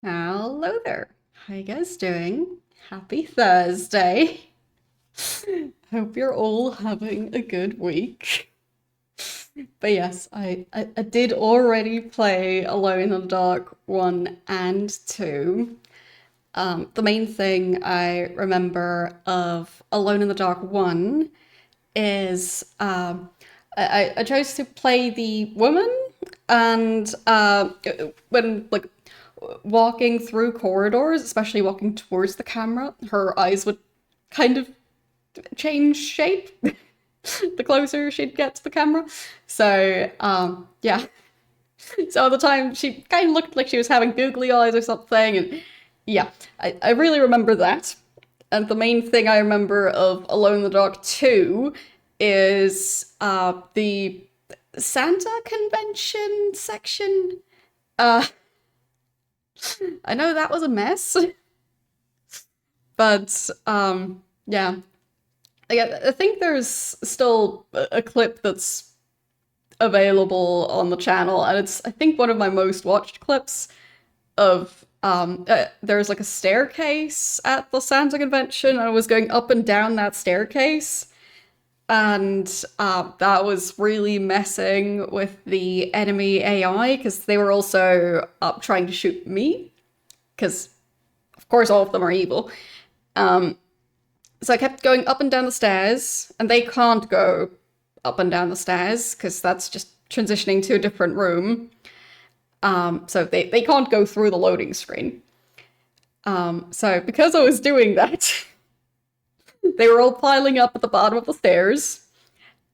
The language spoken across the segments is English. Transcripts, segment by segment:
Hello there. How you guys doing? Happy Thursday. Hope you're all having a good week. But yes, I did already play Alone in the Dark 1 and 2. The main thing I remember of Alone in the Dark 1 is I chose to play the woman, and when like walking through corridors, especially walking towards the camera, her eyes would kind of change shape the closer she'd get to the camera. So yeah. So at the time she kind of looked like she was having googly eyes or something, and yeah, I really remember that. And the main thing I remember of Alone in the Dark 2 is the Santa convention section. Uh, I know that was a mess, but yeah. I think there's still a clip that's available on the channel, and it's I think one of my most watched clips of there's like a staircase at the Santa convention, and I was going up and down that staircase, and that was really messing with the enemy AI because they were also up trying to shoot me because of course all of them are evil. So I kept going up and down the stairs, and they can't go up and down the stairs because that's just transitioning to a different room. So they can't go through the loading screen. So because I was doing that, they were all piling up at the bottom of the stairs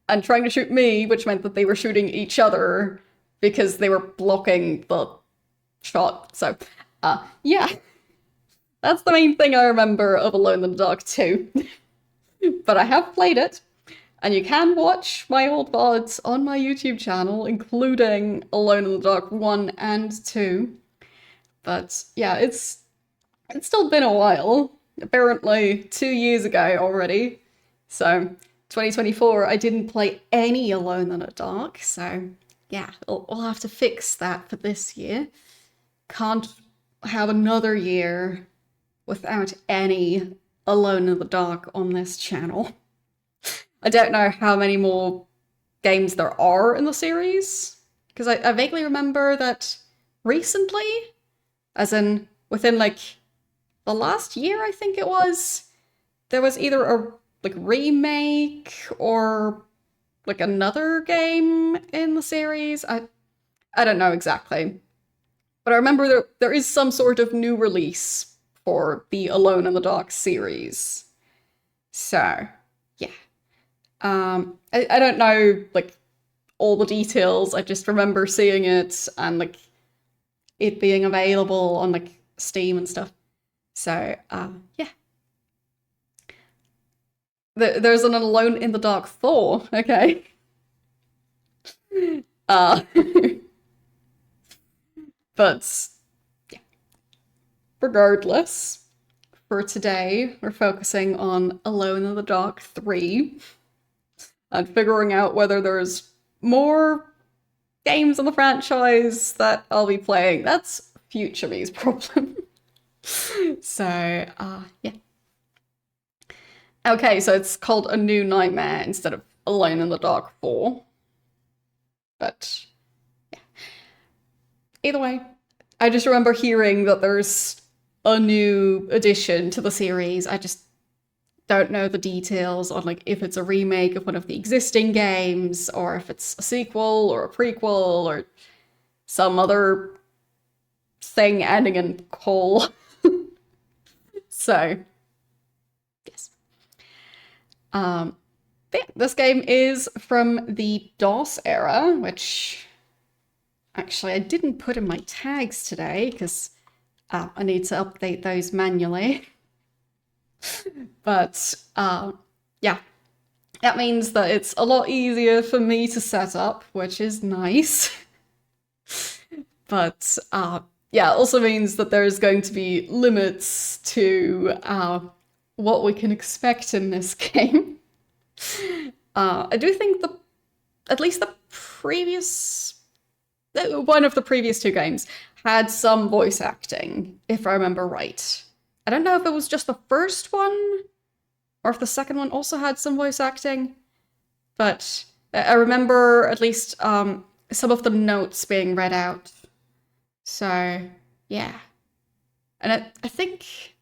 and trying to shoot me, which meant that they were shooting each other because they were blocking the shot. So, yeah, that's the main thing I remember of Alone in the Dark 2. But I have played it, and you can watch my old VODs on my YouTube channel, including Alone in the Dark 1 and 2. But yeah, it's still been a while. Apparently 2 years ago already. So 2024, I didn't play any Alone in the Dark, so yeah, we'll have to fix that for this year. Can't have another year without any Alone in the Dark on this channel. I don't know how many more games there are in the series, because I vaguely remember that recently, as in within like the last year, I think it was, there was either a like remake or like another game in the series. I don't know exactly, but I remember there is some sort of new release for the Alone in the Dark series. So yeah, I don't know like all the details. I just remember seeing it and like it being available on like Steam and stuff. So yeah, there's an Alone in the Dark 4. Okay. Uh, but yeah, regardless, for today, we're focusing on Alone in the Dark 3 and figuring out whether there's more games in the franchise that I'll be playing. That's future me's problem. So, yeah. Okay, so it's called A New Nightmare instead of Alone in the Dark 4. But yeah. Either way, I just remember hearing that there's a new addition to the series. I just don't know the details on like if it's a remake of one of the existing games or if it's a sequel or a prequel or some other thing ending in call. So, yes. But yeah, this game is from the DOS era, which actually I didn't put in my tags today because I need to update those manually. But yeah, that means that it's a lot easier for me to set up, which is nice. But yeah, it also means that there's going to be limits to what we can expect in this game. I do think at least the previous one of the previous two games had some voice acting, if I remember right. I don't know if it was just the first one, or if the second one also had some voice acting, but I remember at least some of the notes being read out. So, yeah. And I think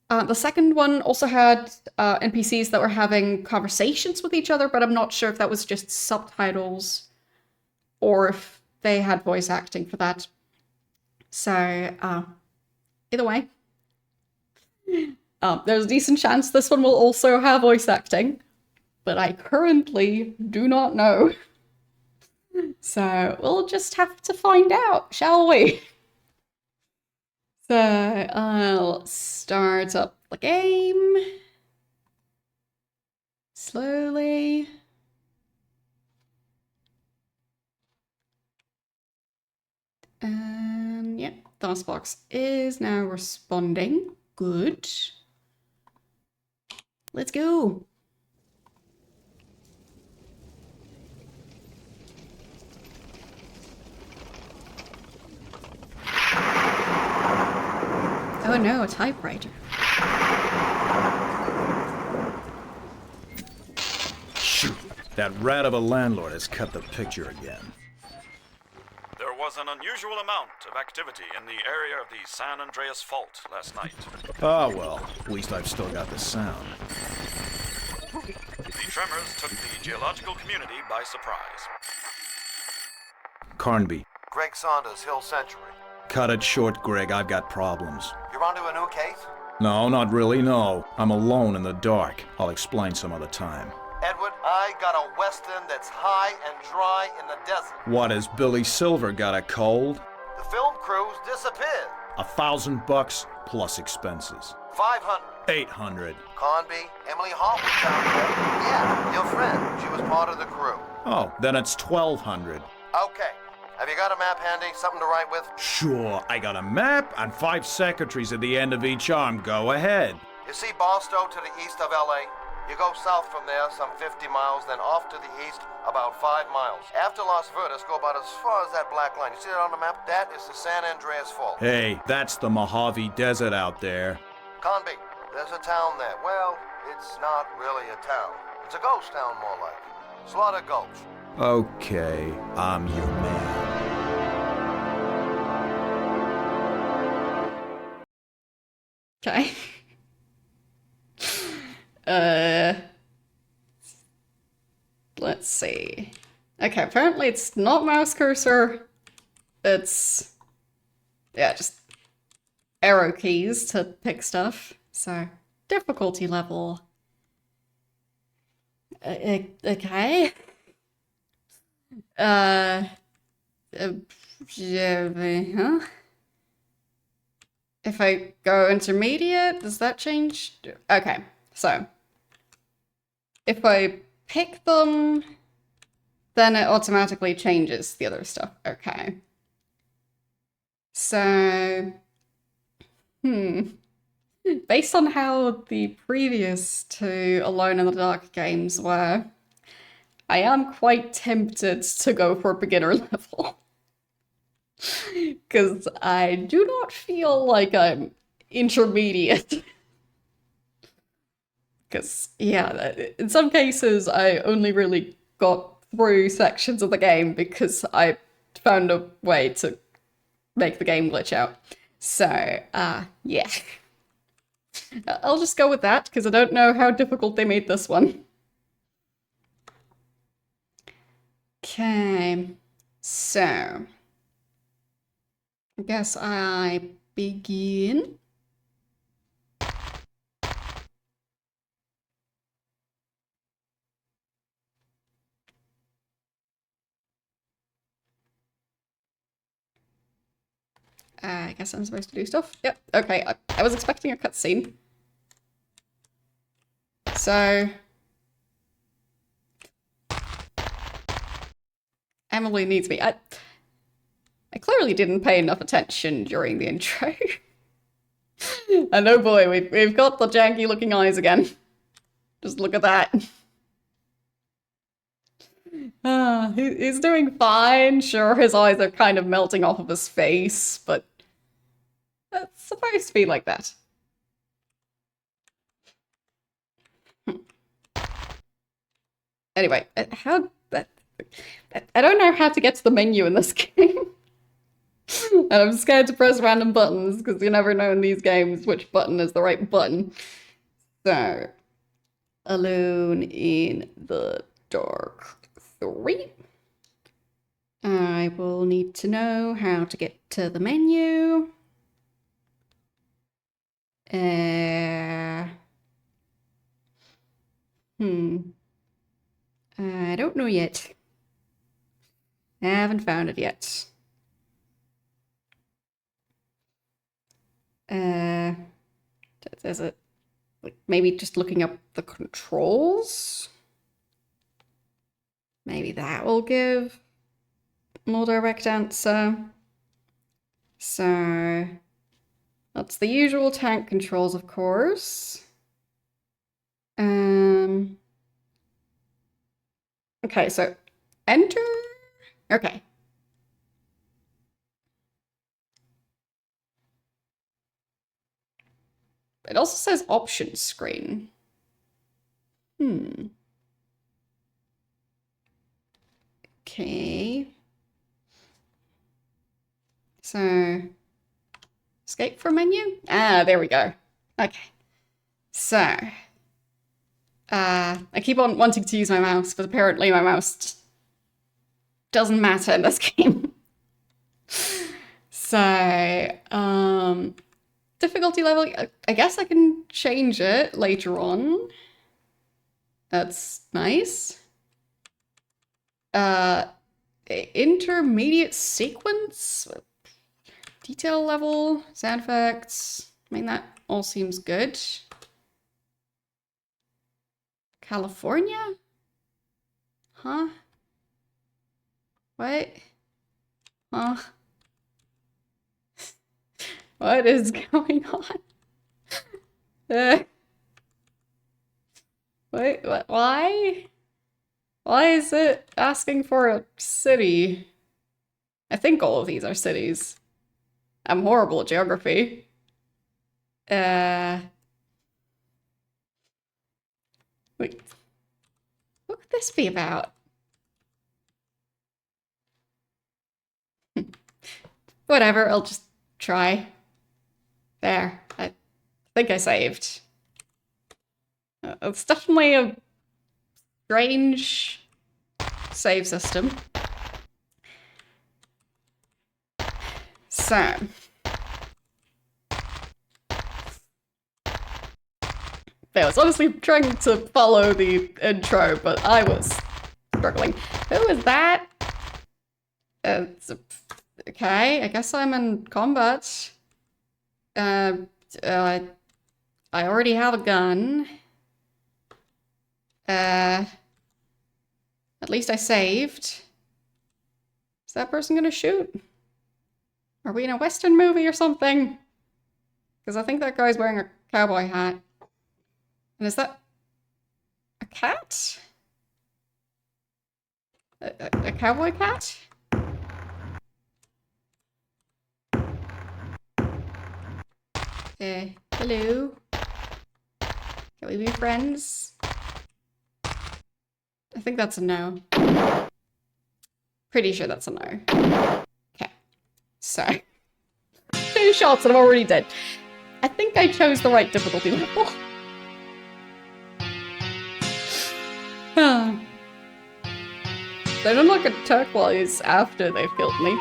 the second one also had NPCs that were having conversations with each other, but I'm not sure if that was just subtitles or if they had voice acting for that. So, either way, there's a decent chance this one will also have voice acting, but I currently do not know. So, we'll just have to find out, shall we? So, I'll start up the game. Slowly. And yeah, DOSBox is now responding. Good. Let's go. Oh no, a typewriter. Shoot, that rat of a landlord has cut the picture again. There was an unusual amount of activity in the area of the San Andreas Fault last night. Ah, well, at least I've still got the sound. The tremors took the geological community by surprise. Carnby. Greg Saunders, Hill Century. Cut it short, Greg. I've got problems. You're onto a new case? No, not really, no. I'm alone in the dark. I'll explain some other time. Edward, I got a western that's high and dry in the desert. What, has Billy Silver got a cold? The film crew's disappeared. $1,000 plus expenses. 500. 800. Conby, Emily Hall was down there. Yeah, your friend. She was part of the crew. Oh, then it's 1,200. Okay. Have you got a map handy? Something to write with? Sure, I got a map and 5 secretaries at the end of each arm. Go ahead. You see Barstow to the east of L.A.? You go south from there some 50 miles, then off to the east about 5 miles. After Las Verdes, go about as far as that black line. You see that on the map? That is the San Andreas Fault. Hey, that's the Mojave Desert out there. Conby, there's a town there. Well, it's not really a town. It's a ghost town, more like. Slaughter Gulch. Okay, I'm your man. Okay. Let's see. Okay, apparently it's not mouse cursor. It's, yeah, just arrow keys to pick stuff. So, difficulty level. Okay. Huh? If I go intermediate, does that change? Okay, so if I pick them, then it automatically changes the other stuff. Okay. So, based on how the previous two Alone in the Dark games were, I am quite tempted to go for beginner level. Because I do not feel like I'm intermediate. Because, yeah, in some cases I only really got through sections of the game because I found a way to make the game glitch out. So, yeah. I'll just go with that, because I don't know how difficult they made this one. Okay, so I guess I begin. I guess I'm supposed to do stuff. Yep, okay, I was expecting a cutscene. So Emily needs me. I clearly didn't pay enough attention during the intro. And oh boy, we've got the janky looking eyes again. Just look at that. He's doing fine. Sure, his eyes are kind of melting off of his face, but that's supposed to be like that. Anyway, I don't know how to get to the menu in this game. And I'm scared to press random buttons because you never know in these games which button is the right button. So, Alone in the Dark 3. I will need to know how to get to the menu. I don't know yet. I haven't found it yet. Is it like maybe just looking up the controls? Maybe that will give more direct answer. So that's the usual tank controls, of course. Okay, so enter. Okay. It also says options screen. Okay. So, escape from menu? Ah, there we go. Okay. So, I keep on wanting to use my mouse, but apparently my mouse just doesn't matter in this game. So, difficulty level, I guess I can change it later on. That's nice. Intermediate sequence, detail level, sound effects. I mean, that all seems good. California? Huh? What? Huh? What is going on? Wait, what? Why? Why is it asking for a city? I think all of these are cities. I'm horrible at geography. Wait. What could this be about? Whatever, I'll just try. There. I think I saved. It's definitely a strange save system. So. I was honestly trying to follow the intro, but I was struggling. Who is that? Okay, I guess I'm in combat. I already have a gun. At least I saved. Is that person gonna shoot? Are we in a Western movie or something? Because I think that guy's wearing a cowboy hat. And is that a cat? A cowboy cat? Hello? Can we be friends? I think that's a no. Pretty sure that's a no. Okay. So. 2 shots and I'm already dead. I think I chose the right difficulty level. They don't look at turquoise after they've killed me.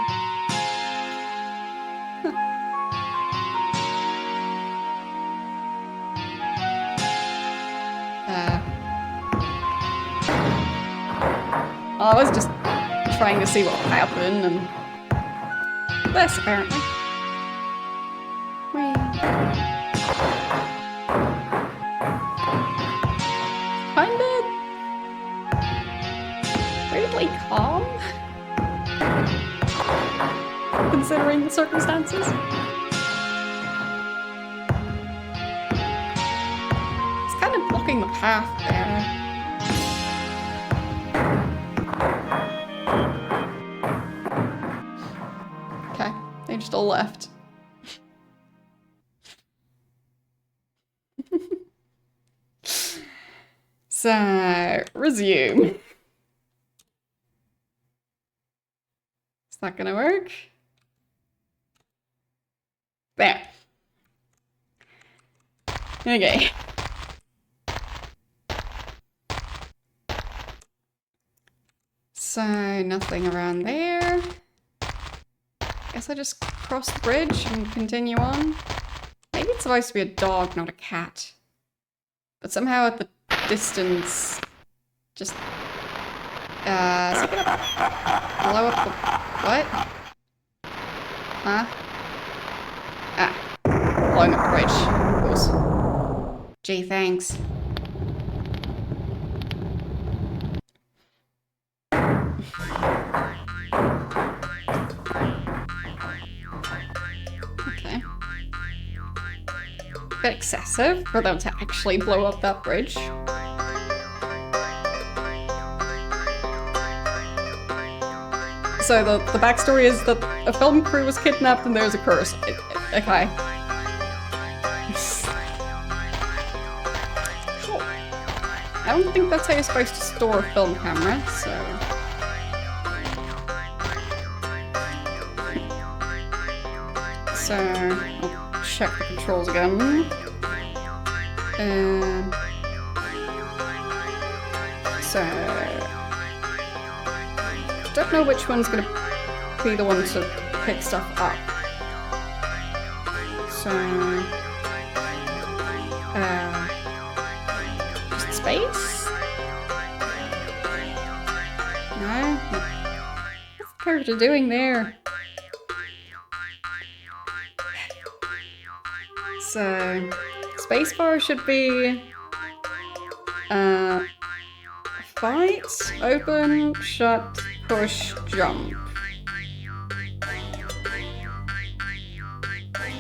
I was just trying to see what would happen, and this apparently. Kinda weirdly calm, considering the circumstances. It's kind of blocking the path there. still left. So, resume. Is that gonna work? There. Okay. So, nothing around there. Guess I just cross the bridge and continue on. Maybe it's supposed to be a dog, not a cat. But somehow at the distance, just... is it gonna blow up the... What? Huh? Ah. Blowing up the bridge. Of course. Gee, thanks. Okay. A bit excessive for them to actually blow up that bridge. So the backstory is that a film crew was kidnapped and there's a curse. Okay. Sure. I don't think that's how you're supposed to store a film camera, so... So, I'll check the controls again. So... Don't know which one's gonna be the one to pick stuff up. So... just space? No? What's the character doing there? So, spacebar should be fight, open, shut, push, jump.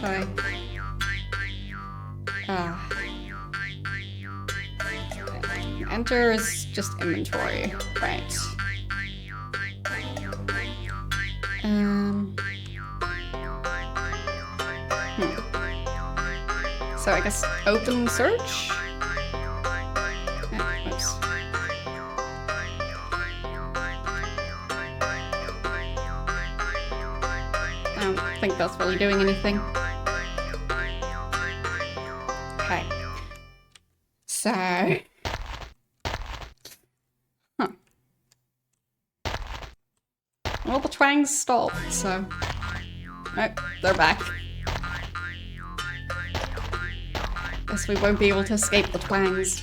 Okay. Enter is just inventory, right? So I guess open search? Oops. I don't think that's really doing anything. Okay. So... Huh. Well, the twangs stopped, so... Oh, they're back. Guess we won't be able to escape the twangs.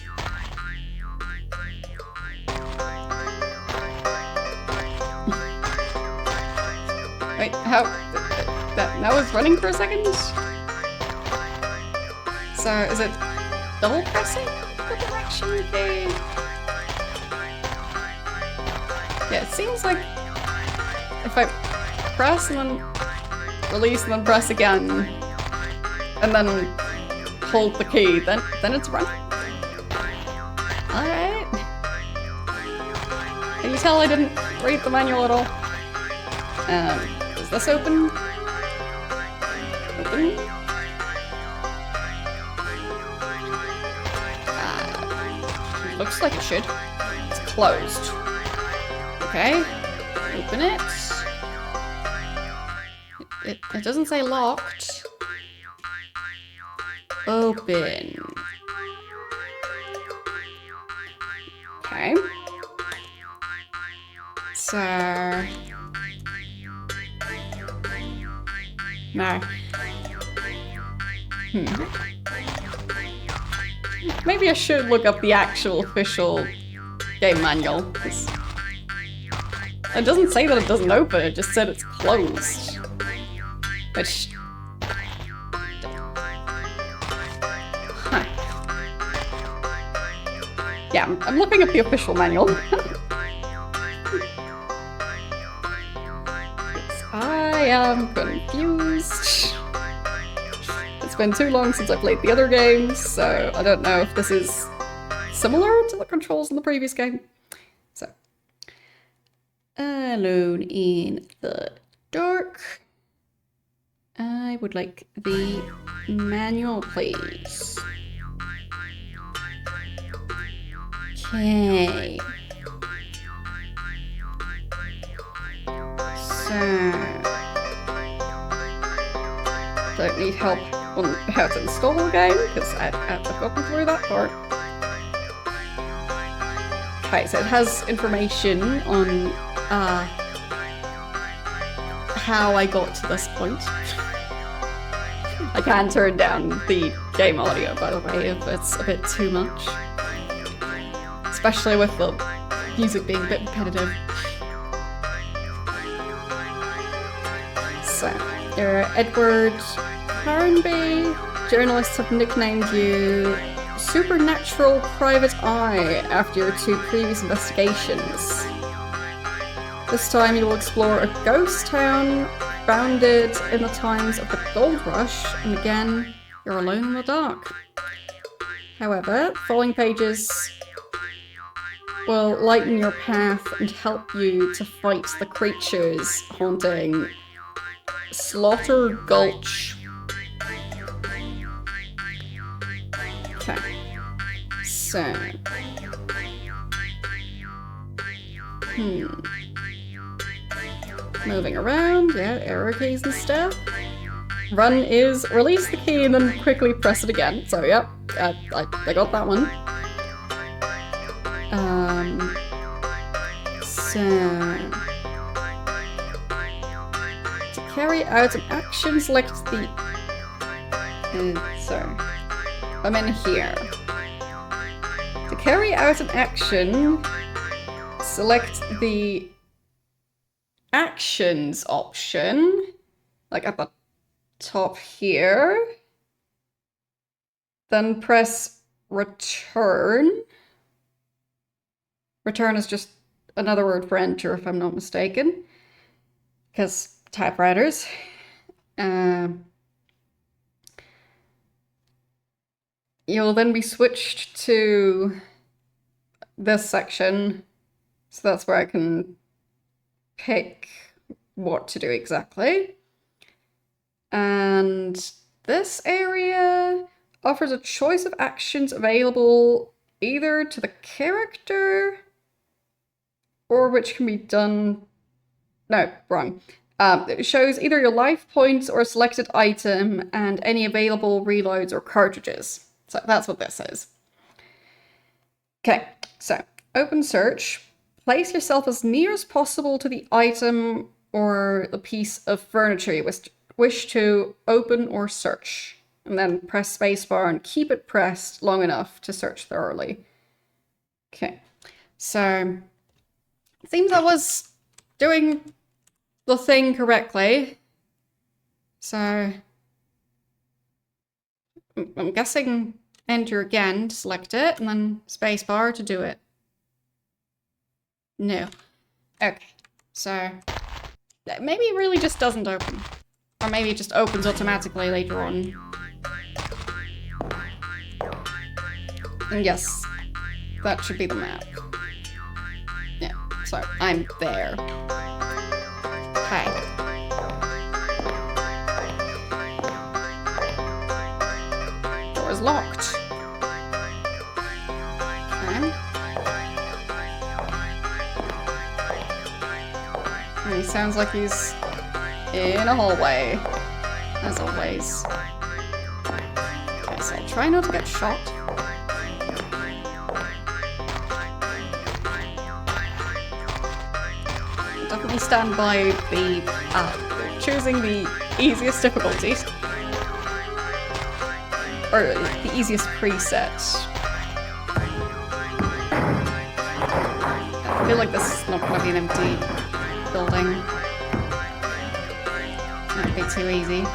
Wait, how? That was running for a second? So, is it double pressing the direction key? Yeah, it seems like if I press and then release and then press again, and then hold the key, then it's running. Alright. Can you tell I didn't read the manual at all? Is this open? Open? Looks like it should. It's closed. Okay. Open it. It doesn't say locked. Open. Okay. So... No. Maybe I should look up the actual official game manual. It doesn't say that it doesn't open, it just said it's closed. Which... Huh. Yeah, I'm looking up the official manual. I am confused. It's been too long since I played the other games, so I don't know if this is similar to the controls in the previous game. So, alone in the dark. I would like the manual, please. Okay. So... don't need help on how to install the game, because I've gotten through that part. Okay, so it has information on how I got to this point. I can turn down the game audio, by the way, if it's a bit too much. Especially with the music being a bit repetitive. So, you're Edward Carnby. Journalists have nicknamed you Supernatural Private Eye after your 2 previous investigations. This time you will explore a ghost town founded in the times of the Gold Rush, and again, you're alone in the dark. However, following pages will lighten your path and help you to fight the creatures haunting Slaughter Gulch. Okay. So... moving around, yeah, arrow keys and stuff. Run is release the key and then quickly press it again. So, yep, I got that one. So... to carry out an action, select the... sorry. I'm in here. To carry out an action, select the actions option, like at the top here. Then press return. Return is just another word for enter, if I'm not mistaken. Because typewriters. You'll then be switched to this section. So that's where I can pick what to do exactly. And this area offers a choice of actions available either to the character or which can be done... no, wrong. It shows either your life points or a selected item and any available reloads or cartridges. So that's what this is. Okay, so open search. Place yourself as near as possible to the item or the piece of furniture you wish to open or search. And then press spacebar and keep it pressed long enough to search thoroughly. Okay, so it seems I was doing the thing correctly. So I'm guessing enter again to select it and then spacebar to do it. No. Okay, so maybe it really just doesn't open. Or maybe it just opens automatically later on. And yes, that should be the map. Yeah, so I'm there. Okay. Door is locked. Okay. And he sounds like he's in a hallway, as always. Okay, so I'll try not to get shot. Definitely stand by the choosing the easiest difficulties. Or the easiest preset. I feel like this is not going to be an empty building. That'd be too easy.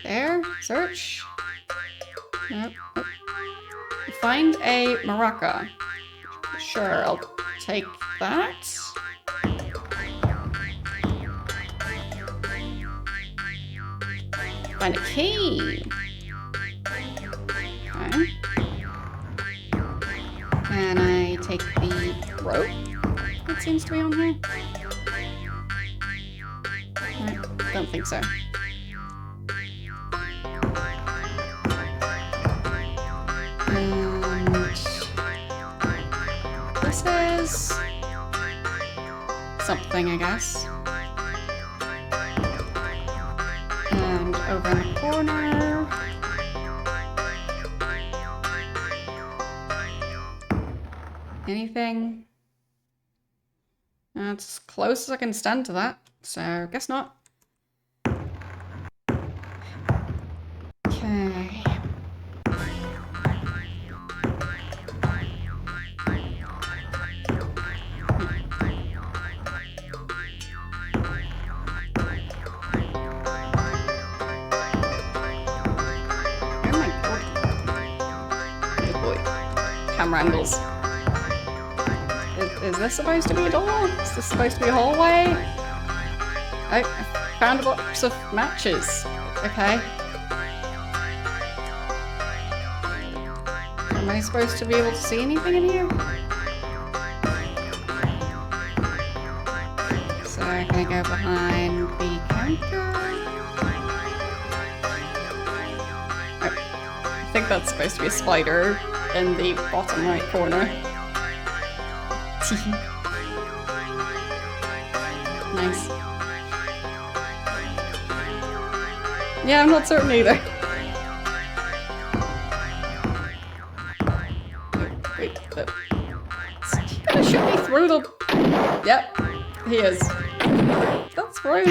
There? Search? Nope. Find a maraca. Sure, I'll take that. Find a key. Okay. And I take the rope that seems to be on here. don't think so. And this is something, I guess. And over in the corner. Anything? That's as close as I can stand to that, so guess not. Okay. Oh my god. Good boy. Camera angles. Is this supposed to be a door? Is this supposed to be a hallway? I found a box of matches. Okay. Am I supposed to be able to see anything in here? So I'm gonna go behind the counter. Oh, I think that's supposed to be a spider in the bottom right corner. Nice. Yeah, I'm not certain either. Wait, but... Is he gonna shoot me through the... Yep, he is. That's rude.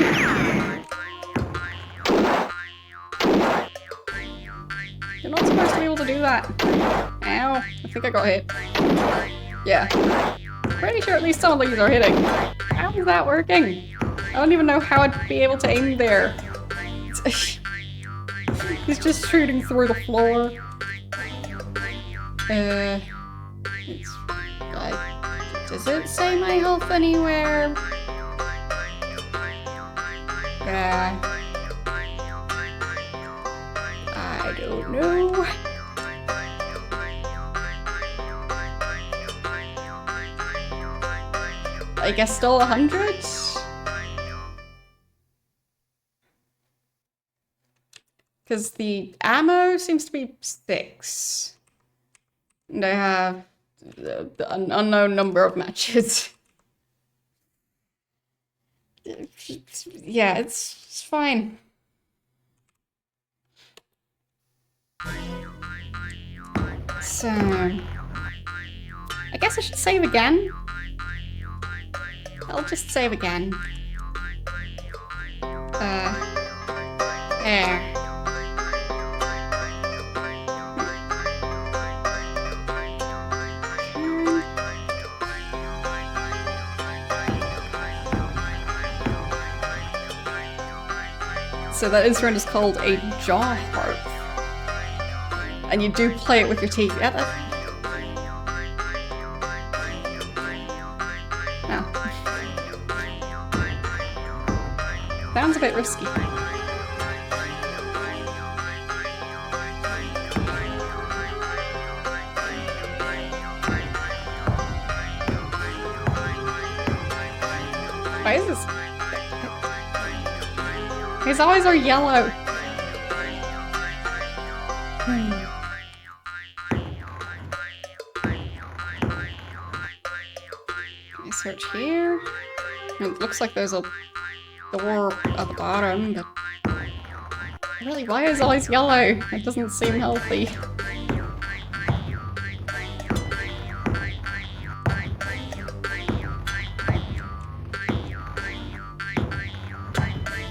You're not supposed to be able to do that. Ow, I think I got hit. Yeah. Pretty sure at least some of these are hitting. How is that working? I don't even know how I'd be able to aim there. He's just shooting through the floor. Does it say my health anywhere? I don't know. I guess still 100? Because the ammo seems to be 6. And I have an unknown number of matches. Yeah, it's fine. So... I guess I should save again. I'll just save again. There. So that instrument is called a jaw harp. And you do play it with your teeth. Yeah, that... Sounds a bit risky. Why is this? His eyes are yellow. Can I search here? It looks like there's a door at the bottom, but really, why is eyes yellow? It doesn't seem healthy.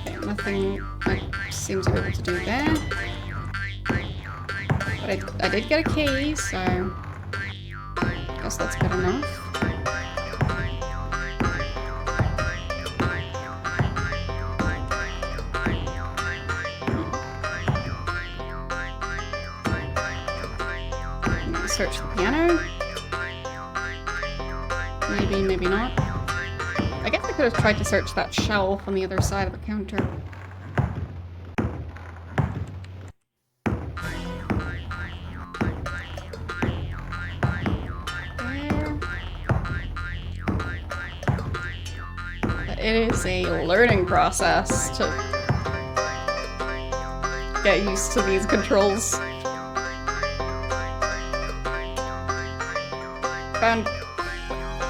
Okay, nothing I seem to be able to do there. But I did get a key, so I guess that's good enough. Search the piano. Maybe, maybe not. I guess I could have tried to search that shelf on the other side of the counter. There. It is a learning process to get used to these controls. Found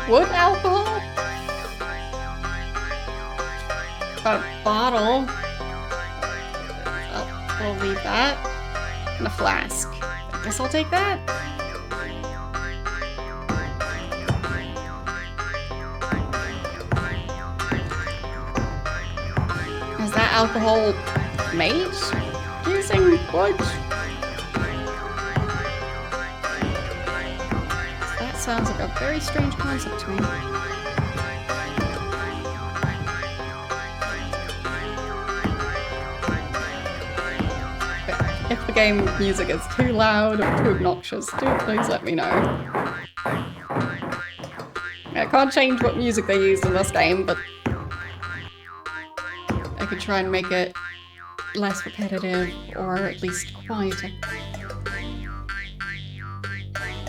wood alcohol? Got a bottle. I'll leave that. And a flask. I guess I'll take that. Is that alcohol made using wood? That sounds like a very strange concept to me. If the game music is too loud or too obnoxious, do please let me know. I can't change what music they used in this game, but I could try and make it less repetitive, or at least quieter.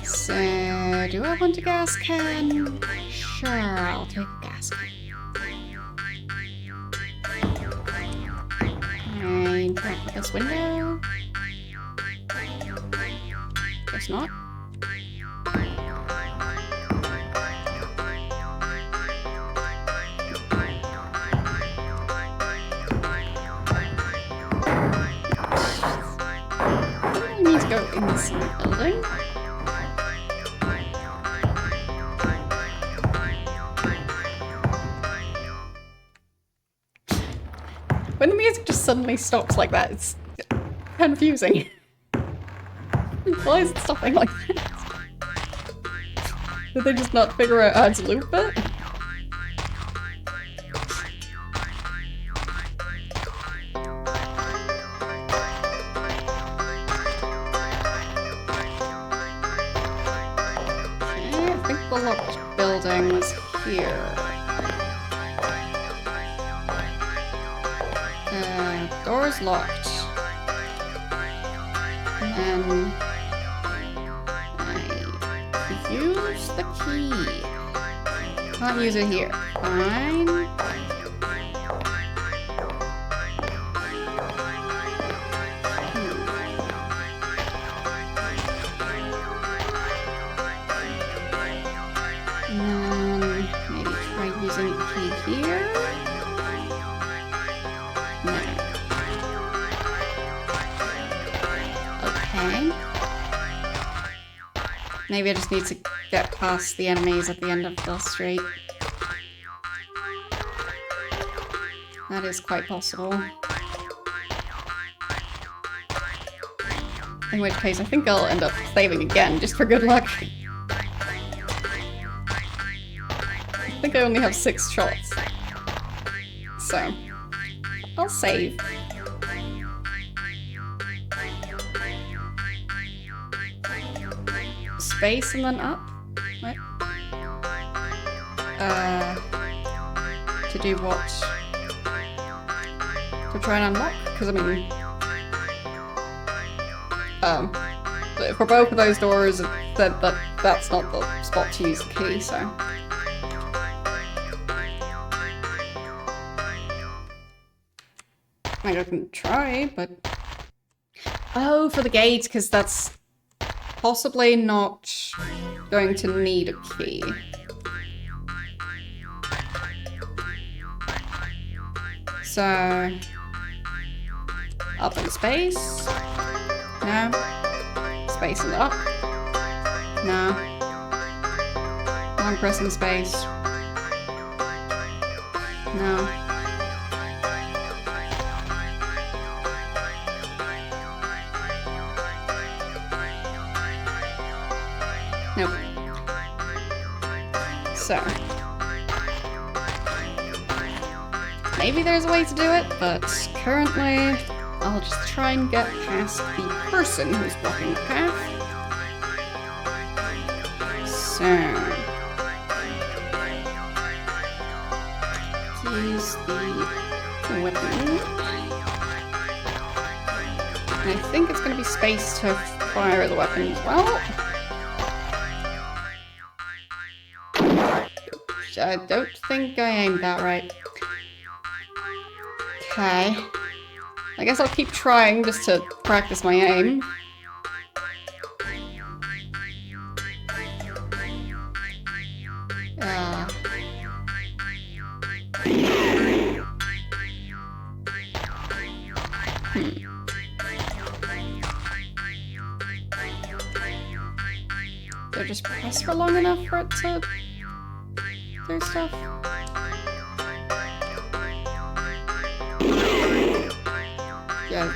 So, do I want a gas can? Sure, I'll take a gas can. And crack this window. Guess not. I need to go in this building. When the music just suddenly stops like that, it's confusing. Why is it stopping like that? Did they just not figure out how to loop it? Okay, I think the locked building was here. Door's locked. And then I use the key. Can't use it here. Fine. And then maybe try using the key here. No. Okay. Maybe I just need to get past the enemies at the end of the street. That is quite possible. In which case, I think I'll end up saving again, just for good luck. I think I only have 6 shots. So, I'll save. Space and then up? What? To do what? To try and unlock? Because I mean... for both of those doors, it said that that's not the spot to use the key, so... I mean, I can try, but... Oh, for the gate, because that's possibly not going to need a key. So... Up in space. No. Space and up. No. Long pressing space. No. Nope. So. Maybe there's a way to do it, but currently I'll just try and get past the person who's blocking the path. So. Use the weapon. And I think it's going to be space to fire the weapon as well. I don't think I aimed that right. Okay. I guess I'll keep trying just to practice my aim. So just press for long enough for it to do stuff. Yeah,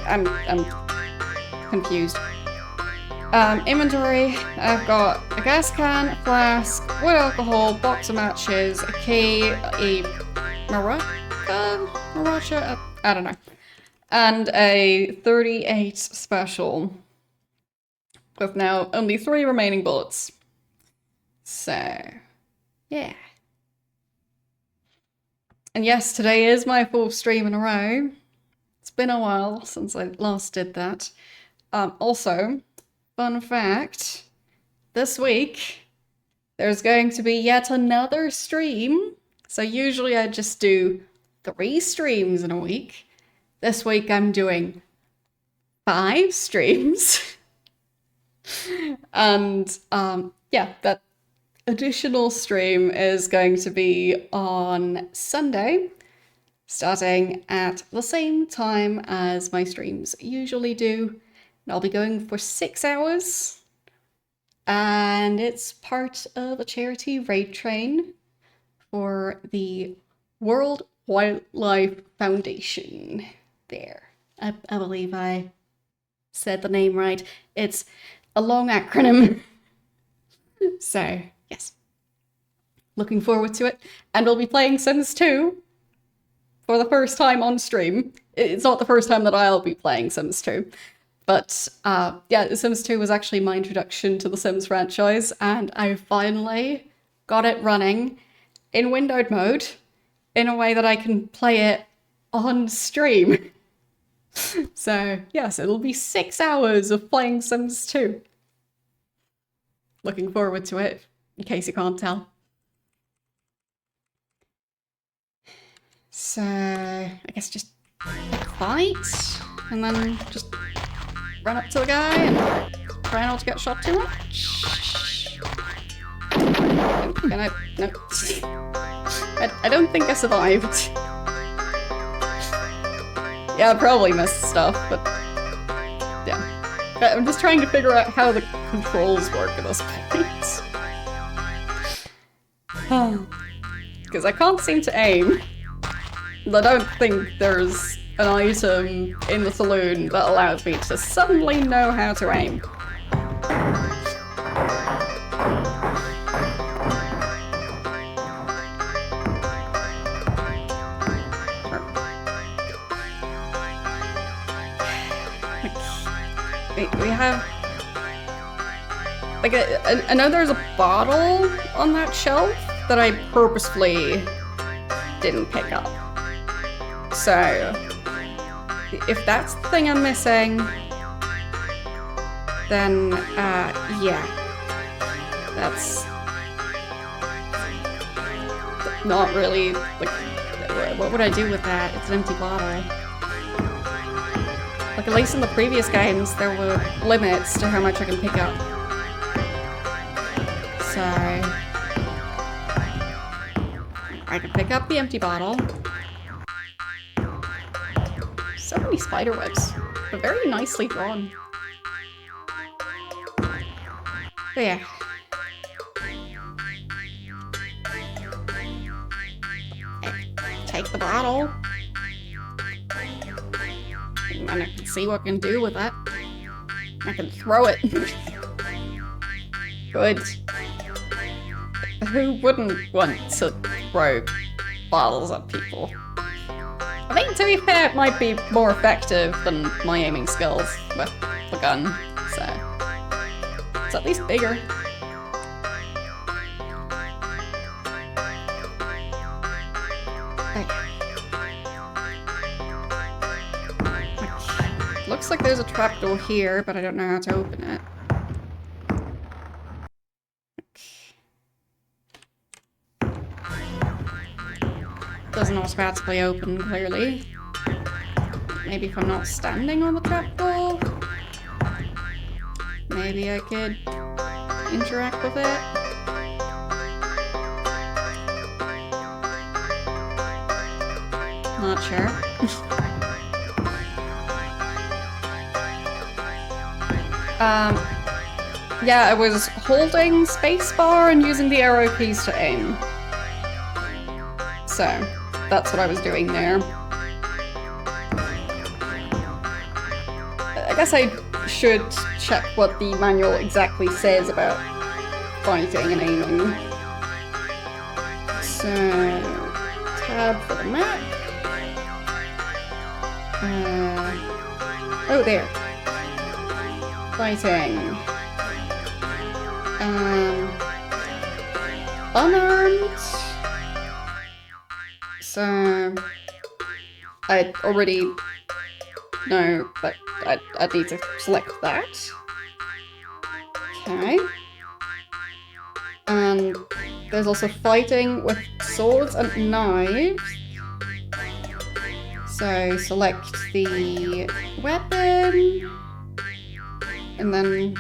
I'm confused. Inventory. I've got a gas can, a flask, wood alcohol, box of matches, a key, a maraca, I don't know, and a 38 special. With now only 3 remaining bullets. So, yeah. And yes, today is my 4th stream in a row. It's been a while since I last did that. Also, fun fact, this week there's going to be yet another stream. So usually I just do 3 streams in a week. This week I'm doing 5 streams. And yeah, that additional stream is going to be on Sunday, starting at the same time as my streams usually do. And I'll be going for 6 hours. And it's part of a charity raid train for the World Wildlife Foundation. There. I believe I said the name right. It's a long acronym. So, yes. Looking forward to it. And we'll be playing Sims 2 for the first time on stream. It's not the first time that I'll be playing Sims 2. But, yeah, Sims 2 was actually my introduction to the Sims franchise, and I finally got it running in windowed mode in a way that I can play it on stream. So, yes, it'll be 6 hours of playing Sims 2. Looking forward to it, in case you can't tell. So, I guess just fight, and then just run up to the guy and try not to get shot too much. Can I? No. I don't think I survived. Yeah, I probably missed stuff, but yeah. I'm just trying to figure out how the controls work at this point. Because I can't seem to aim. And I don't think there's an item in the saloon that allows me to suddenly know how to aim. We have, like, I know there's a bottle on that shelf that I purposefully didn't pick up. So, if that's the thing I'm missing, then, yeah. That's not really, like, what would I do with that? It's an empty bottle. Like, at least in the previous games, there were limits to how much I can pick up. So, I can pick up the empty bottle. So many spider webs, but very nicely drawn. But yeah. Take the bottle. And I can see what I can do with that. I can throw it. Good. Who wouldn't want to throw bottles at people? I think, to be fair, it might be more effective than my aiming skills with the gun, so it's at least bigger. Looks like there's a trapdoor here, but I don't know how to open it. Doesn't automatically open, clearly. maybe if I'm not standing on the trapdoor, maybe I could interact with it. Not sure. Yeah, I was holding spacebar and using the arrow keys to aim. So, that's what I was doing there. I guess I should check what the manual exactly says about fighting and aiming. So, tab for the map. Oh, there. Fighting. Unarmed. So, I already know, but I'd need to select that. Okay. And there's also fighting with swords and knives. So select the weapon, and then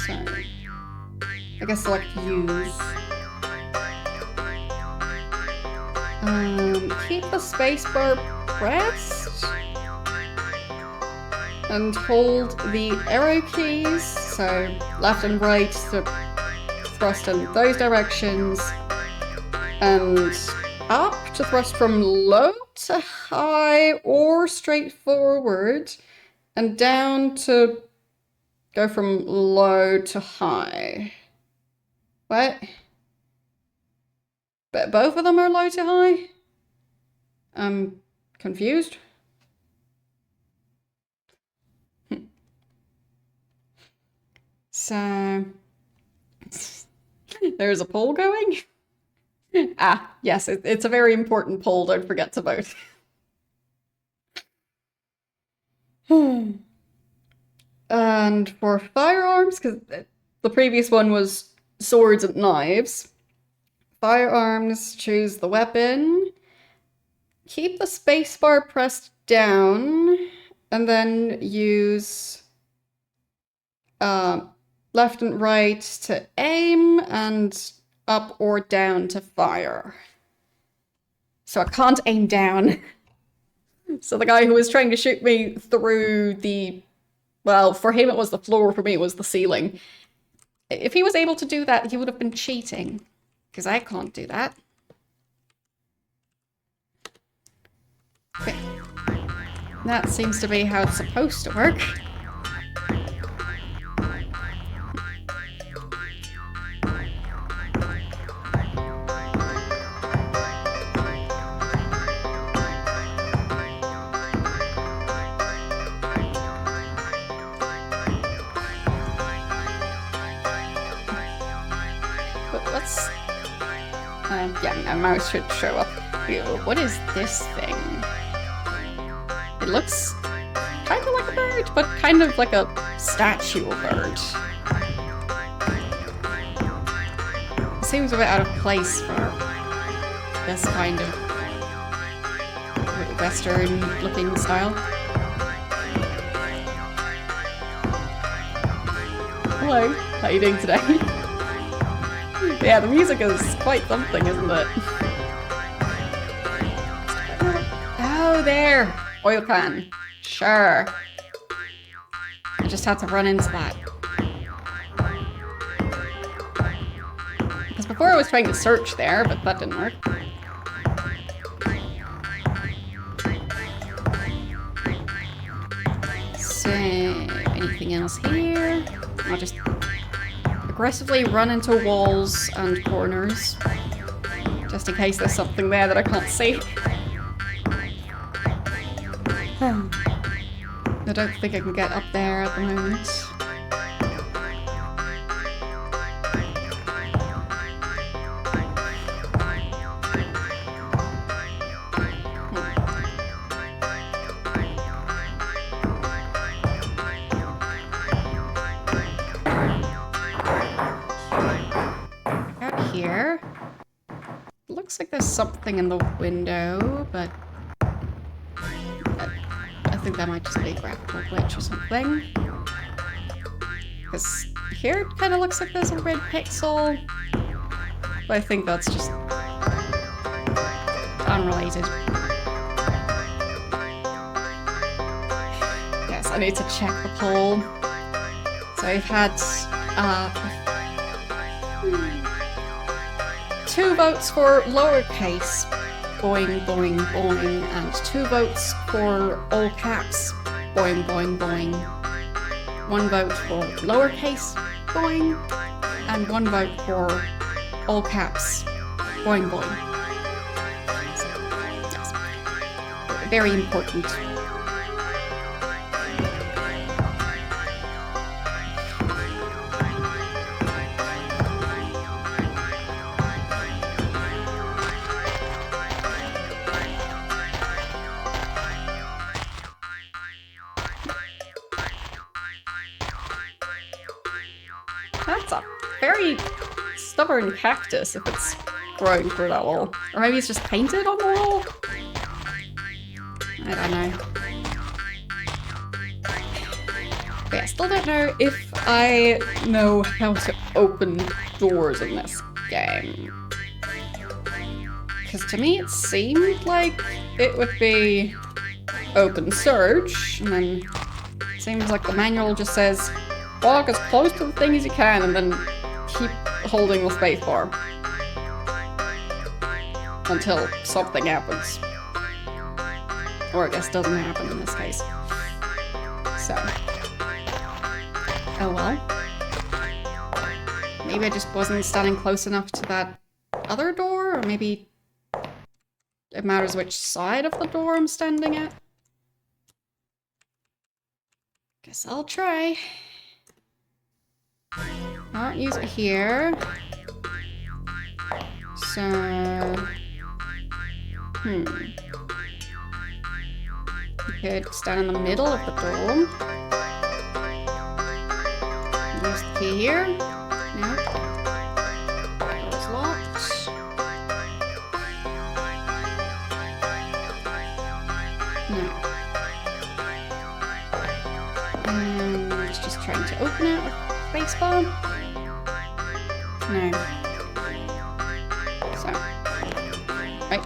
so I guess select use. Keep the spacebar pressed and hold the arrow keys, so left and right to thrust in those directions, and up to thrust from low to high or straight forward, and down to go from low to high. What? But both of them are low to high? I'm confused. So there's a poll going? Ah, yes, it's a very important poll, don't forget to vote. And for firearms, because the previous one was swords and knives. Firearms, choose the weapon. Keep the spacebar pressed down, and then use left and right to aim, and up or down to fire. So I can't aim down. So the guy who was trying to shoot me through the... Well, for him it was the floor, for me it was the ceiling. If he was able to do that, he would have been cheating. Because I can't do that. Okay. That seems to be how it's supposed to work. Let's... yeah, my mouse should show up. Ew, what is this thing? It looks kind of like a bird, but kind of like a statue bird. It seems a bit out of place for this kind of Western-looking style. Hello, how are you doing today? Yeah, the music is quite something, isn't it? Oh, there! Oil can. Sure. I just had to run into that. Because before I was trying to search there, but that didn't work. So, anything else here? I'll just aggressively run into walls and corners, just in case there's something there that I can't see. I don't think I can get up there at the moment. Out here. looks like there's something in the window, but I think that might just be a graphical glitch or something. Because here it kind of looks like there's a red pixel, but I think that's just unrelated. Yes, I need to check the poll. So I've had 2 votes for lowercase, boing boing boing, and 2 votes for all caps, boing boing boing. 1 vote for lowercase, boing, and 1 vote for all caps, boing boing. So, yes. Very important. That's a very stubborn cactus if it's growing through that wall. Or maybe it's just painted on the wall? I don't know. But yeah, I still don't know if I know how to open doors in this game. Because to me it seemed like it would be open search, and then it seems like the manual just says walk as close to the thing as you can and then keep holding the spacebar until something happens. Or I guess doesn't happen in this case. So. Oh well. Maybe I just wasn't standing close enough to that other door, or maybe it matters which side of the door I'm standing at. Guess I'll try. Not use it here. So... You could stand in the middle of the door. Use the key here. No. Door's locked. No. It's just trying to open it with spacebar. No. So. Right.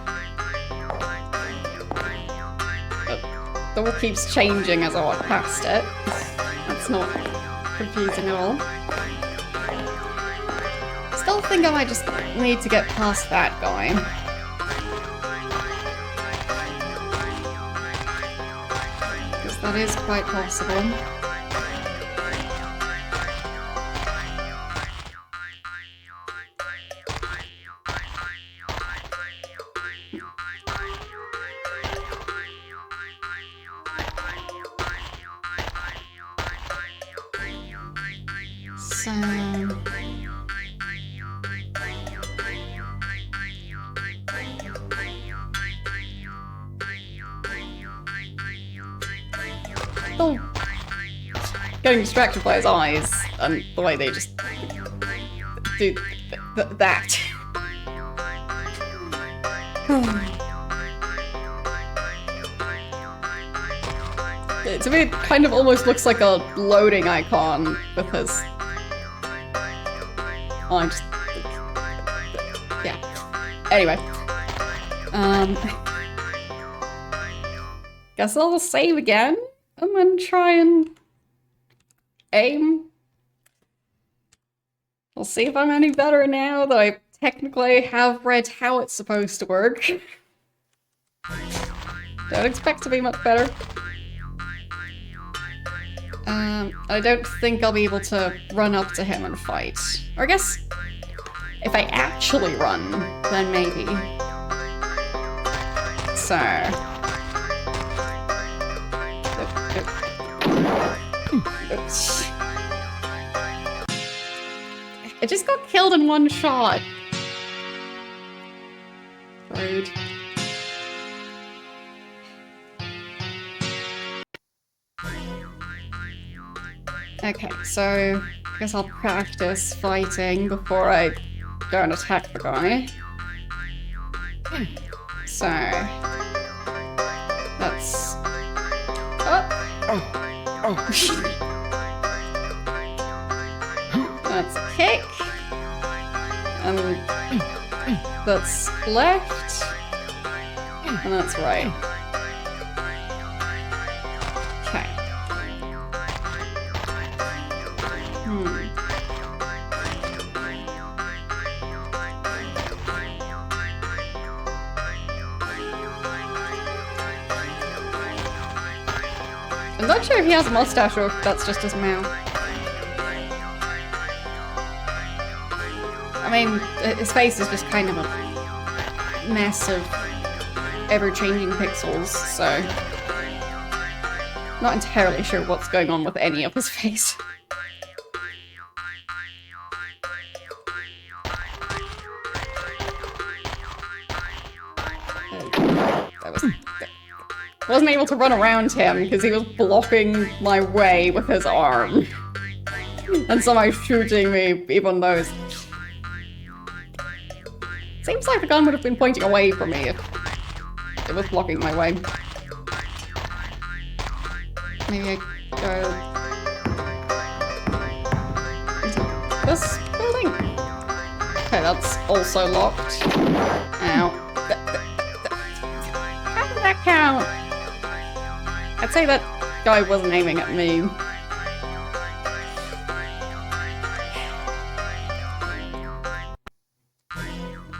The door keeps changing as I walk past it. That's not confusing at all. Still think I might just need to get past that guy. Because that is quite possible. So... Oh. Getting distracted by his eyes and the way they just do that. To me, it kind of almost looks like a loading icon with his... Oh, I'm just... Yeah. Anyway. Guess I'll save again, and then try and aim. We'll see if I'm any better now that I technically have read how it's supposed to work. Don't expect to be much better. I don't think I'll be able to run up to him and fight. Or I guess if I actually run, then maybe. So... It just got killed in one shot. Rude. Okay, so I guess I'll practice fighting before I go and attack the guy. So that's up. That's a kick. And that's left. And that's right. Okay. I'm not sure if he has a mustache or if that's just his mouth. I mean, his face is just kind of a mess of ever-changing pixels, so not entirely sure what's going on with any of his face. I wasn't able to run around him because he was blocking my way with his arm. And somehow shooting me, even though it's... Seems like the gun would have been pointing away from me if it was blocking my way. Maybe I go... into this building? Okay, that's also locked. Ow. How did that count? I'd say that guy wasn't aiming at me.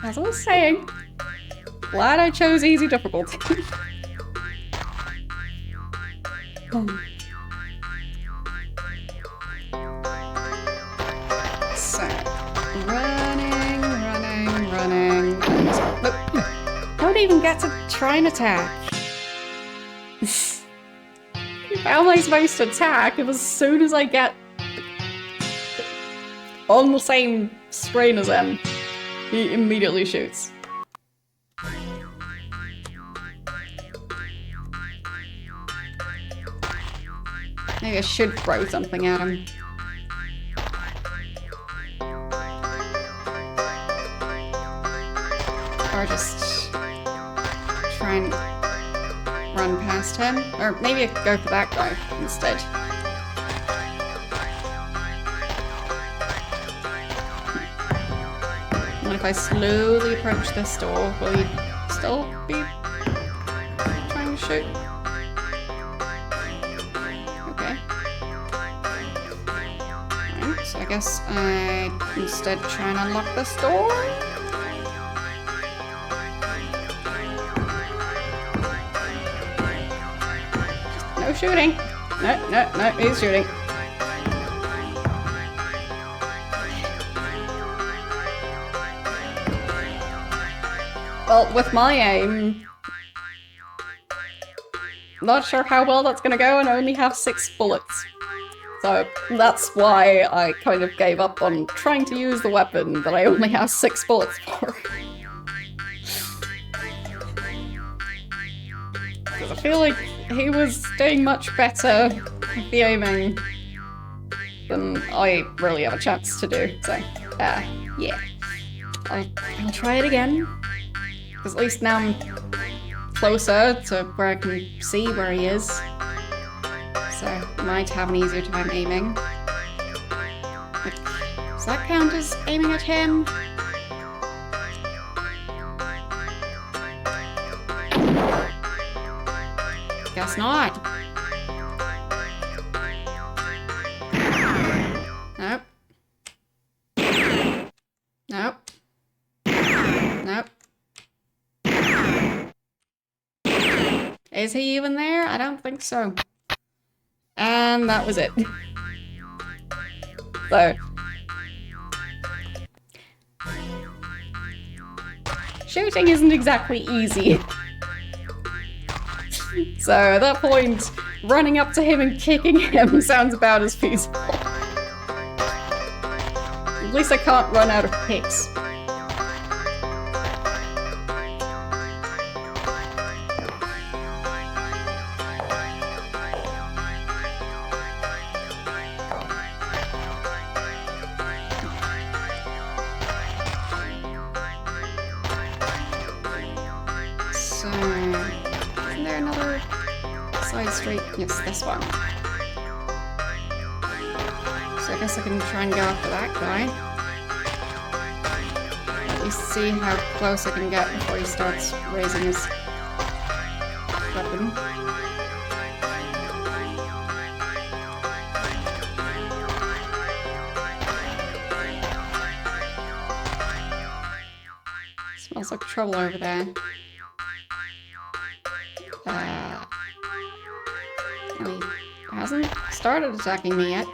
As I was saying, glad I chose easy difficulty. So, running. Nope. Don't even get to try and attack. How am I supposed to attack if as soon as I get on the same screen as him, he immediately shoots? Maybe I should throw something at him. Or just try and run past him. Or maybe I could go for that guy instead. And if I slowly approach this door, will he still be trying to shoot? Okay. Right, so I guess I instead try and unlock this door. No shooting. No, he's shooting. Well, with my aim, not sure how well that's gonna go, and I only have 6 bullets. So that's why I kind of gave up on trying to use the weapon that I only have 6 bullets for. Because I feel like he was doing much better with the aiming than I really have a chance to do. So, yeah. I'll try it again. Because at least now I'm closer to where I can see where he is. So I might have an easier time aiming. Like, does that count as aiming at him? Guess not. Nope. Nope. Nope. Is he even there? I don't think so. And that was it. So. Shooting isn't exactly easy. So at that point, running up to him and kicking him sounds about as feasible. At least I can't run out of kicks. So, isn't there another side street? Yes, this one. So I guess I can try and go after that guy. At least see how close I can get before he starts raising his weapon. Smells like trouble over there. He hasn't started attacking me yet.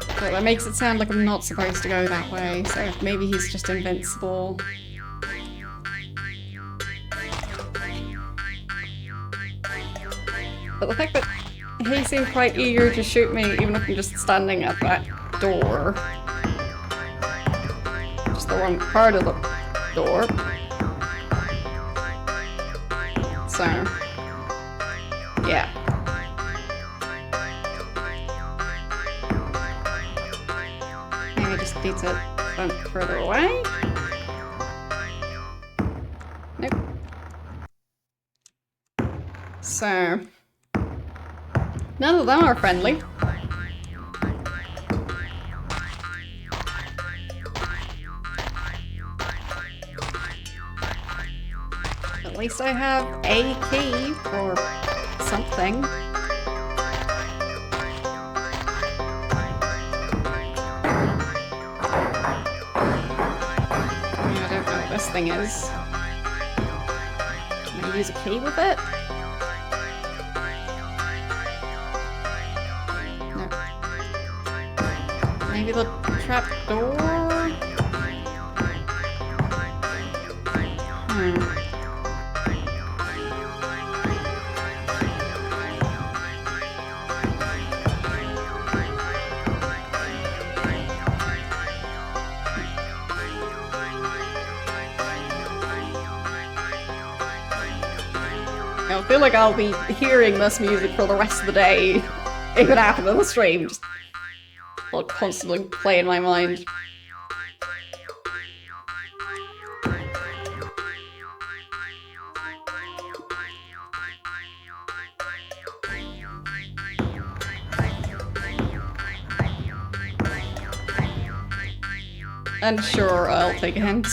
But that makes it sound like I'm not supposed to go that way, so maybe he's just invincible. But the fact that he seemed quite eager to shoot me, even if I'm just standing at that door. Just the wrong part of the door. So, yeah. Maybe I just need to bump further away. Nope. So, none of them are friendly. At least I have a key for something. I don't know what this thing is. Can I use a key with it? No. Maybe the trap door? I feel like I'll be hearing this music for the rest of the day, even after the stream, just like constantly play in my mind. And sure, I'll take a hint.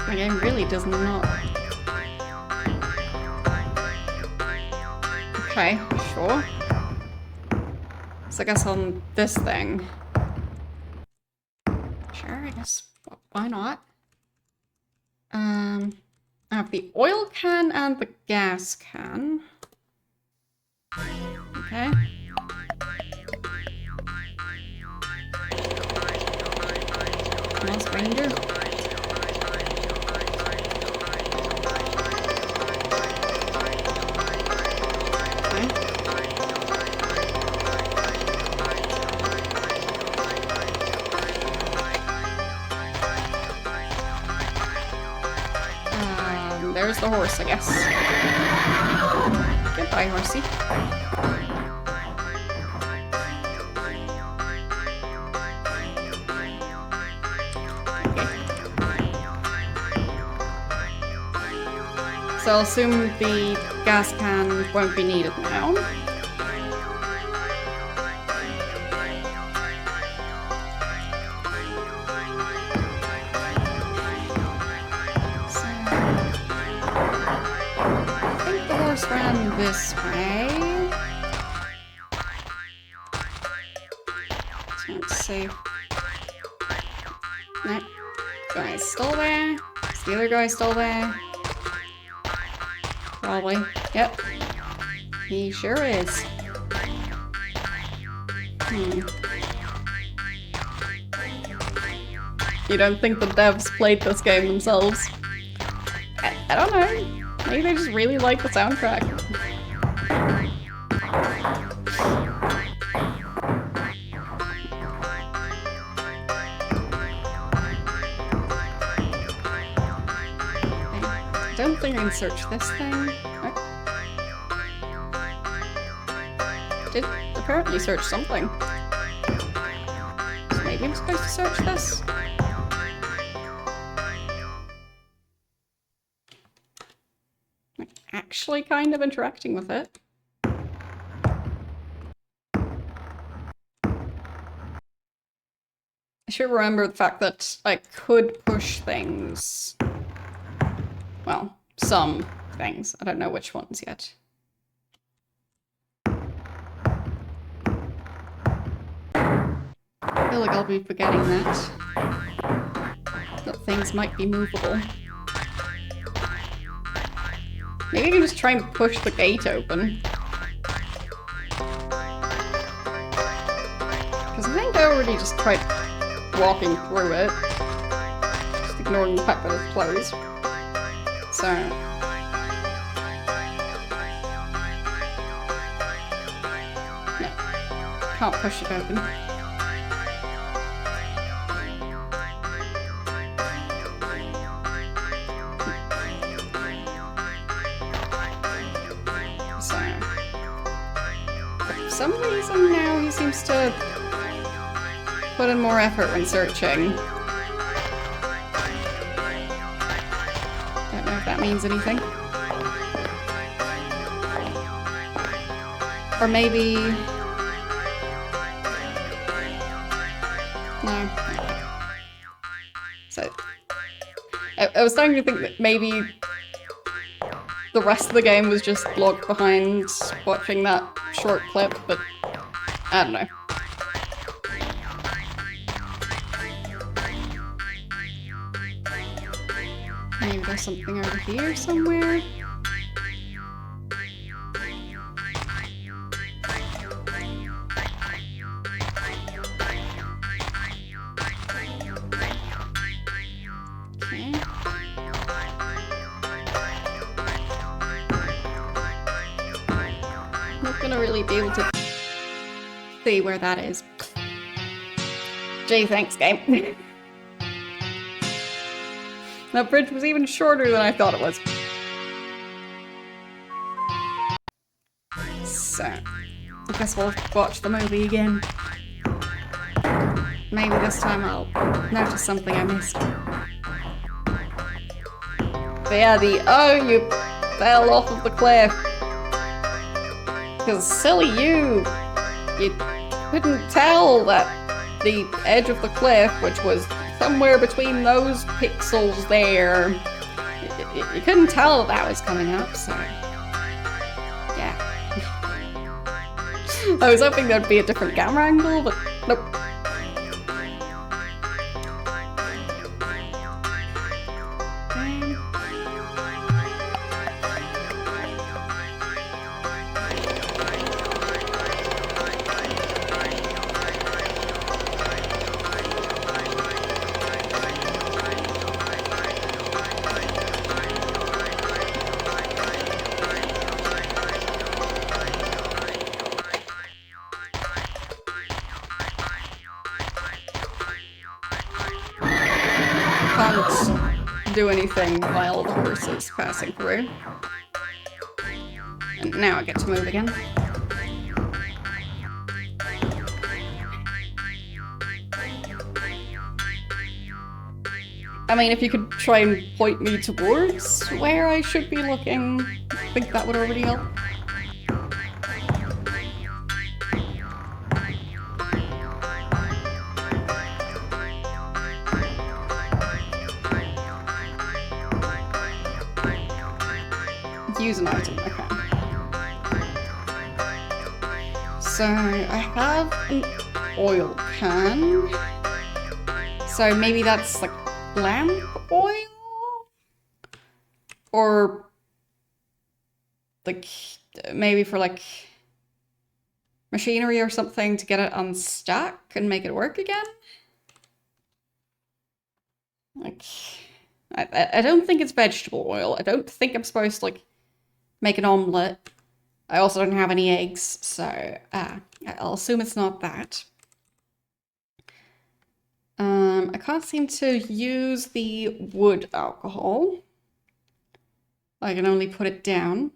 The game really does not. Okay, sure. So I guess on this thing. Sure, I guess. Why not? I have the oil can and the gas can. Okay. Come on, stranger. There's the horse, I guess. Goodbye, horsey. Okay. So I'll assume the gas can won't be needed now. Ran this way. So let's see. That guy's still there. Is the other guy still there? Probably. Yep. He sure is. You don't think the devs played this game themselves? I don't know. Maybe they just really like the soundtrack. I don't think I can search this thing. Did apparently search something. So maybe I'm supposed to search this? I'm actually kind of interacting with it. I should remember the fact that I could push things. Well, some things. I don't know which ones yet. I feel like I'll be forgetting that. That things might be movable. Maybe I can just try and push the gate open. Because I think I already just tried walking through it. Just ignoring the fact that it's closed. So... no. Can't push it open. So... for some reason now he seems to put in more effort when searching. Don't know if that means anything. Or maybe... no. So... I was starting to think that maybe the rest of the game was just logged behind watching that short clip, but I don't know. Maybe there's something over here somewhere. Okay. Not gonna really be able to see where that is. Gee, thanks, game. That bridge was even shorter than I thought it was. So, I guess we'll watch the movie again. Maybe this time I'll notice something I missed. But yeah, oh, you fell off of the cliff. Because silly you couldn't tell that the edge of the cliff, which was somewhere between those pixels there, you couldn't tell that was coming up, so yeah. I was hoping there'd be a different camera angle, but nope. Can't do anything while the horse is passing through. And now I get to move again. I mean, if you could try and point me towards where I should be looking, I think that would already help. Use an item, okay. So, I have an oil can. So maybe that's like lamp oil? Or like maybe for like machinery or something to get it unstuck and make it work again? Like, I don't think it's vegetable oil. I don't think I'm supposed to, like, make an omelette. I also don't have any eggs, so I'll assume it's not that. I can't seem to use the wood alcohol. I can only put it down.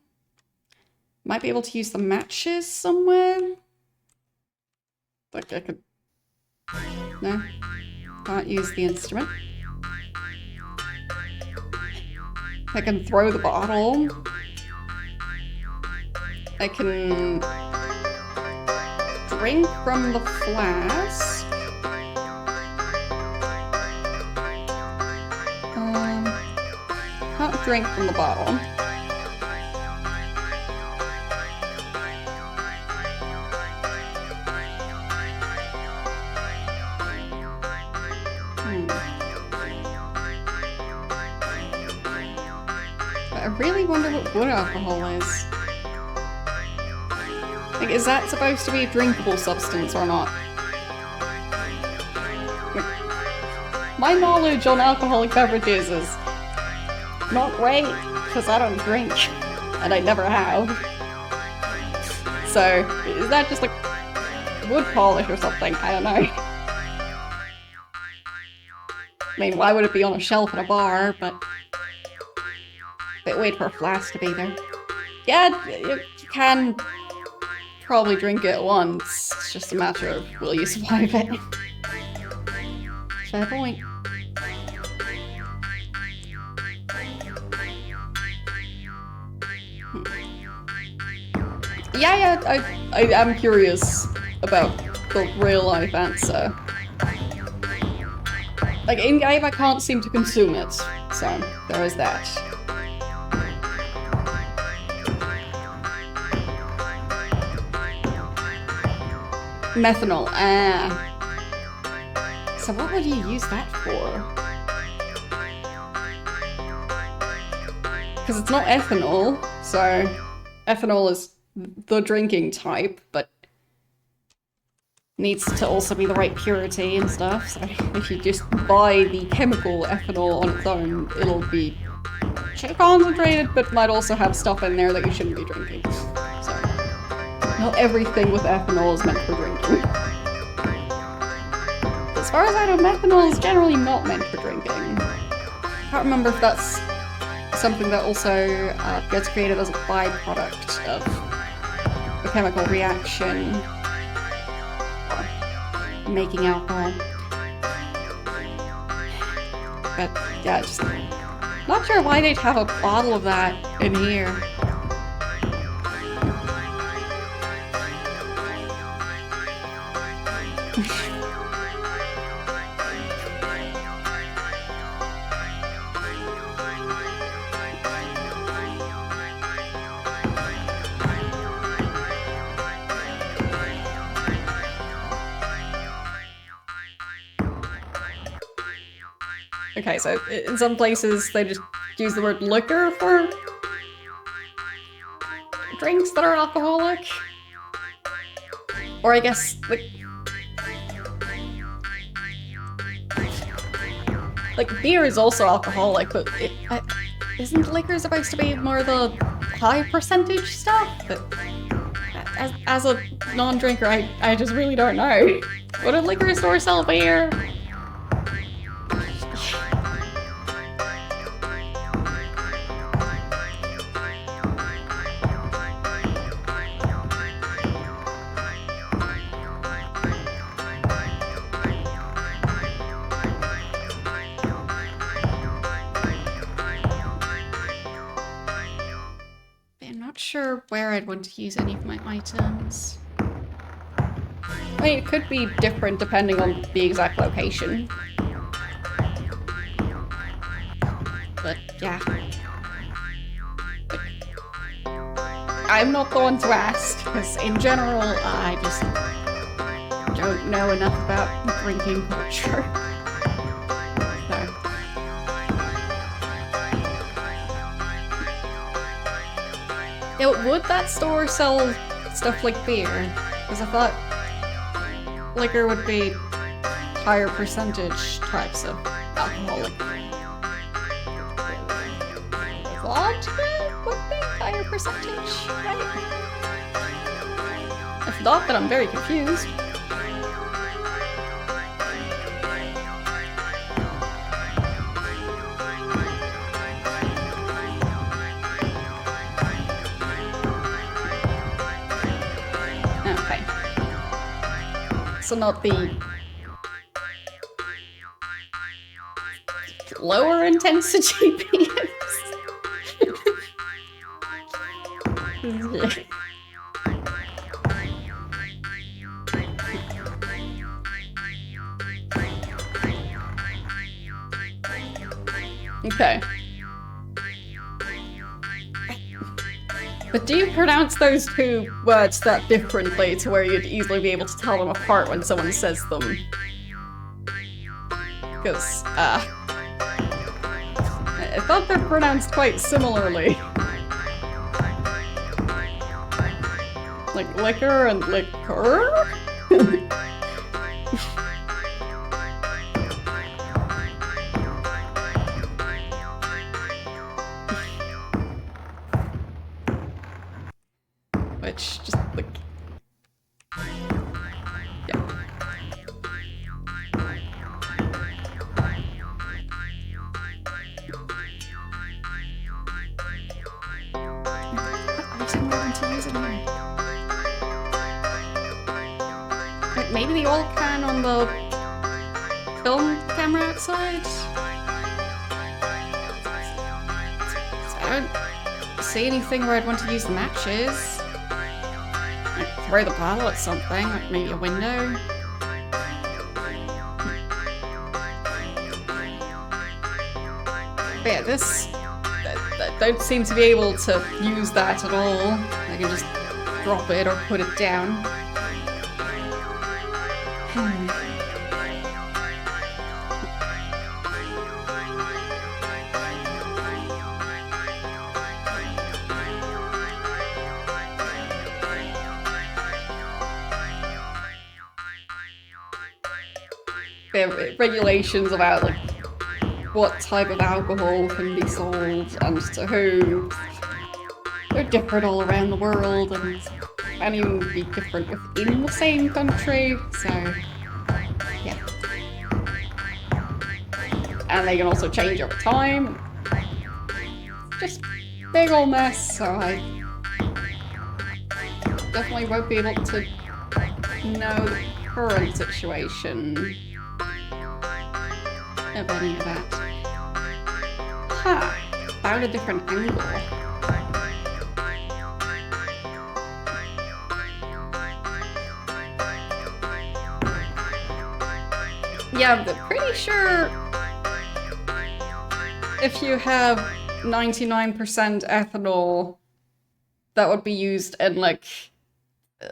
Might be able to use the matches somewhere. Like I could... No. Can't use the instrument. I can throw the bottle. I can drink from the flask. Can't drink from the bottle. But I really wonder what wood alcohol is. Like, is that supposed to be a drinkable substance or not? Like, my knowledge on alcoholic beverages is not great, because I don't drink, and I never have. So, is that just like wood polish or something? I don't know. I mean, why would it be on a shelf in a bar, but... Wait for a flask to be there. Yeah, you can probably drink it once. It's just a matter of will you survive it. Fair point. Yeah, I am curious about the real life answer. Like, in-game I can't seem to consume it, so there is that. Methanol, so what would you use that for? Because it's not ethanol, so ethanol is the drinking type, but needs to also be the right purity and stuff, so if you just buy the chemical ethanol on its own, it'll be concentrated, but might also have stuff in there that you shouldn't be drinking. So, not everything with ethanol is meant for drinking. As far as I know, methanol is generally not meant for drinking. I can't remember if that's something that also gets created as a byproduct of a chemical reaction or making alcohol. But yeah, just not sure why they'd have a bottle of that in here. Okay, so in some places they just use the word liquor for drinks that are alcoholic. Or I guess, like beer is also alcoholic, but isn't liquor supposed to be more the high percentage stuff? But as a non-drinker, I just really don't know. Would a liquor store sell beer? Sure where I'd want to use any of my items. I mean, it could be different depending on the exact location. But yeah. I'm not the one to ask, because in general, I just don't know enough about drinking culture. Yeah, would that store sell stuff like beer? Because I thought liquor would be higher percentage types of alcoholic vodka would be higher percentage, right? If not, then I'm very confused. Okay. So not the lower intensity PMs. Okay. But do you pronounce those two words that differently to where you'd easily be able to tell them apart when someone says them? Because, I thought they're pronounced quite similarly. Like liquor and liquor? Which, just like... yeah. To use it here. Like maybe the oil can on the film camera outside? I don't see anything where I'd want to use the matches. Like throw the bottle at something, like maybe a window. But yeah, this... I don't seem to be able to use that at all. I can just drop it or put it down. There are regulations about like what type of alcohol can be sold and to who. They're different all around the world and can even be different within the same country, so yeah. And they can also change over time. Just big ol' mess, so I definitely won't be able to know the current situation of any of that. Huh, found a different angle. Yeah, I'm pretty sure if you have 99% ethanol, that would be used in like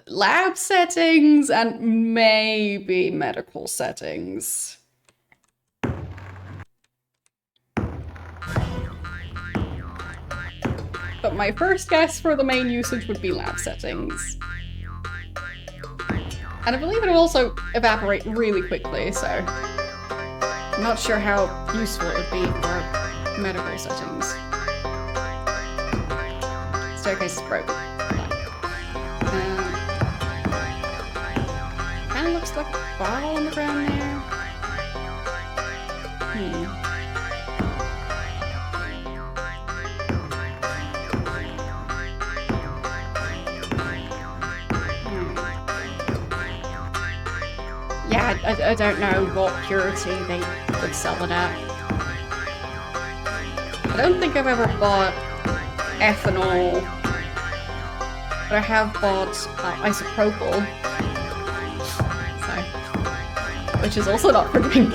lab settings and maybe medical settings. But my first guess for the main usage would be lab settings. And I believe it will also evaporate really quickly, so I'm not sure how useful it would be for medical settings. Staircase is broken. Kinda looks like a bottle on the ground there. Yeah, I don't know what purity they would sell it at. I don't think I've ever bought ethanol, but I have bought isopropyl, so, which is also not for drinking.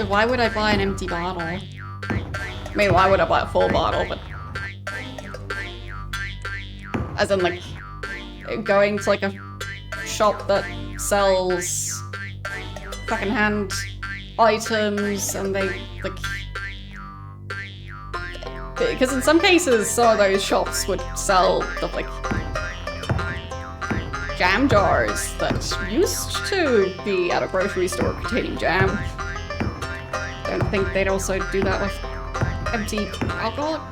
Why would I buy an empty bottle? I mean, why would I buy a full bottle, but... as in, like, going to, like, a shop that sells secondhand items, and they, like, Because in some cases, some of those shops would sell stuff like jam jars that used to be at a grocery store containing jam. Don't think they'd also do that with empty alcoholic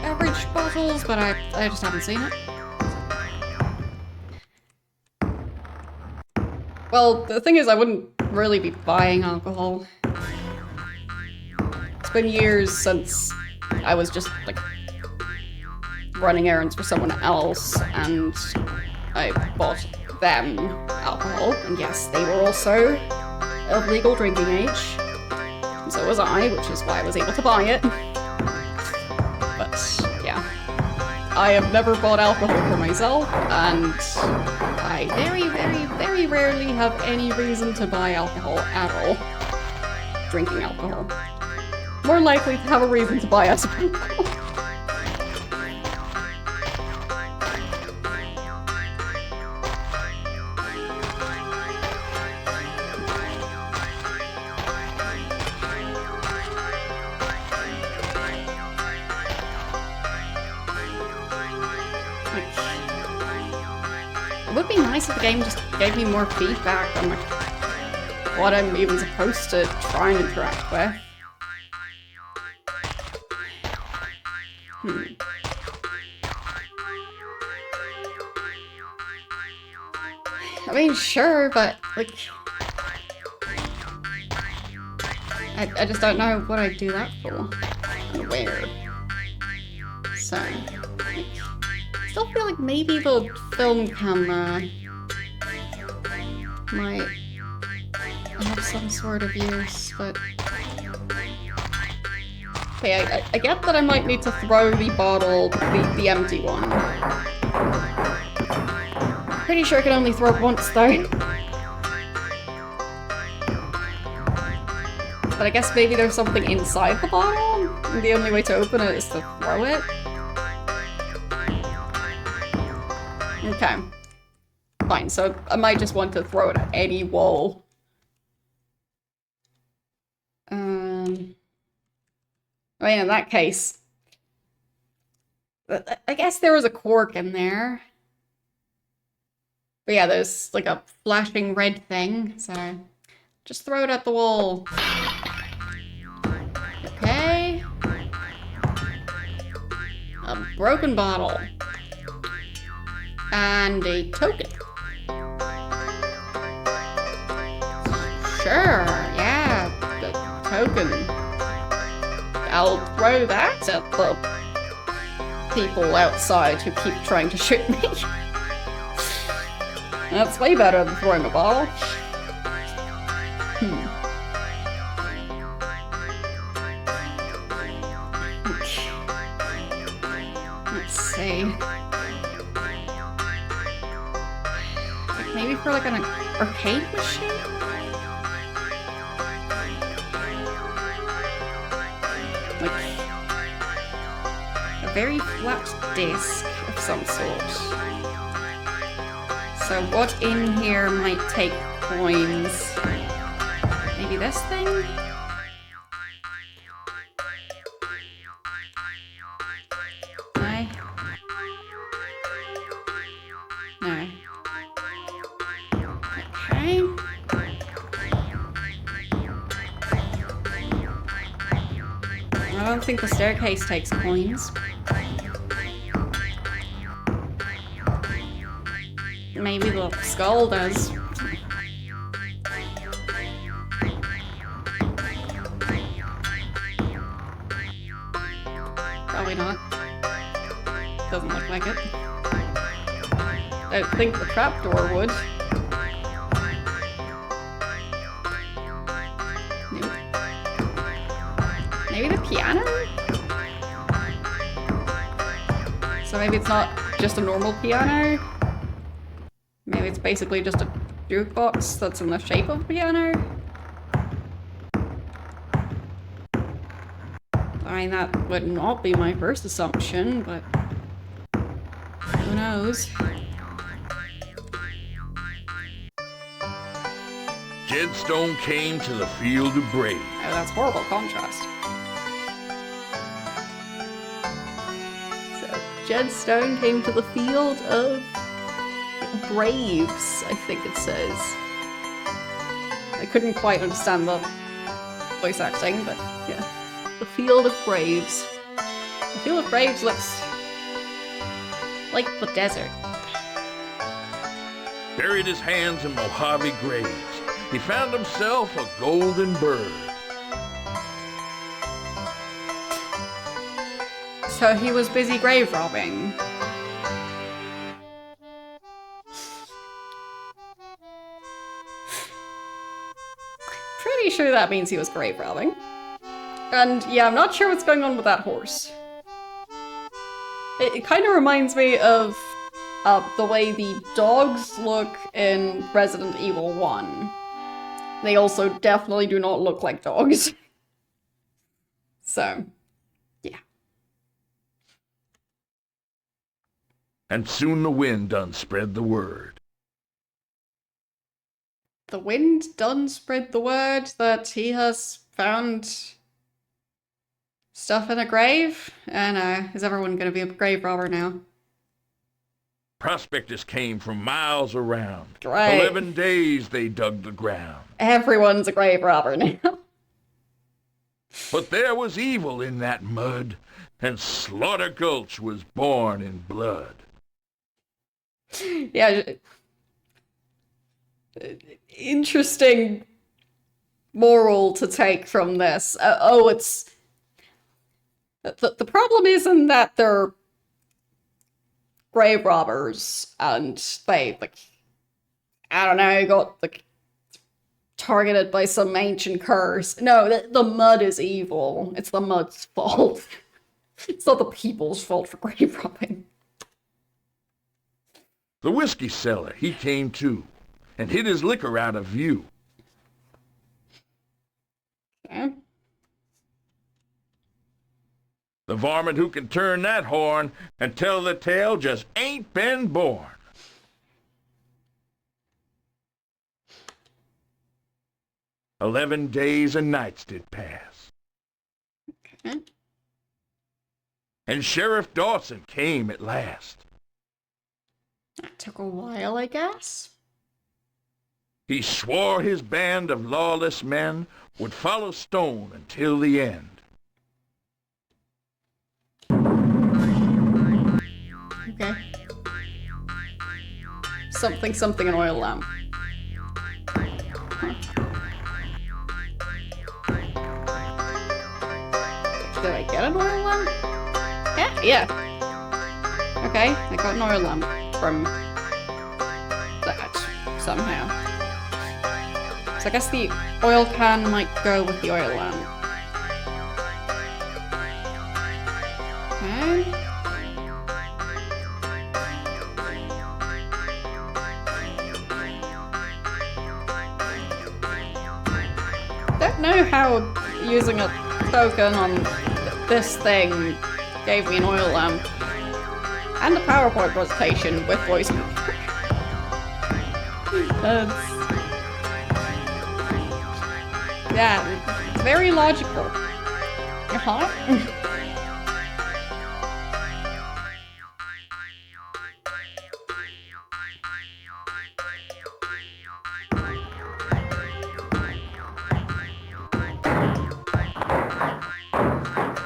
beverage bottles, but I just haven't seen it. Well, the thing is, I wouldn't really be buying alcohol. It's been years since I was just, like, running errands for someone else, and I bought them alcohol, and yes, they were also of legal drinking age. And so was I, which is why I was able to buy it. But, yeah. I have never bought alcohol for myself, and I very, very, very rarely have any reason to buy alcohol at all. Drinking alcohol. More likely to have a reason to buy other alcohol. It would be nice if the game just gave me more feedback on like what I'm even supposed to try and interact with. I mean, sure, but like I just don't know what I'd do that for and where. So I still feel like maybe the film camera might have some sort of use, but okay, I get that I might need to throw the bottle, the empty one. Pretty sure I can only throw it once though. But I guess maybe there's something inside the bottle, and the only way to open it is to throw it. Okay. Fine, so I might just want to throw it at any wall. I mean, in that case, I guess there was a cork in there. But yeah, there's like a flashing red thing, so just throw it at the wall. Okay. A broken bottle. And a token. Sure, yeah, the token. I'll throw that at the people outside who keep trying to shoot me. That's way better than throwing a bottle. Let's see. Maybe for like an arcade machine? Like a very flat disc of some sort. So what in here might take coins? Maybe this thing? No? No. Okay. I don't think the staircase takes coins. Maybe the skull does. Probably not. Doesn't look like it. I think the trapdoor would. Nope. Maybe the piano? So maybe it's not just a normal piano? Maybe it's basically just a jukebox that's in the shape of a piano? I mean, that would not be my first assumption, but who knows? Jedstone came to the field of brave. Oh, that's horrible contrast. Jed Stone came to the field of graves, I think it says. I couldn't quite understand the voice acting, but yeah. The field of graves. The field of graves looks like the desert. Buried his hands in Mojave graves. He found himself a golden bird. So he was busy grave robbing. Pretty sure that means he was grave robbing. And yeah, I'm not sure what's going on with that horse. It kind of reminds me of the way the dogs look in Resident Evil 1. They also definitely do not look like dogs. So, yeah. And soon the wind done spread the word. The wind done spread the word that he has found stuff in a grave? And is everyone gonna be a grave robber now? Prospectors came from miles around. Great. 11 days they dug the ground. Everyone's a grave robber now. But there was evil in that mud, and Slaughter Gulch was born in blood. Yeah. Interesting moral to take from this. It's... The problem isn't that they're grave robbers and they, like, I don't know, got, like, targeted by some ancient curse. No, the mud is evil. It's the mud's fault. It's not the people's fault for grave robbing. The whiskey seller, he came too, and hid his liquor out of view. Okay. The varmint who can turn that horn and tell the tale just ain't been born. "11 days and nights did pass. Okay. And Sheriff Dawson came at last. That took a while, I guess. He swore his band of lawless men would follow Stone until the end. Okay. Something, an oil lamp. Huh. Did I get an oil lamp? Yeah. Okay, I got an oil lamp from that somehow. So I guess the oil can might go with the oil lamp. Okay. Don't know how using a token on this thing gave me an oil lamp and a PowerPoint presentation with voice. Yeah, it's very logical. Uh-huh.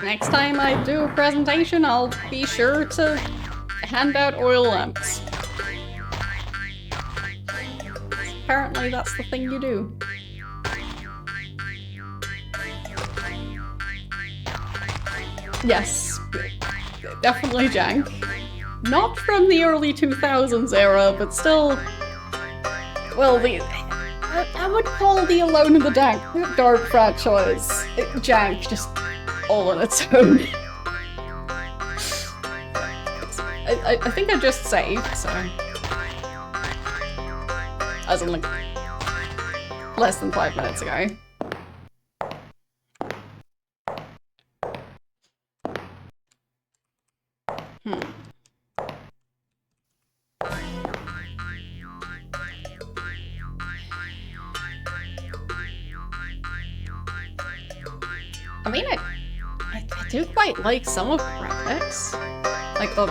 Next time I do a presentation, I'll be sure to hand out oil lamps. Apparently that's the thing you do. Yes, definitely jank. Not from the early 2000s era, but still... Well, I would call the Alone in the Dark franchise jank, just all on its own. I think I just saved, so... As in, like, less than 5 minutes ago. I mean, I do quite like some of the graphics. like the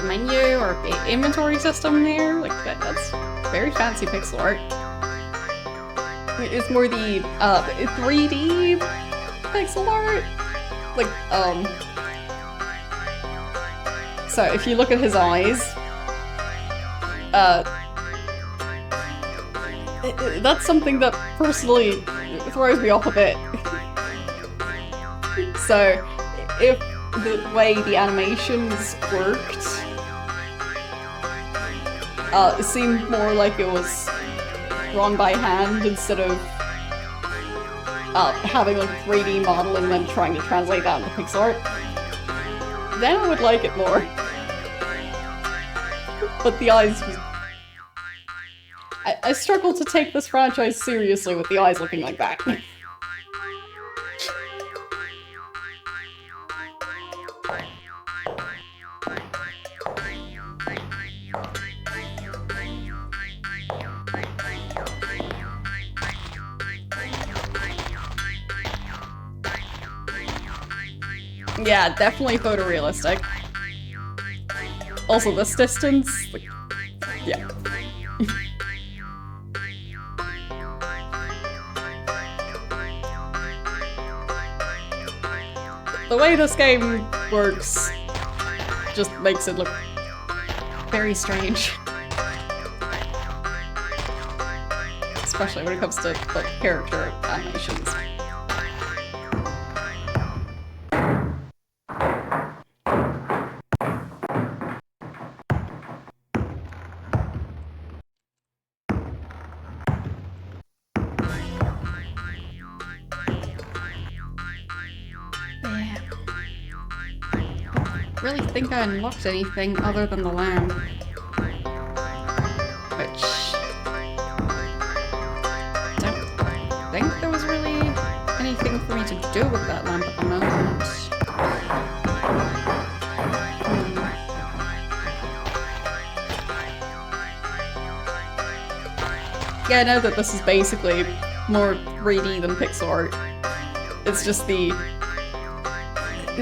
menu or the inventory system there. Like that's very fancy pixel art. It's more the 3D pixel art. Like so if you look at his eyes, that's something that personally throws me off a bit. So if the way the animations worked it seemed more like it was drawn by hand instead of having like 3D model and then trying to translate that into pixel art, then I would like it more. But the eyes was... I struggle to take this franchise seriously with the eyes looking like that. Yeah, definitely photorealistic. Also, this distance, like, yeah. The way this game works just makes it look very strange. Especially when it comes to like character animations. Really think I unlocked anything other than the lamp. Which... don't think there was really anything for me to do with that lamp at the moment. Yeah, I know that this is basically more 3D than pixel art. It's just the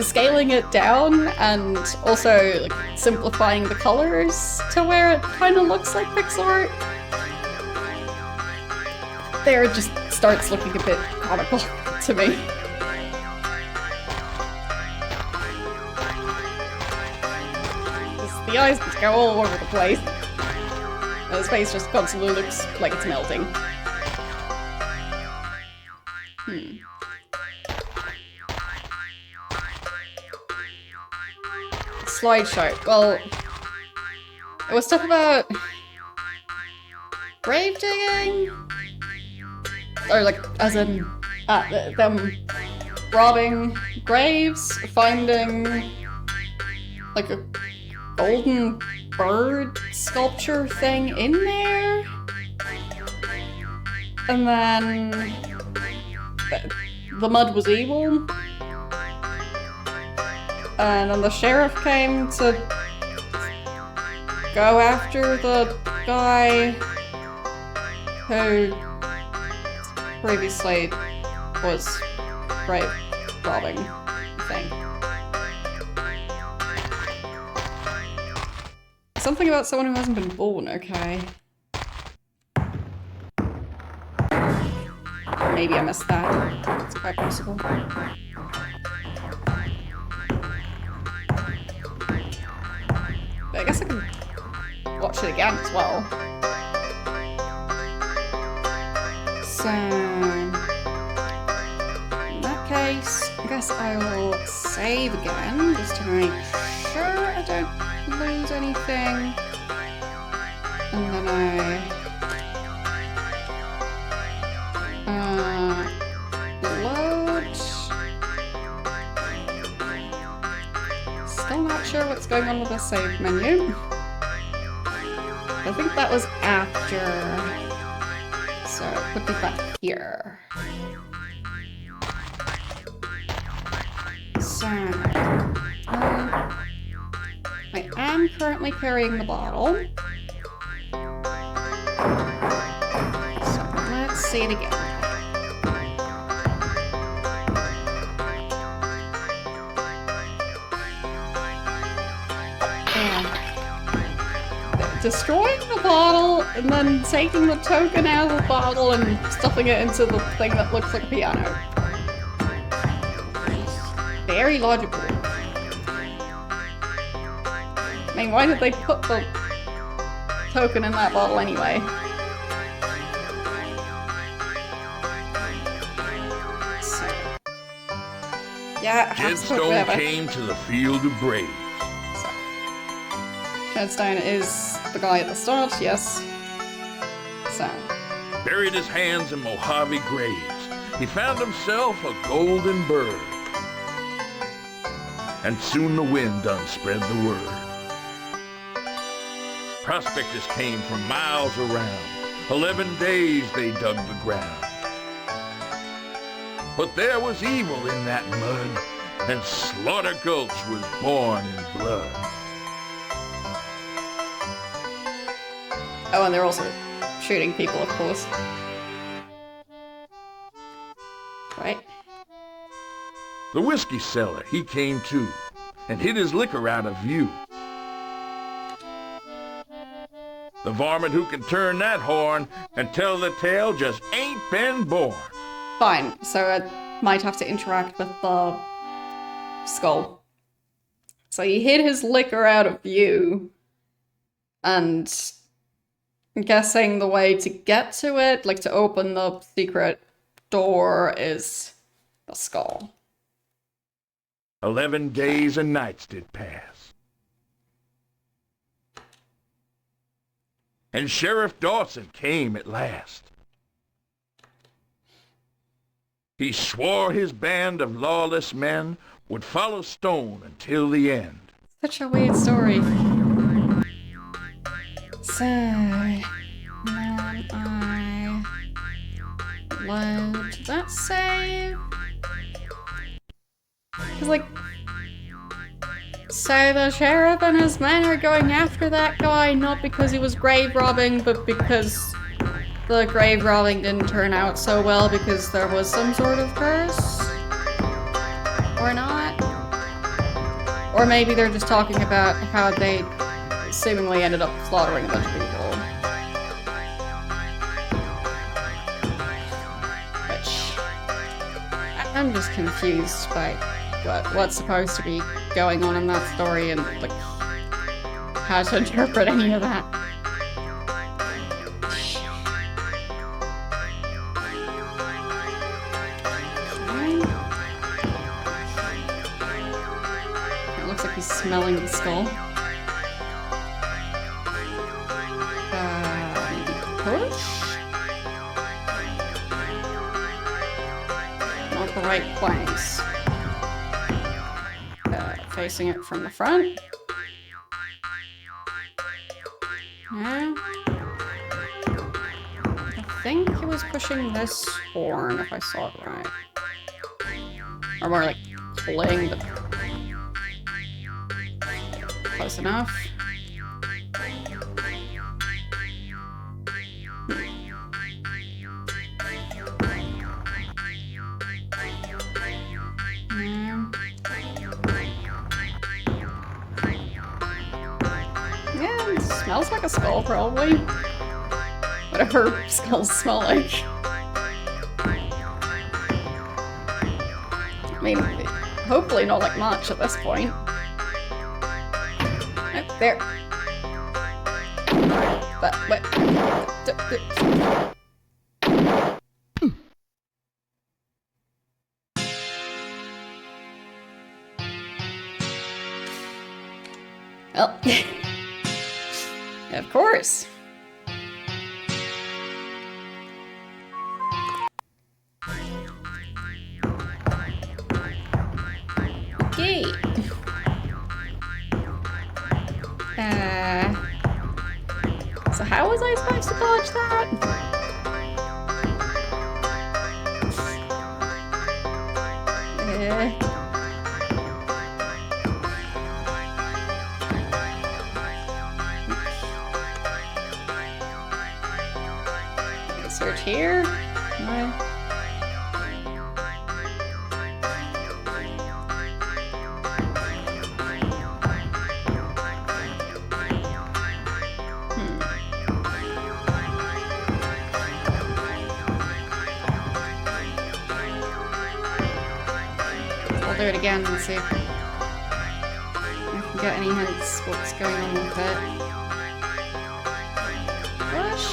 scaling it down and also like simplifying the colors to where it kind of looks like pixel art. There it just starts looking a bit comical to me. Just the eyes just go all over the place. And his face just constantly looks like it's melting. Slideshow. Well, it was stuff about grave digging? Or like, as in, them robbing graves, finding like a golden bird sculpture thing in there? And then the mud was evil? And then the sheriff came to go after the guy who previously was grave robbing, I think. Something about someone who hasn't been born, okay. Maybe I missed that. It's quite possible. But I guess I can watch it again as well. So, in that case, I guess I will save again, just to make sure I don't lose anything. And then load. Still not sure what's going on with the save menu. I think that was after, so it would be back here. So, I am currently carrying the bottle. So let's see it again. destroying the bottle and then taking the token out of the bottle and stuffing it into the thing that looks like a piano. Very logical. I mean, why did they put the token in that bottle anyway? So, yeah, Jedstone came to the field of braves. So, Jedstone is the guy at the start, yes. So, Buried his hands in Mojave graves. He found himself a golden bird. And soon the wind done spread the word. Prospectors came from miles around. 11 days they dug the ground. But there was evil in that mud, and Slaughter Gulch was born in blood. oh, and they're also shooting people, of course. Right? The whiskey seller, he came too, and hid his liquor out of view. The varmint who can turn that horn and tell the tale just ain't been born. Fine, so I might have to interact with the skull. So he hid his liquor out of view, and I'm guessing the way to get to it, like to open the secret door, is the skull. 11 days and nights did pass. And Sheriff Dawson came at last. He swore his band of lawless men would follow Stone until the end. Such a weird story. So, then I load that save. Cause like, so the sheriff and his men are going after that guy not because he was grave robbing, but because the grave robbing didn't turn out so well because there was some sort of curse? Or not? Or maybe they're just talking about how they seemingly ended up slaughtering a bunch of people. Which, I'm just confused by what's supposed to be going on in that story and like how to interpret any of that. It looks like he's smelling the skull. Push? Not the right place. Facing it from the front. Yeah. I think he was pushing this horn, if I saw it right. Or more like pulling, but close enough. Yeah, it smells like a skull, probably. Whatever skulls smell like. I mean, hopefully not like much at this point. Oh, there. But, well, of course. Okay. So how was I supposed to dodge that? Search here. I'll do it again and see if I can get any hints what's going on with it. Push.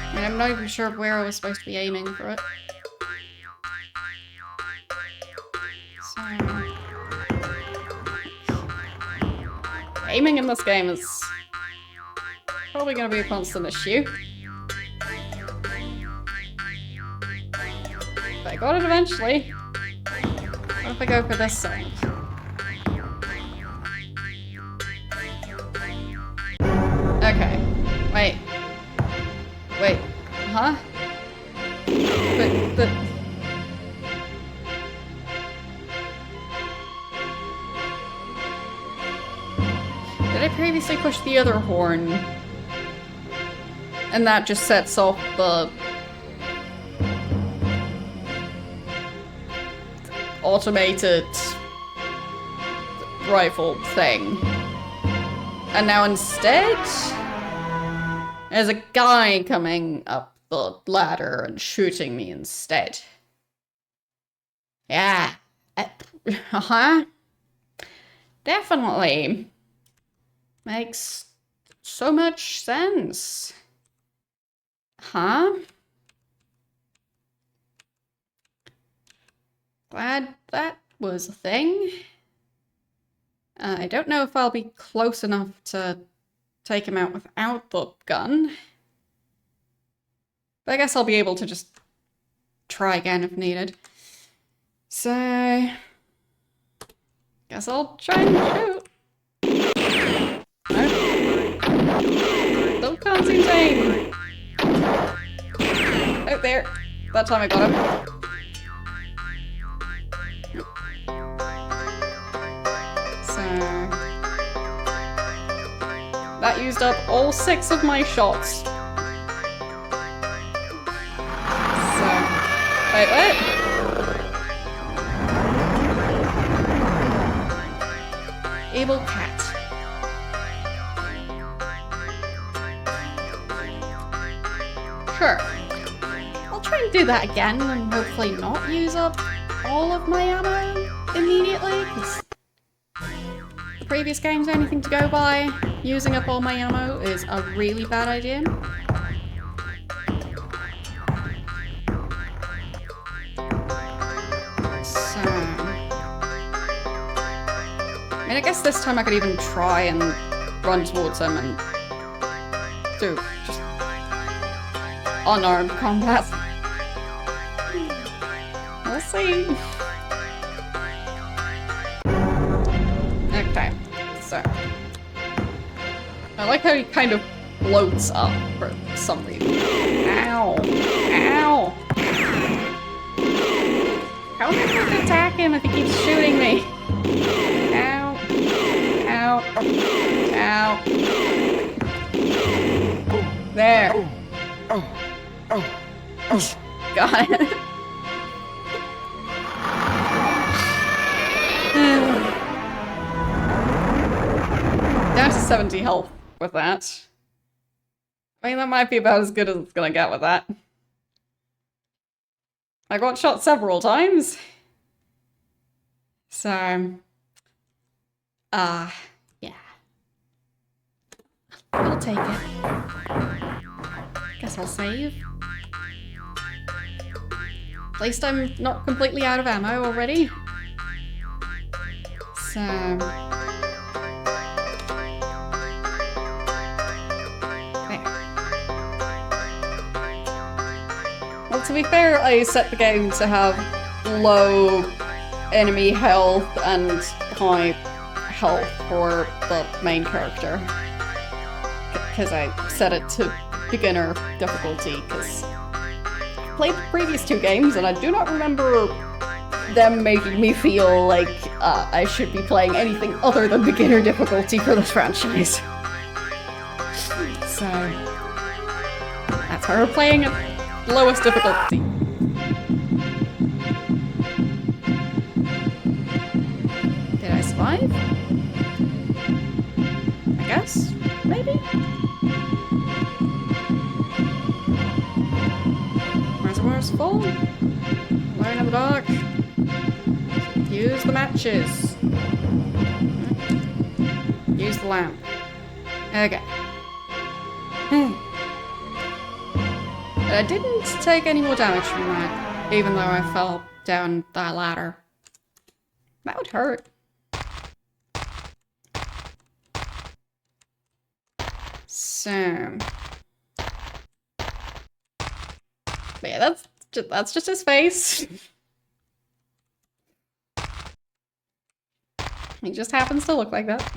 I mean, I'm not even sure where I was supposed to be aiming for it. So... aiming in this game is probably going to be a constant issue. But I got it eventually. What if I go for this side? Okay. Wait. Wait. Huh? But... did I previously push the other horn? And that just sets off the... automated... rifle thing. And now instead... there's a guy coming up the ladder and shooting me instead. Yeah. Uh-huh. Definitely. Makes so much sense. Huh? Glad that was a thing. I don't know if I'll be close enough to take him out without the gun. But I guess I'll be able to just try again if needed. So... guess I'll try and shoot. Still can't seem to aim. Oh, there. That time I got him. So... that used up all 6 of my shots. So... wait, what? Evil cat. Sure. I'll try and do that again and hopefully not use up all of my ammo immediately, because the previous game's the only thing to go by. Using up all my ammo is a really bad idea. So... I mean, I guess this time I could even try and run towards him and do just unarmed combat. We'll see. Okay, so I like how he kind of floats up for some reason. Ow! Ow! How am I supposed to attack him if he keeps shooting me? Ow! Ow! Ow! There! Got it. Down to 70 health with that. I mean, that might be about as good as it's gonna get with that. I got shot several times. So... yeah. I'll take it. Guess I'll save. At least I'm not completely out of ammo already. So... there. Well, to be fair, I set the game to have low enemy health and high health for the main character. Because I set it to beginner difficulty, because I played the previous 2 games and I do not remember them making me feel like I should be playing anything other than beginner difficulty for this franchise. So that's her playing at lowest difficulty. Did I survive? I guess? Maybe? Reservoir's full? Alone in the dark. Use the matches. Use the lamp. Okay. But I didn't take any more damage from that, even though I fell down that ladder. That would hurt. So... But yeah, that's just his face. He just happens to look like that.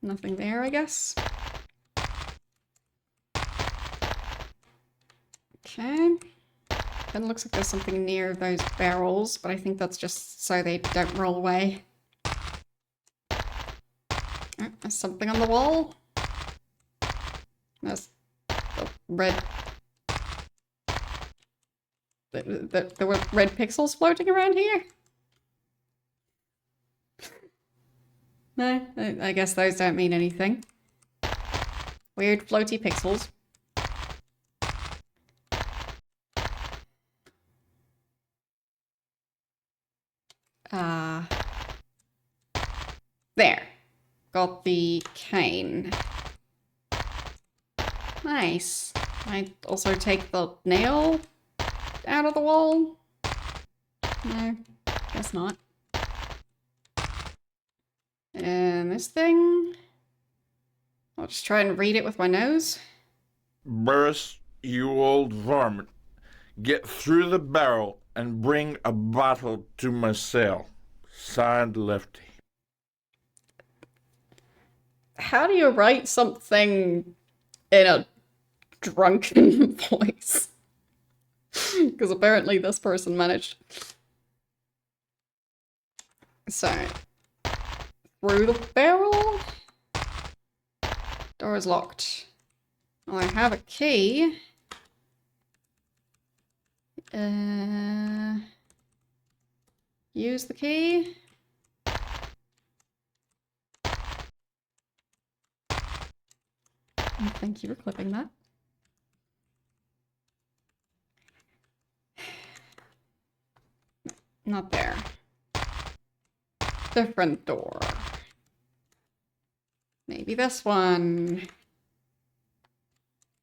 Nothing there, I guess. Okay. Then it looks like there's something near those barrels, but I think that's just so they don't roll away. Oh, there's something on the wall. There's the red... There were red pixels floating around here? No, I guess those don't mean anything. Weird floaty pixels. There. Got the cane. Nice. I also take the nail out of the wall? No, guess not. And this thing? I'll just try and read it with my nose. Burris, you old varmint, get through the barrel and bring a bottle to my cell. Signed, Lefty. How do you write something in a drunken voice? Because apparently this person managed. So, through the barrel? Door is locked. Well, I have a key. Use the key. Thank you for clipping that. Not there. Different door. Maybe this one.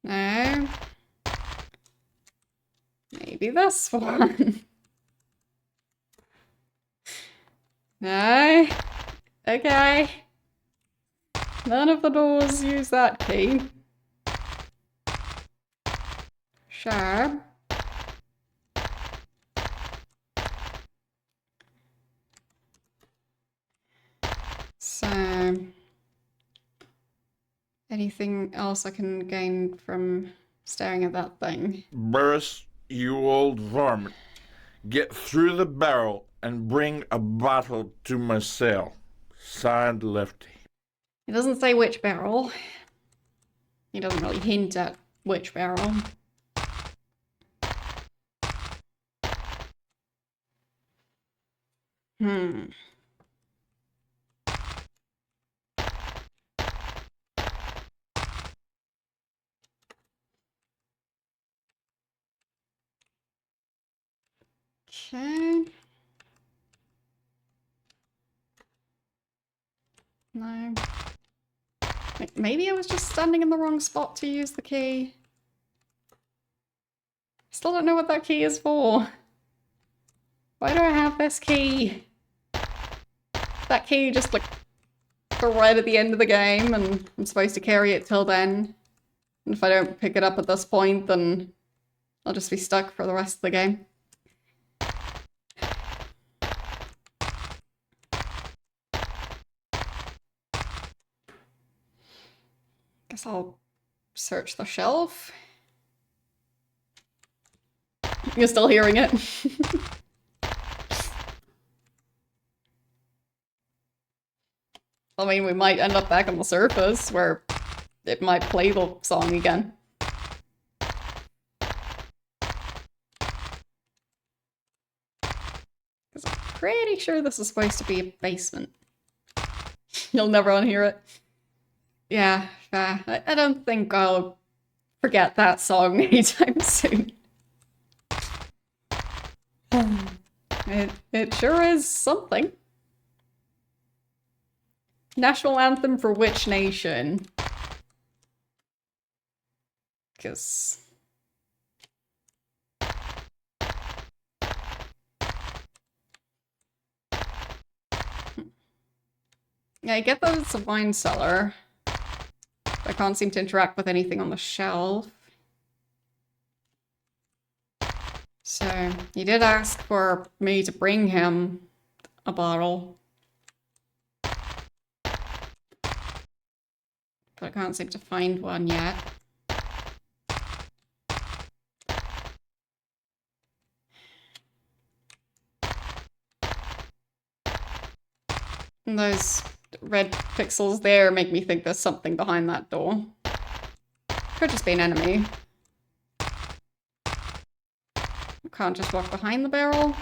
No. Maybe this one. No. Okay. None of the doors use that key. Sure. So, anything else I can gain from staring at that thing? Burris, you old varmint, get through the barrel and bring a bottle to my cell. Signed, Lefty. It doesn't say which barrel. He doesn't really hint at which barrel. Okay. No. Maybe I was just standing in the wrong spot to use the key. Still don't know what that key is for. Why do I have this key? That key just like right at the end of the game and I'm supposed to carry it till then. And if I don't pick it up at this point, then I'll just be stuck for the rest of the game. Guess I'll search the shelf. You're still hearing it? I mean, we might end up back on the surface where it might play the song again. Because I'm pretty sure this is supposed to be a basement. You'll never unhear it. Yeah, I don't think I'll forget that song anytime soon. It sure is something. National anthem for which nation? Because... yeah, I get that it's a wine cellar. I can't seem to interact with anything on the shelf. So, he did ask for me to bring him a bottle. But I can't seem to find one yet. And those red pixels there make me think there's something behind that door. Could just be an enemy. I can't just walk behind the barrel.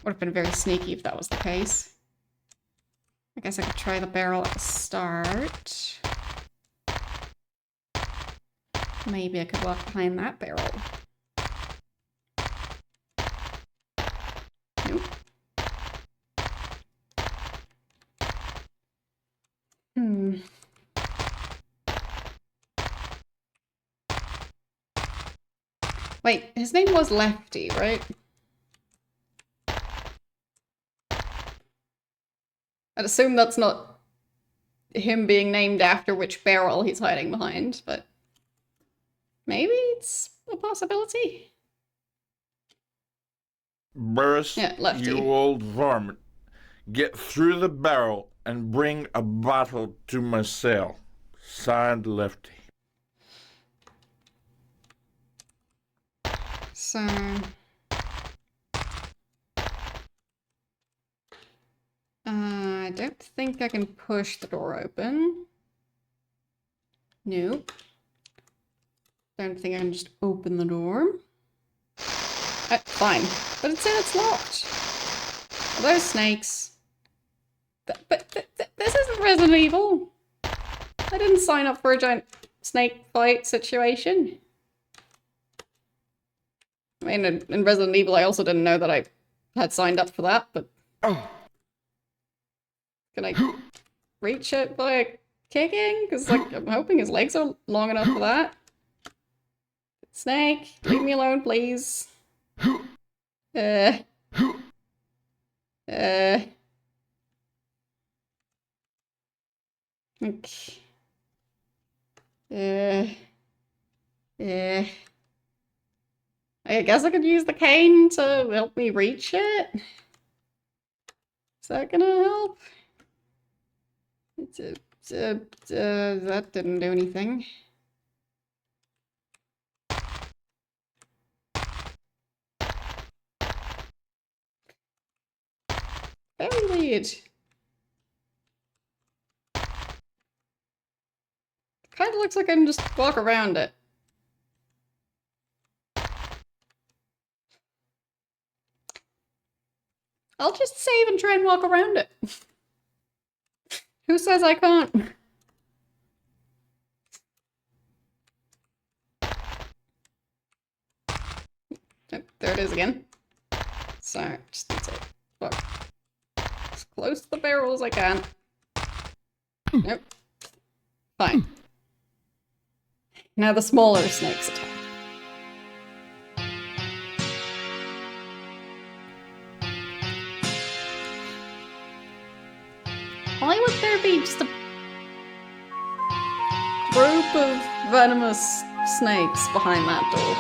Would have been very sneaky if that was the case. I guess I could try the barrel at the start. Maybe I could walk behind that barrel. Nope. Wait, his name was Lefty, right? I'd assume that's not him being named after which barrel he's hiding behind, but maybe it's a possibility. Burris, Yeah, Lefty. you old varmint. Get through the barrel and bring a bottle to my cell. Signed, Lefty. So... I don't think I can push the door open. Nope. Don't think I can just open the door. Fine. But it said it's locked. Are those snakes? But this isn't Resident Evil. I didn't sign up for a giant snake fight situation. I mean, in Resident Evil, I also didn't know that I had signed up for that, but... Can I reach it by kicking? Because, like, I'm hoping his legs are long enough for that. Snake, leave me alone, please. Okay. I guess I could use the cane to help me reach it. Is that gonna help? That didn't do anything. Very weird. Kind of looks like I can just walk around it. I'll just save and try and walk around it. Who says I can't? Oh, there it is again. So, just need to walk as close to the barrel as I can. Nope. Fine. Now the smaller snakes attack. Why would there be just a group of venomous snakes behind that door?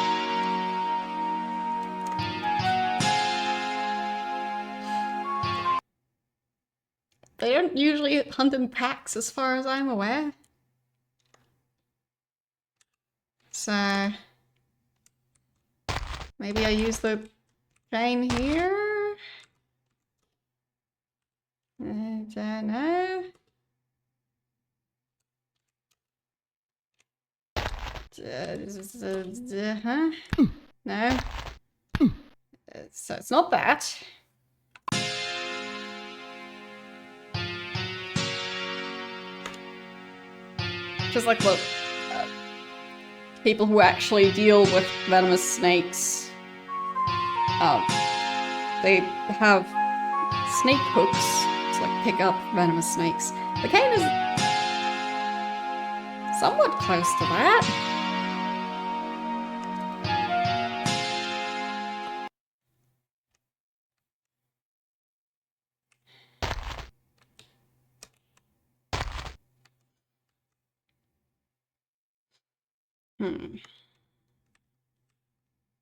They don't usually hunt in packs as far as I'm aware. So... maybe I use the cane here? I don't know. Huh? No. So it's not that. Just like, look. people who actually deal with venomous snakes, they have snake hooks to like pick up venomous snakes. The cane is somewhat close to that.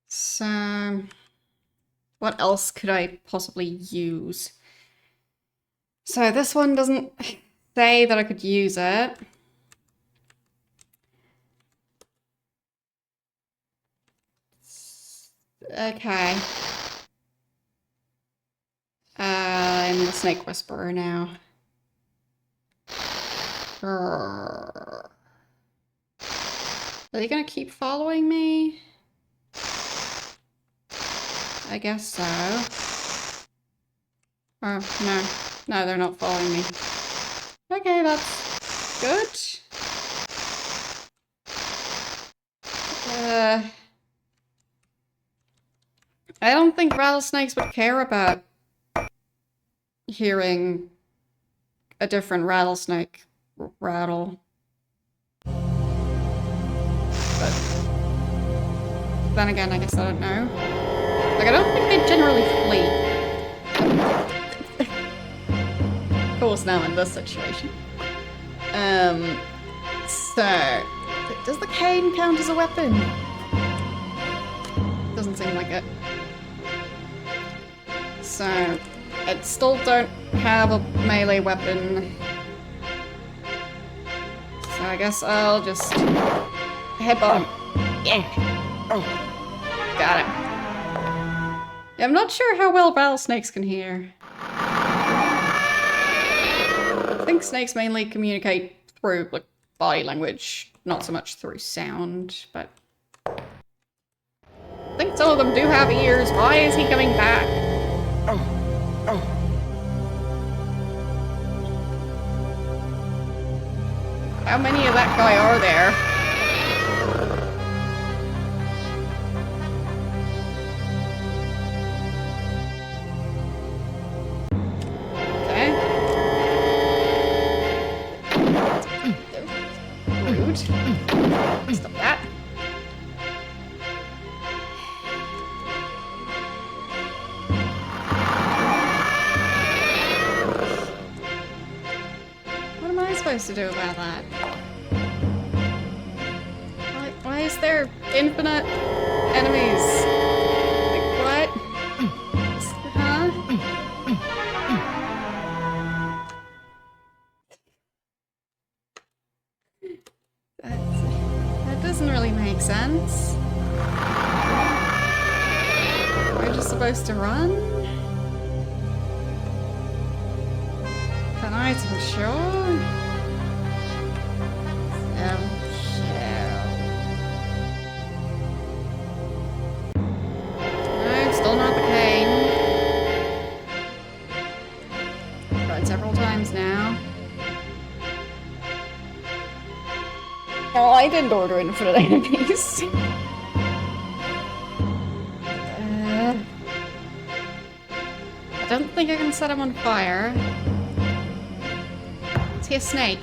So, what else could I possibly use? So this one doesn't say that I could use it. Okay. I'm the Snake Whisperer now. Are they gonna keep following me? I guess so. Oh, no. No, they're not following me. Okay, that's good. I don't think rattlesnakes would care about hearing a different rattlesnake rattle. But then again, I guess I don't know. Like, I don't think they generally flee. Of course, now in this situation. So, does the cane count as a weapon? Doesn't seem like it. So, I still don't have a melee weapon. So I guess I'll just headbutt him. Yeah. Got it. Yeah, I'm not sure how well rattlesnakes can hear. I think snakes mainly communicate through like body language, not so much through sound, but I think some of them do have ears. Why is he coming back? How many of that guy are there? Okay. Rude. Stop that. What am I supposed to do about that? Why is there infinite enemies? Like, what? Huh? That doesn't really make sense. We're just supposed to run? Tonight, I'm sure. No, still not the cane. Tried several times now. Oh, I didn't order infinite enemies. I don't think I can set him on fire. Is he a snake?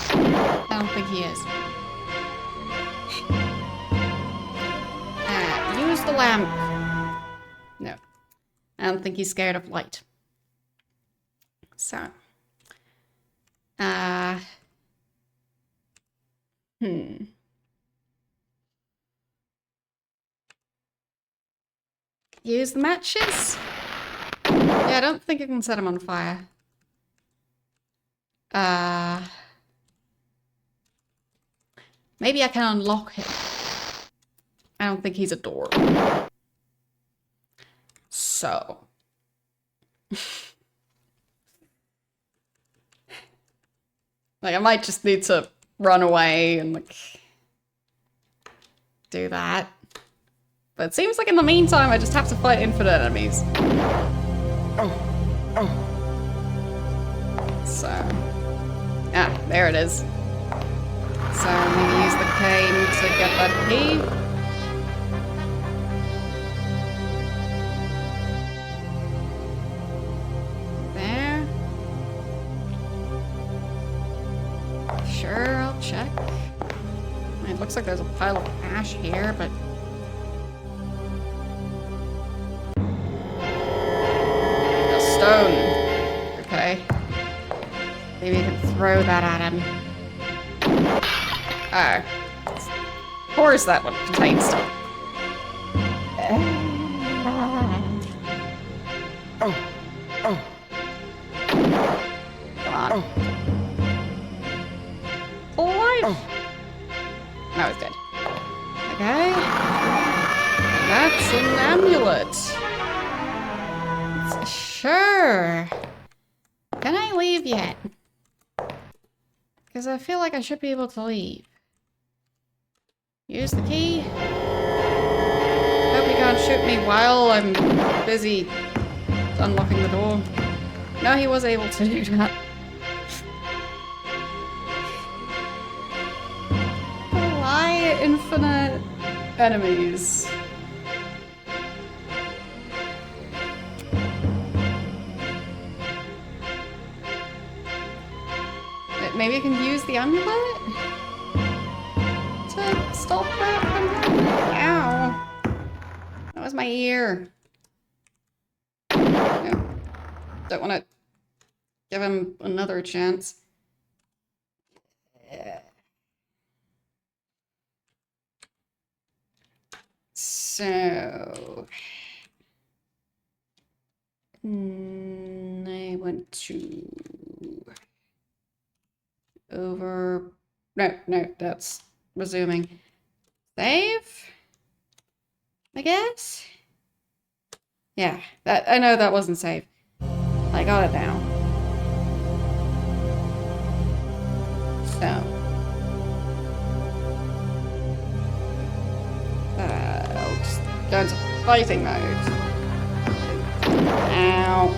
I don't think he is. Use the lamp. No. I don't think he's scared of light. So. Use the matches? Yeah, I don't think I can set him on fire. Maybe I can unlock him. I don't think he's a door. So. Like, I might just need to run away and, like, do that. But it seems like in the meantime, I just have to fight infinite enemies. So. Ah, there it is. So maybe use the cane to That key. There. Sure, I'll check. It looks like there's a pile of ash here, but... A stone. Okay. Maybe you can throw that at him. Oh. Of course that one contains stuff. Come on. Alive! No, it's dead. Okay. That's an amulet. Sure. Can I leave yet? Because I feel like I should be able to leave. Use the key. Hope he can't shoot me while I'm busy unlocking the door. No, he was able to do that. Why infinite enemies? Maybe I can use the amulet to stop that from happening? Ow. That was my ear. No. Don't want to give him another chance. So... I went to... Over... No, that's resuming. Save? I guess? Yeah, that I know that wasn't save. I got it now. So. I'll just go into fighting mode. Ow.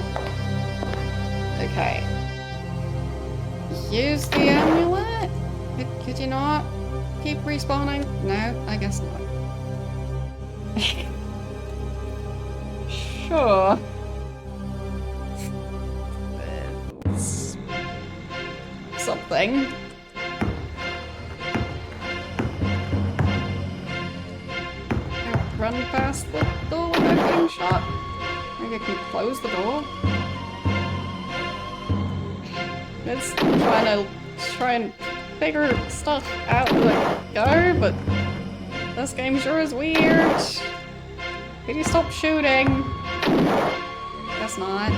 Okay. Use the amulet? Could you not keep respawning? No, I guess not. Sure. It's something. Run past the door without getting shot. Maybe I can close the door. It's try and figure stuff out as I go, but this game sure is weird. Could you stop shooting? Guess not.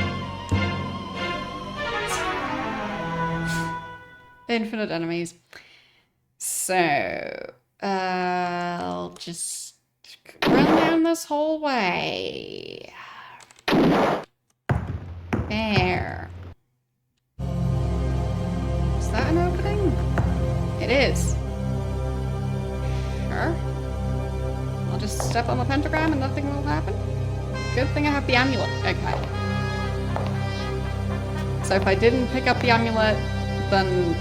Infinite enemies. So, I'll just run down this hallway. There. Is that an opening? It is. Sure. I'll just step on the pentagram and nothing will happen. Good thing I have the amulet. Okay. So if I didn't pick up the amulet, then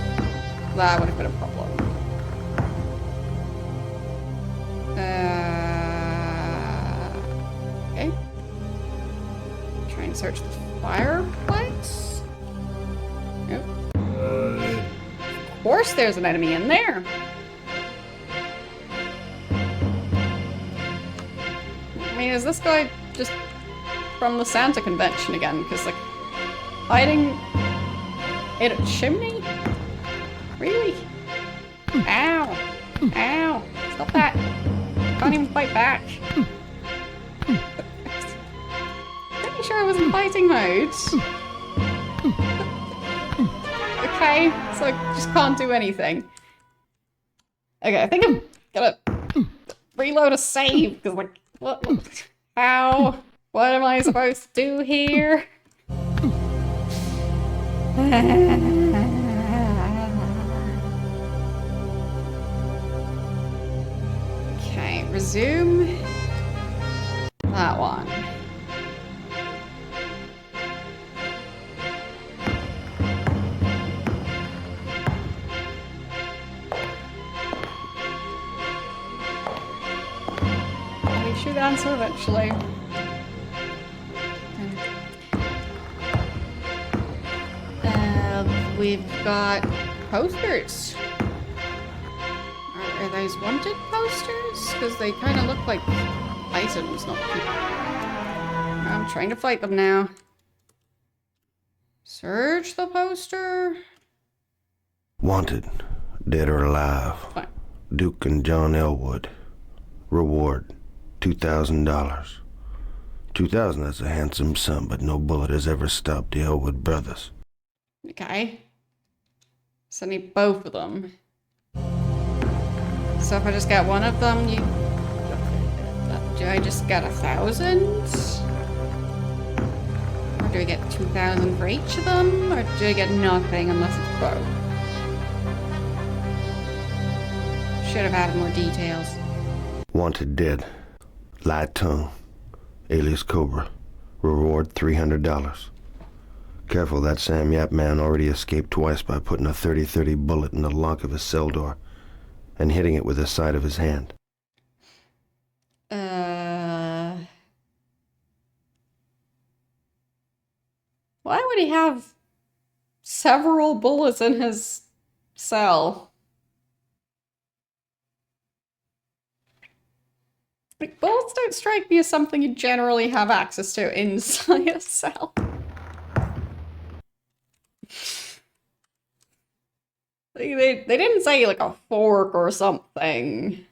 that would have been a problem. Okay. Try and search the fireplace. Nope. Of course there's an enemy in there. I mean, is this guy just from the Santa convention again? Because, like, hiding in a chimney? Really? Ow! Ow! Stop that! Can't even fight back. Pretty sure I was in fighting mode. Okay, so I just can't do anything. Okay, I think I'm gonna reload a save, because, like, what? How? What am I supposed to do here? Okay, resume. That one. should answer eventually. We've got posters. Are those wanted posters? Because they kind of look like items, not people. I'm trying to fight them now. Search the poster. Wanted, dead or alive. Fine. Duke and John Elwood. Reward, $2,000. 2,000, that's a handsome sum, but no bullet has ever stopped the Elwood brothers. Okay. So I need both of them. So if I just get one of them, do I just get 1,000? Or do I get 2,000 for each of them? Or do I get nothing unless it's both? Should have added more details. Wanted dead. Light tongue. Alias Cobra. Reward $300. Careful, that Sam Yap man already escaped twice by putting a 30-30 bullet in the lock of his cell door and hitting it with the side of his hand. Why would he have several bullets in his cell? Like, bullets don't strike me as something you generally have access to inside a cell. They didn't say like a fork or something.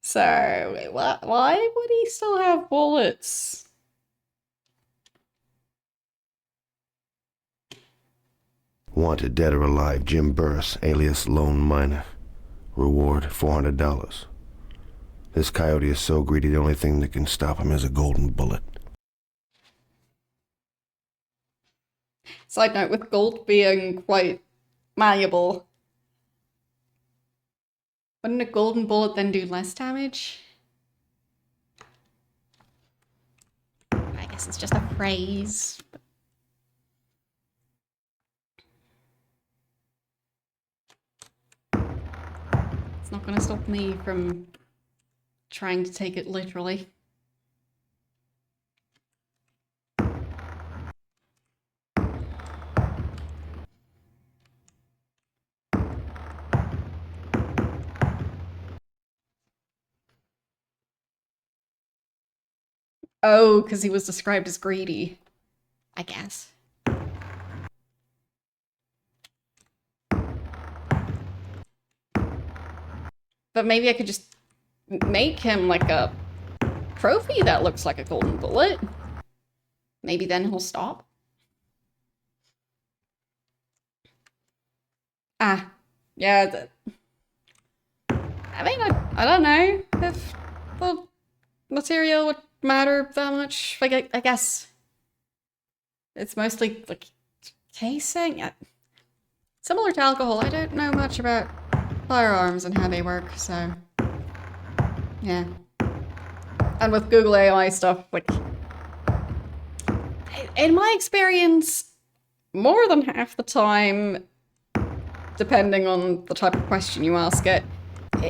So, why would he still have bullets? Wanted dead or alive, Jim Burris, alias Lone Miner. Reward $400. This coyote is so greedy, the only thing that can stop him is a golden bullet. Side note, with gold being quite malleable, wouldn't a golden bullet then do less damage? I guess it's just a phrase. It's not gonna stop me from trying to take it literally. Oh, because he was described as greedy, I guess. But maybe I could just make him like a trophy that looks like a golden bullet. Maybe then he'll stop. Ah, yeah. I mean, I don't know if the material would matter that much. Like, I guess it's mostly like casing. Similar to alcohol, I don't know much about firearms and how they work, so yeah. And with Google AI stuff, like, in my experience, more than half the time, depending on the type of question you ask it,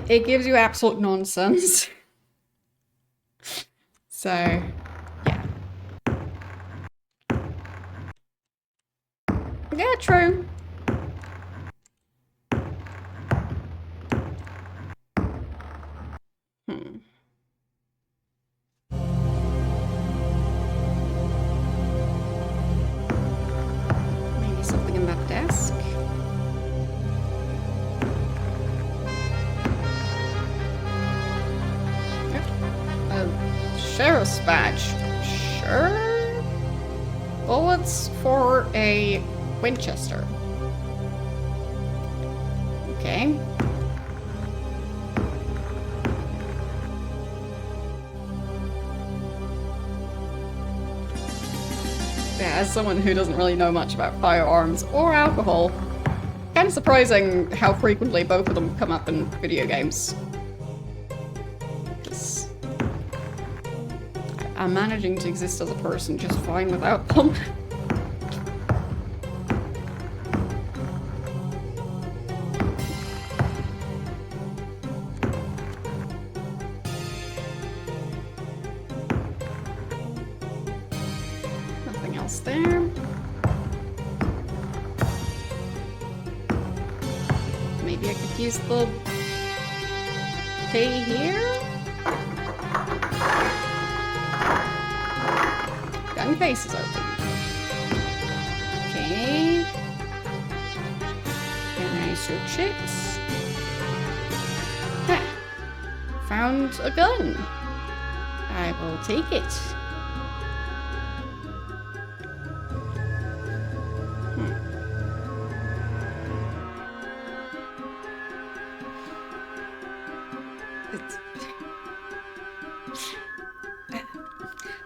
it gives you absolute nonsense. So, yeah. Yeah, true. Maybe something in that desk. Sheriff's badge. Sure. Bullets for a Winchester. Okay. Yeah, as someone who doesn't really know much about firearms or alcohol, kind of surprising how frequently both of them come up in video games. I'm managing to exist as a person just fine without them. there. Maybe I could use the key here? Gun case is open. Okay. Can I search it? Ah, found a gun. I will take it.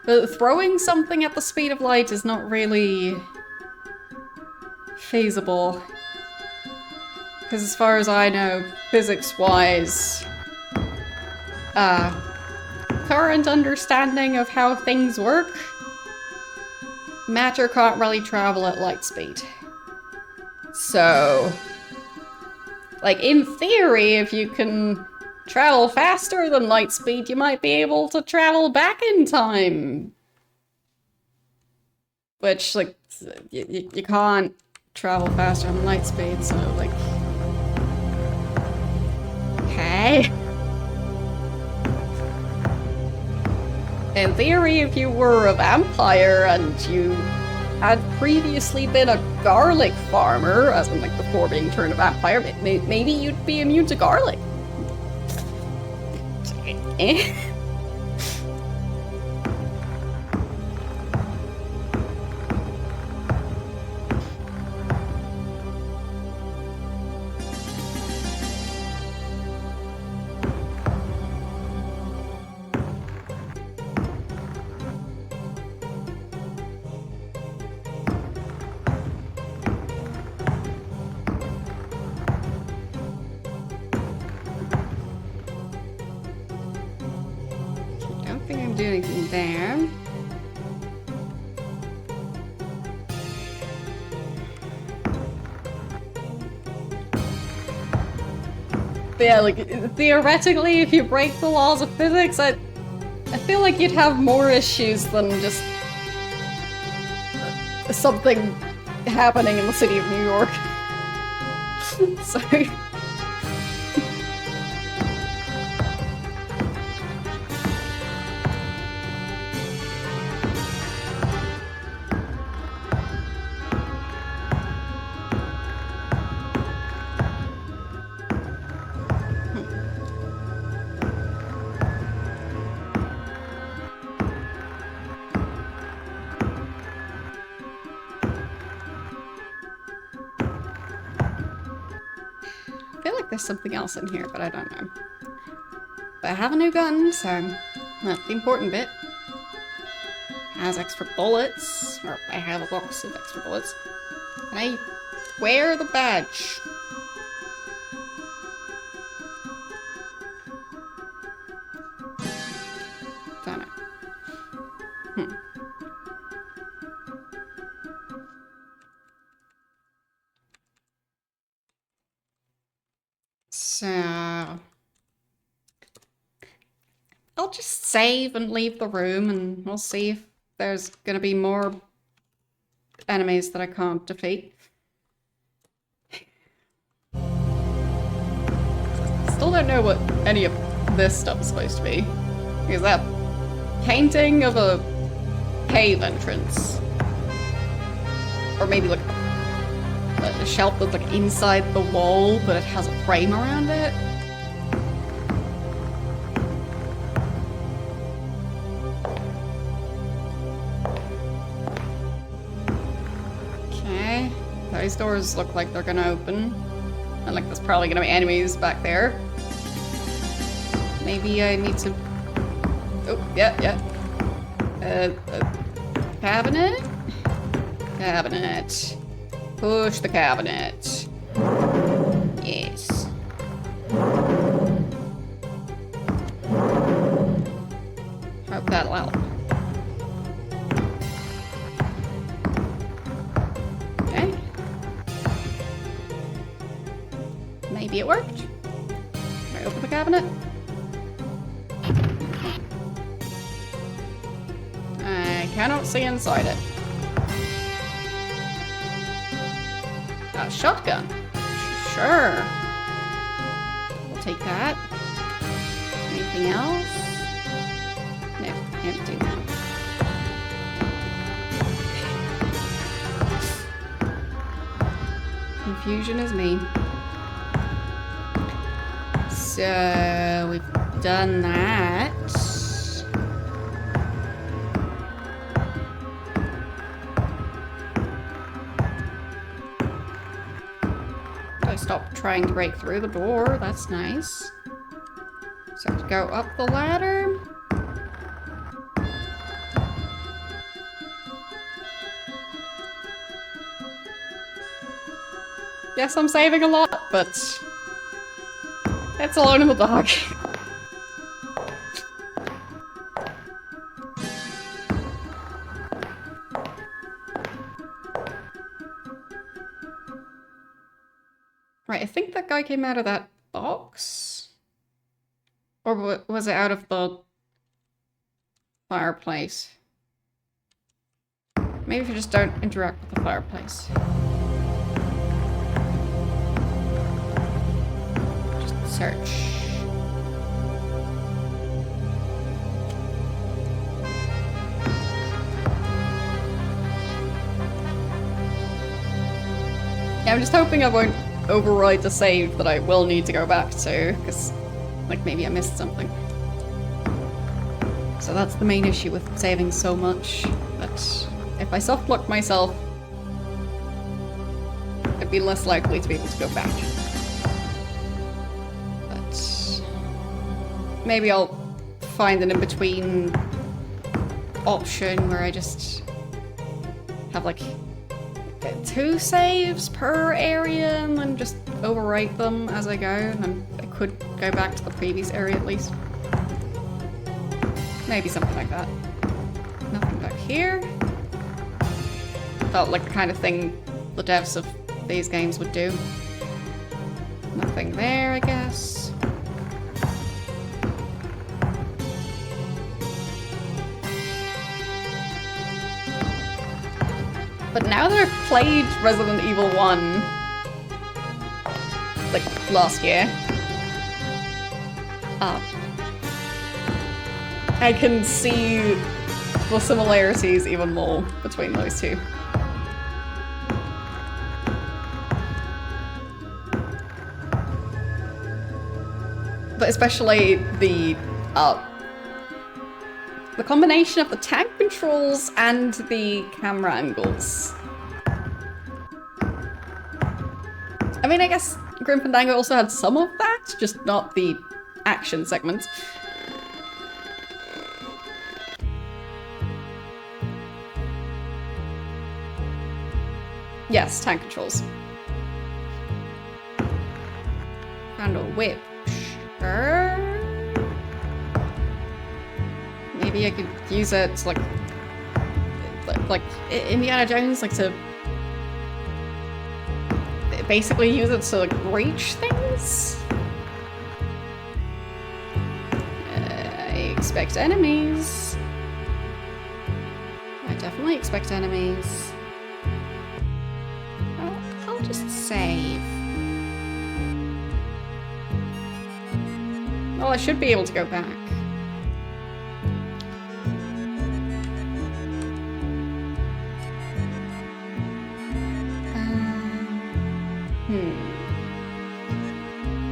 But throwing something at the speed of light is not really feasible. Because as far as I know, physics-wise, current understanding of how things work, matter can't really travel at light speed. So, like, in theory, if you can travel faster than light speed, you might be able to travel back in time. Which, like, you can't travel faster than light speed, so, like... Okay. In theory, if you were a vampire and you had previously been a garlic farmer, as in, like, before being turned a vampire, maybe you'd be immune to garlic. Eh? Do anything there. But yeah, like, theoretically, if you break the laws of physics, I feel like you'd have more issues than just something happening in the city of New York. So... I feel like there's something else in here, but I don't know. But I have a new gun, so that's the important bit. Has extra bullets, or I have a box of extra bullets. Can I wear the badge? Don't know. So... I'll just save and leave the room, and we'll see if there's gonna be more enemies that I can't defeat. Still don't know what any of this stuff is supposed to be. Is that painting of a cave entrance? Or maybe like a shelf that's like inside the wall, but it has a frame around it? Okay, those doors look like they're gonna open. And like there's probably gonna be enemies back there. Maybe I need to... Oh, yeah. Cabinet? Cabinet. Push the cabinet. Yes. Hope that'll help. Okay. Maybe it worked. Can I open the cabinet? I cannot see inside it. A shotgun. Sure. We'll take that. Anything else? No, empty. Confusion is me. So we've done that. I stopped trying to break through the door. That's nice. So to go up the ladder. Yes, I'm saving a lot, but it's alone in the dark. Right, I think that guy came out of that box? Or was it out of the fireplace? Maybe if you just don't interact with the fireplace. Just search. Yeah, I'm just hoping I won't override the save that I will need to go back to, because, like, maybe I missed something. So that's the main issue with saving so much, that if I soft-lock myself, I'd be less likely to be able to go back. But maybe I'll find an in-between option where I just have, like, 2 saves per area and then just overwrite them as I go, and then I could go back to the previous area at least. Maybe something like that. Nothing back here. Felt like the kind of thing the devs of these games would do. Nothing there, I guess. But now that I've played Resident Evil 1, like, last year, I can see the similarities even more between those two. But especially the combination of the tank controls and the camera angles. I mean, I guess Grim Fandango also had some of that, just not the action segments. Yes, tank controls. Found a whip. Sure. Maybe I could use it to, like Indiana Jones, like, to basically use it to, like, reach things. I expect enemies. I definitely expect enemies. I'll just save. Well, I should be able to go back.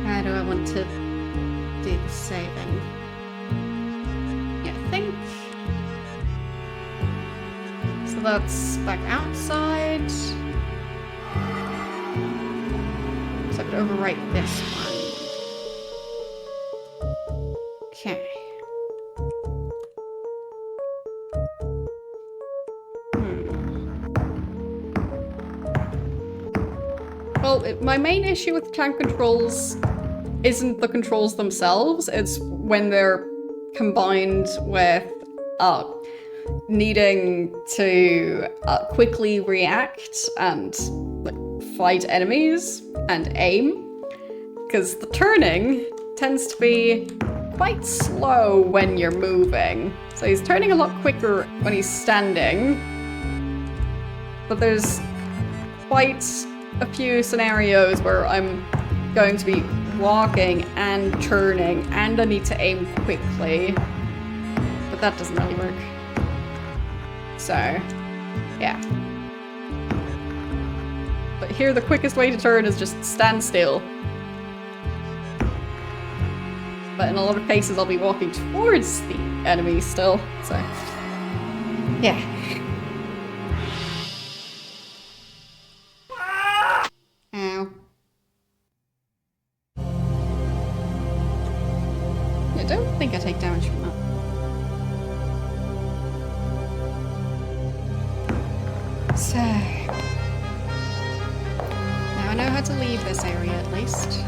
How do I want to do the saving? Yeah, I think. So that's back outside. So I could overwrite this one. Okay. Well, my main issue with tank controls isn't the controls themselves, it's when they're combined with needing to quickly react and, like, fight enemies and aim. Because the turning tends to be quite slow when you're moving. So he's turning a lot quicker when he's standing. But there's quite a few scenarios where I'm going to be walking and turning and I need to aim quickly. But that doesn't really work. So, yeah. But here the quickest way to turn is just stand still. But in a lot of cases I'll be walking towards the enemy still, so... yeah. Ow. I don't think I take damage from that. So... now I know how to leave this area at least.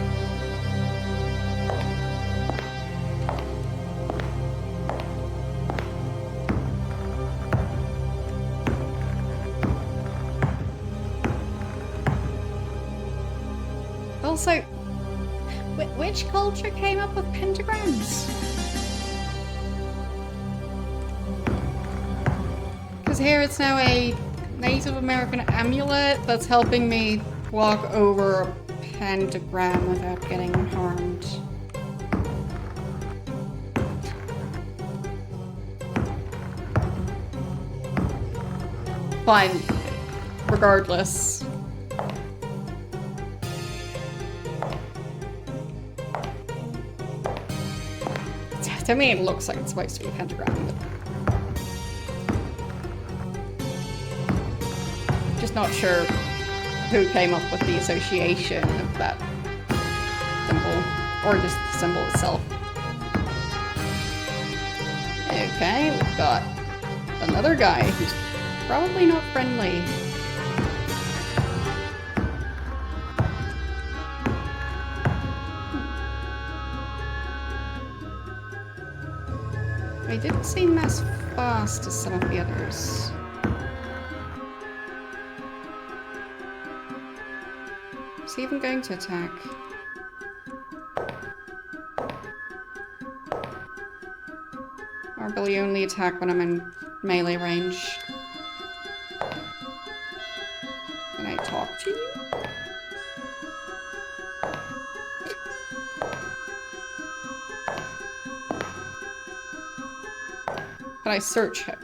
Also, which culture came up with pentagrams? Because here it's now a Native American amulet that's helping me walk over a pentagram without getting harmed. Fine, regardless. To me, it looks like it's supposed to be a pentagram, but... just not sure who came up with the association of that symbol, or just the symbol itself. Okay, we've got another guy who's probably not friendly. He didn't seem as fast as some of the others. Is he even going to attack? Or will he only attack when I'm in melee range? Can I talk to you? Can I search him?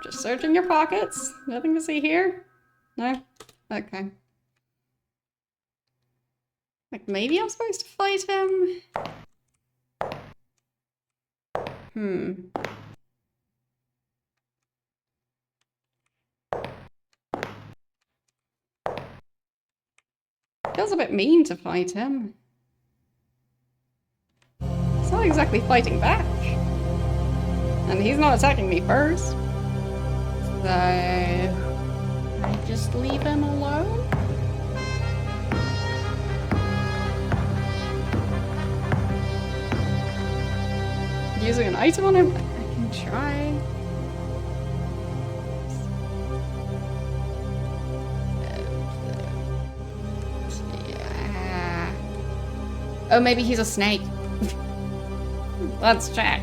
Just searching your pockets? Nothing to see here? No? Okay. Like, maybe I'm supposed to fight him? Feels a bit mean to fight him. It's not exactly fighting back. And he's not attacking me first. So... I just leave him alone? Using an item on him? I can try. Yeah. Oh, maybe he's a snake. Let's check.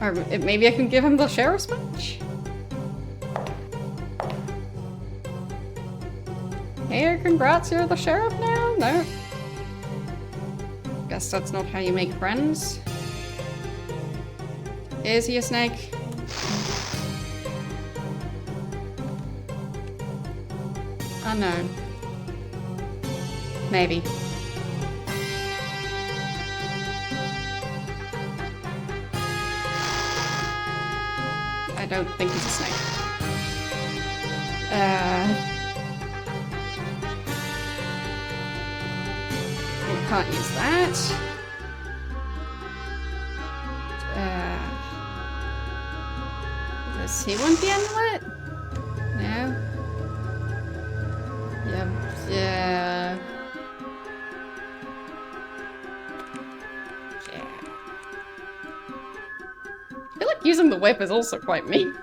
Or maybe I can give him the sheriff's badge? Here, congrats, you're the sheriff now? No. Guess that's not how you make friends. Is he a snake? Unknown. Maybe. I don't think he's a snake. We can't use that. Does he want the amulet? No. Yeah. I feel like using the whip is also quite mean.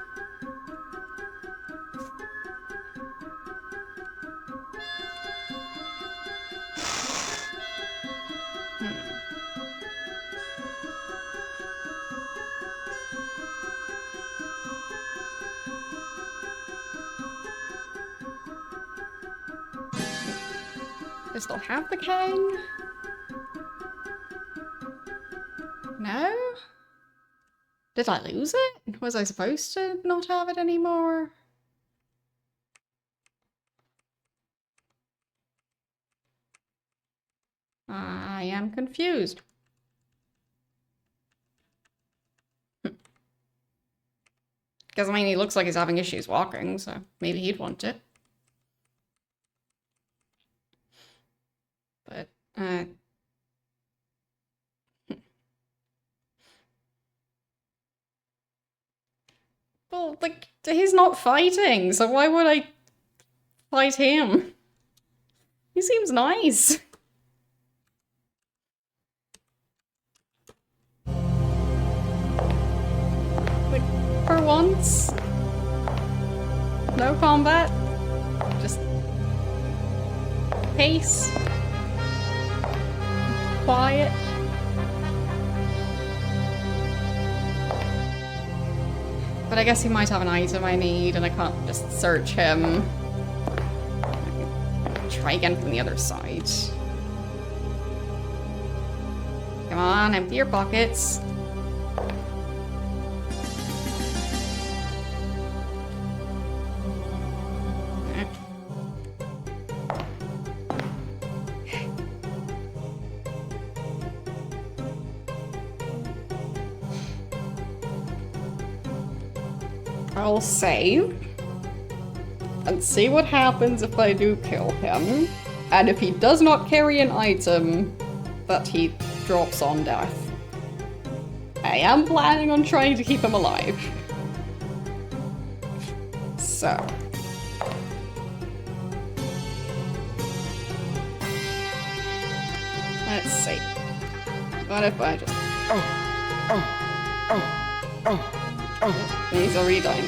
I still have the cane? No? Did I lose it? Was I supposed to not have it anymore? I am confused. Because, I mean, he looks like he's having issues walking, so maybe he'd want it. But, well, like, he's not fighting, so why would I fight him? He seems nice. Like, for once. No combat. Just pace. Quiet. But I guess he might have an item I need, and I can't just search him. Try again from the other side. Come on, empty your pockets. I'll save and see what happens if I do kill him, and if he does not carry an item that he drops on death. I am planning on trying to keep him alive. So. Let's see. What if I just... He's already dying.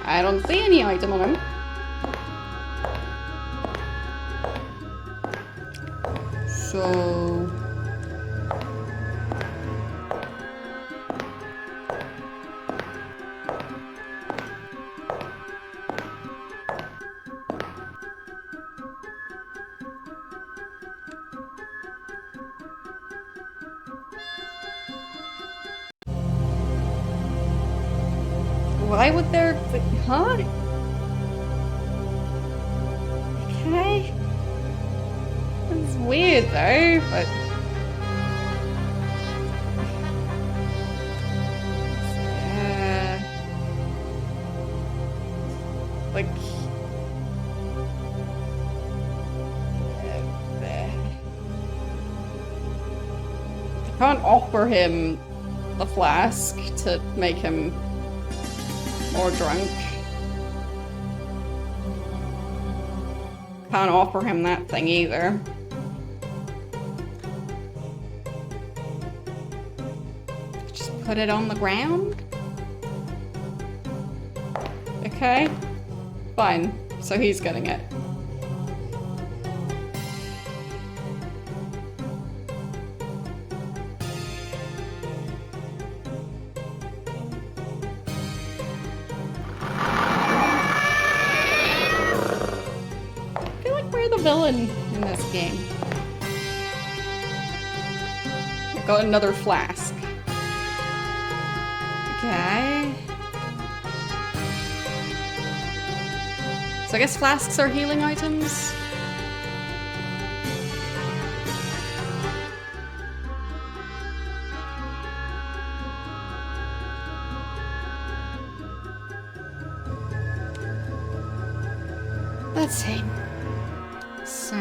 I don't see any item on him. So... Why would there... Huh? Okay. It's weird though, but... Like... I can't offer him a flask to make him more drunk. Can't offer him that thing either. Just put it on the ground? Okay. Fine. So he's getting it. Villain in this game. I got another flask. Okay. So I guess flasks are healing items? Let's see. So,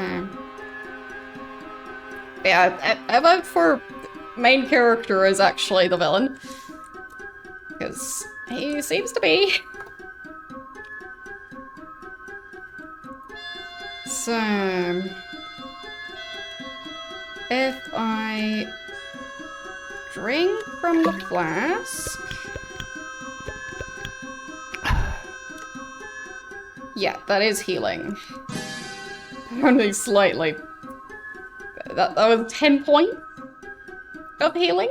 yeah, I vote for main character as actually the villain. Because he seems to be. So, if I drink from the flask... Yeah, that is healing. Only slightly. That was 10 points of healing?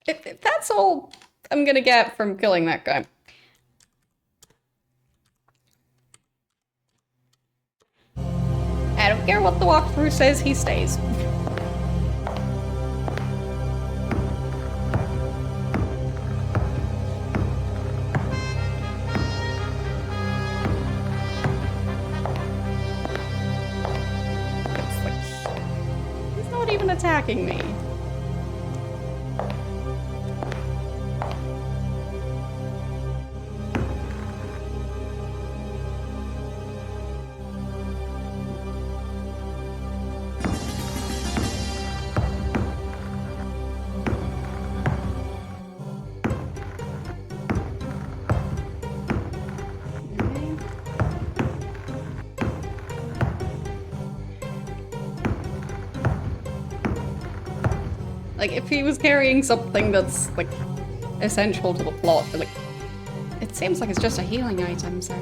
If that's all I'm gonna get from killing that guy. I don't care what the walkthrough says, he stays. It's like, he's not even attacking me. Like, if he was carrying something that's, like, essential to the plot, but, like, it seems like it's just a healing item, so...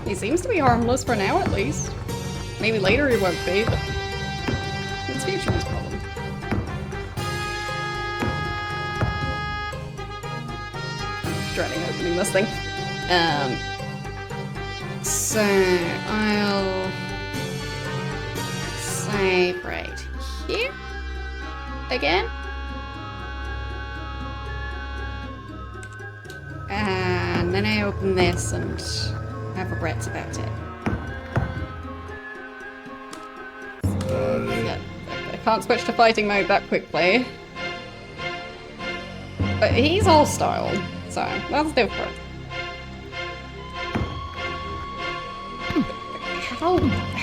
He seems to be harmless for now, at least. Maybe later he won't be, but... it's Future's problem. I'm dreading opening this thing. So I'll save right here again. And then I open this and have regrets about it. Yeah, I can't switch to fighting mode that quickly. But he's hostile, so that's different.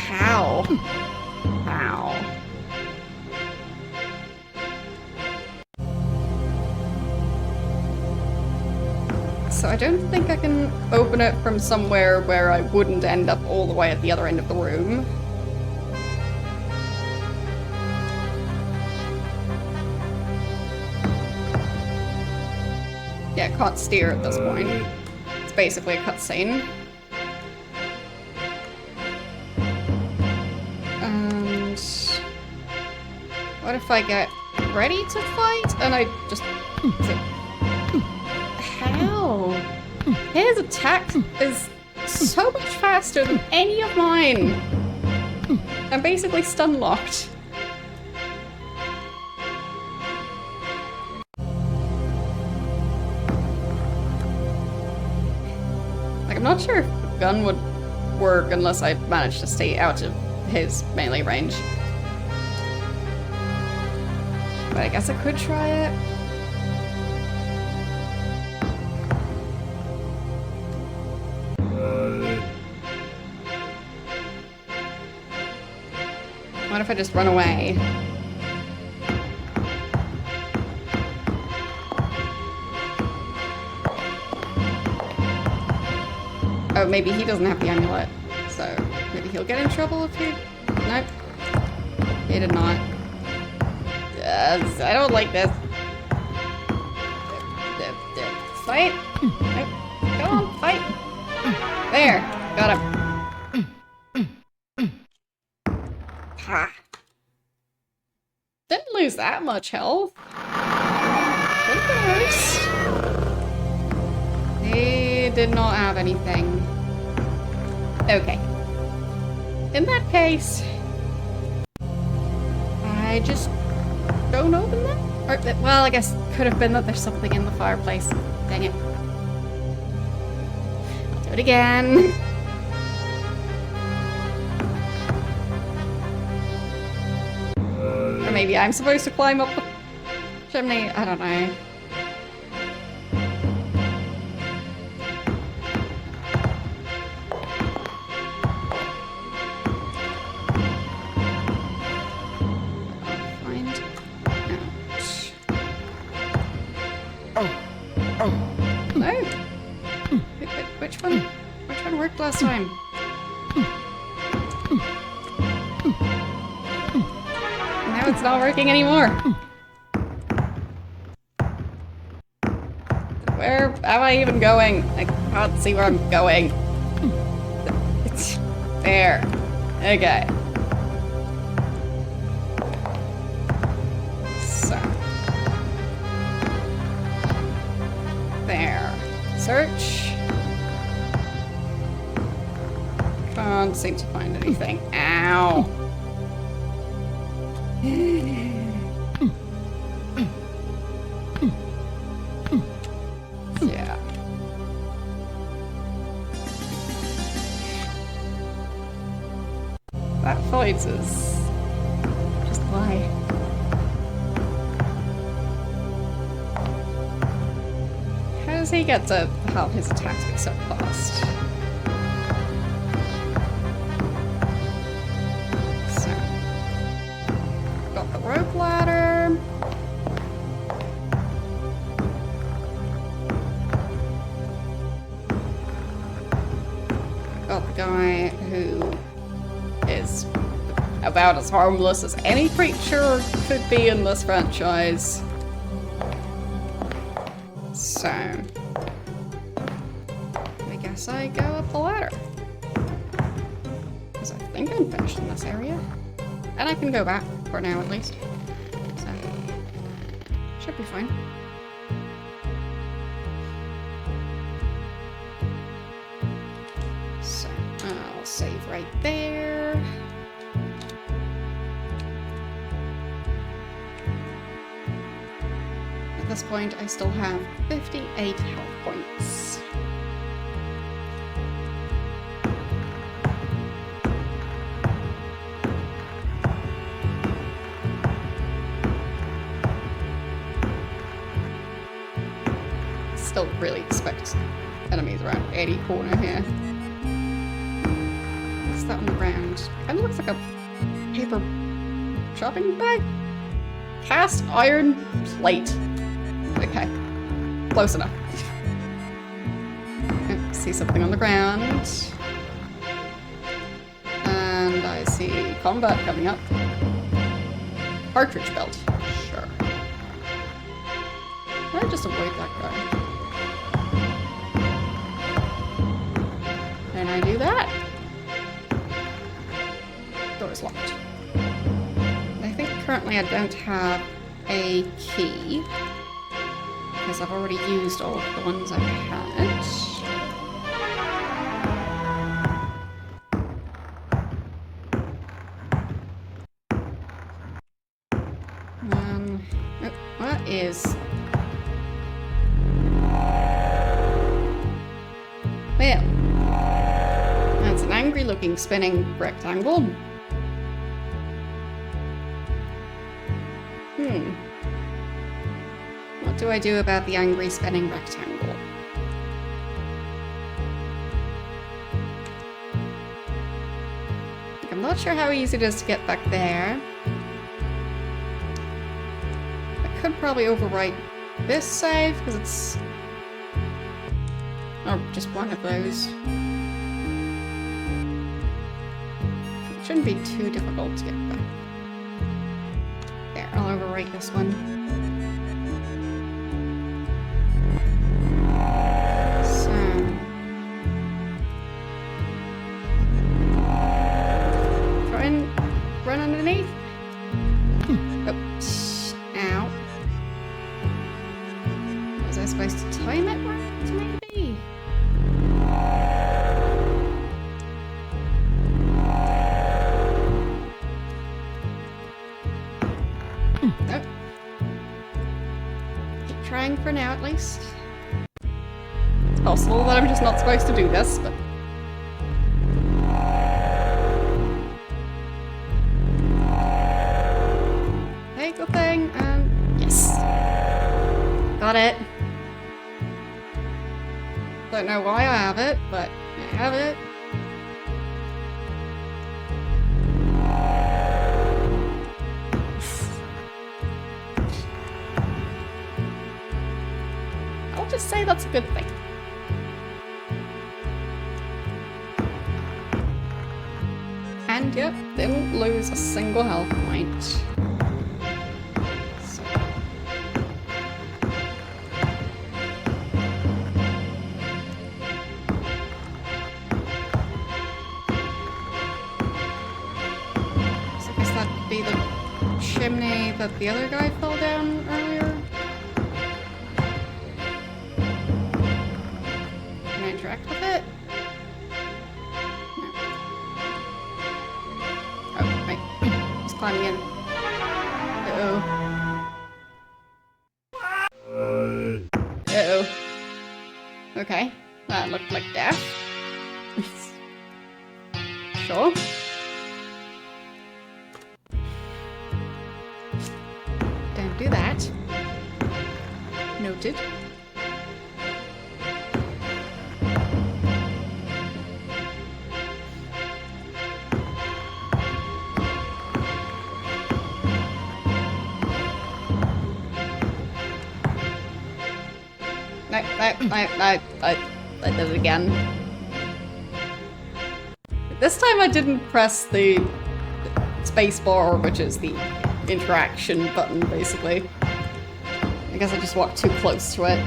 How? So I don't think I can open it from somewhere where I wouldn't end up all the way at the other end of the room. Yeah, I can't steer at this point. It's basically a cutscene. What if I get ready to fight and I just... How? His attack is so much faster than any of mine. I'm basically stun locked. Like, I'm not sure if the gun would work unless I managed to stay out of his melee range. But I guess I could try it. What if I just run away? Oh, maybe he doesn't have the amulet, so maybe he'll get in trouble if he... Nope. He did not. I don't like this. Fight! Nope. Go on, fight! There! Got him. Ha! Didn't lose that much health. Could've been worse. He did not have anything. Okay. In that case, I just don't open that? Or, well, I guess could have been that there's something in the fireplace. Dang it. I'll do it again. Or maybe I'm supposed to climb up the chimney. I don't know. No. Which one? Which one worked last time? Now it's not working anymore. Where am I even going? I can't see where I'm going. There. Okay. So. There. Search. Can't seem to find anything. Ow. Yeah. That fight is just why. How does he get to have his attacks be so fast? So, got the rope ladder. Got the guy who is about as harmless as any creature could be in this franchise. So, I guess I go up the ladder. Because I think I'm finished in this area. And I can go back for now at least. So, should be fine. So, I'll save right there. At this point, I still have 58 health points. Still really expect enemies around any corner here. What's that on the ground? Kind of looks like a paper shopping bag? Cast iron plate. Okay. Close enough. Oh, see something on the ground. And I see combat coming up. Cartridge belt. Sure. I'll just avoid that guy. And I do that. Door is locked. I think currently I don't have a key. Because I've already used all of the ones I've had. Oh, what is... Well, that's an angry-looking spinning rectangle. What do I do about the angry spinning rectangle? I'm not sure how easy it is to get back there. I could probably overwrite this save, because it's... Oh, just one of those. It shouldn't be too difficult to get back. There, I'll overwrite this one. So... Try and run underneath. Oh, ow. Was I supposed to time it right, maybe? Nope. Keep trying for now, at least. It's possible that I'm just not supposed to do this, but... Take the thing, and... Yes! Got it. Don't know why I have it, but I have it. I'll just say that's a good thing. And yep, didn't lose a single health point. So. chimney that the other guy fell down earlier? Can I interact with it? No. Oh, right. Just climbing in. Uh-oh. Uh-oh. Okay. That looked like death. Sure. Don't do that. Noted. No, I did it again. This time I didn't press the spacebar, which is the interaction button, basically. I guess I just walked too close to it.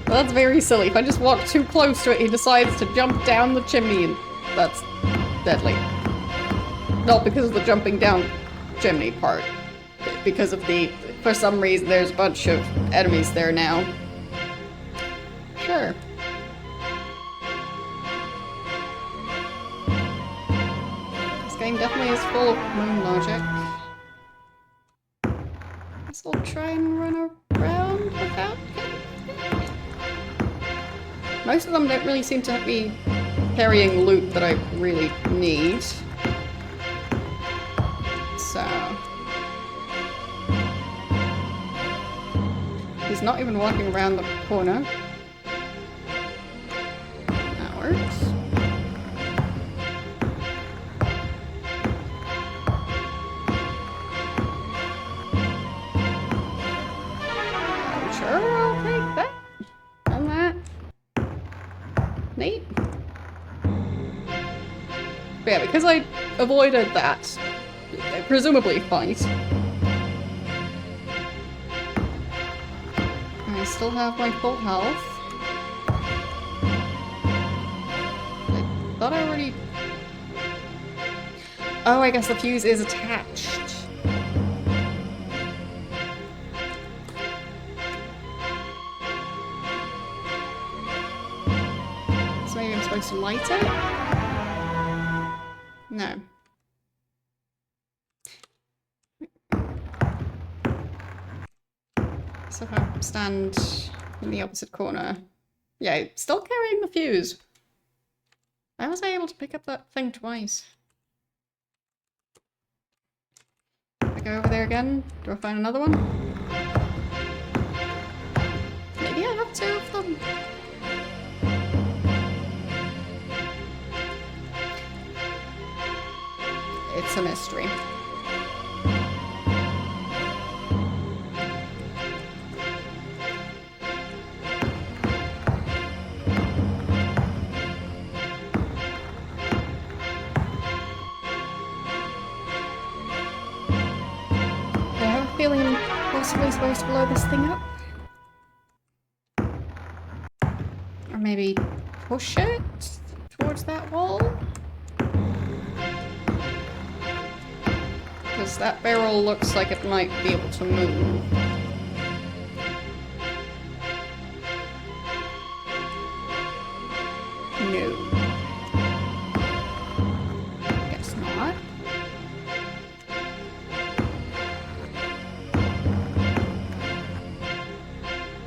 Well, that's very silly. If I just walk too close to it, he decides to jump down the chimney, and that's deadly. Not because of the jumping down chimney part. Because of the... For some reason, there's a bunch of enemies there now. Sure. This game definitely is full of moon logic. Guess I'll try and run around without getting... Most of them don't really seem to be carrying loot that I really need. So... He's not even walking around the corner. That works. Sure, I'll take that. And that. Neat. But yeah, because I avoided that, presumably fight. I still have my full health. I thought I already... Oh, I guess the fuse is attached. So maybe I'm supposed to light it? No. So if I stand in the opposite corner... Yeah, still carrying the fuse. Why was I able to pick up that thing twice? I go over there again? Do I find another one? Maybe I have two of them. It's a mystery. Feeling I'm possibly supposed to blow this thing up. Or maybe push it towards that wall? Because that barrel looks like it might be able to move. No. Guess not.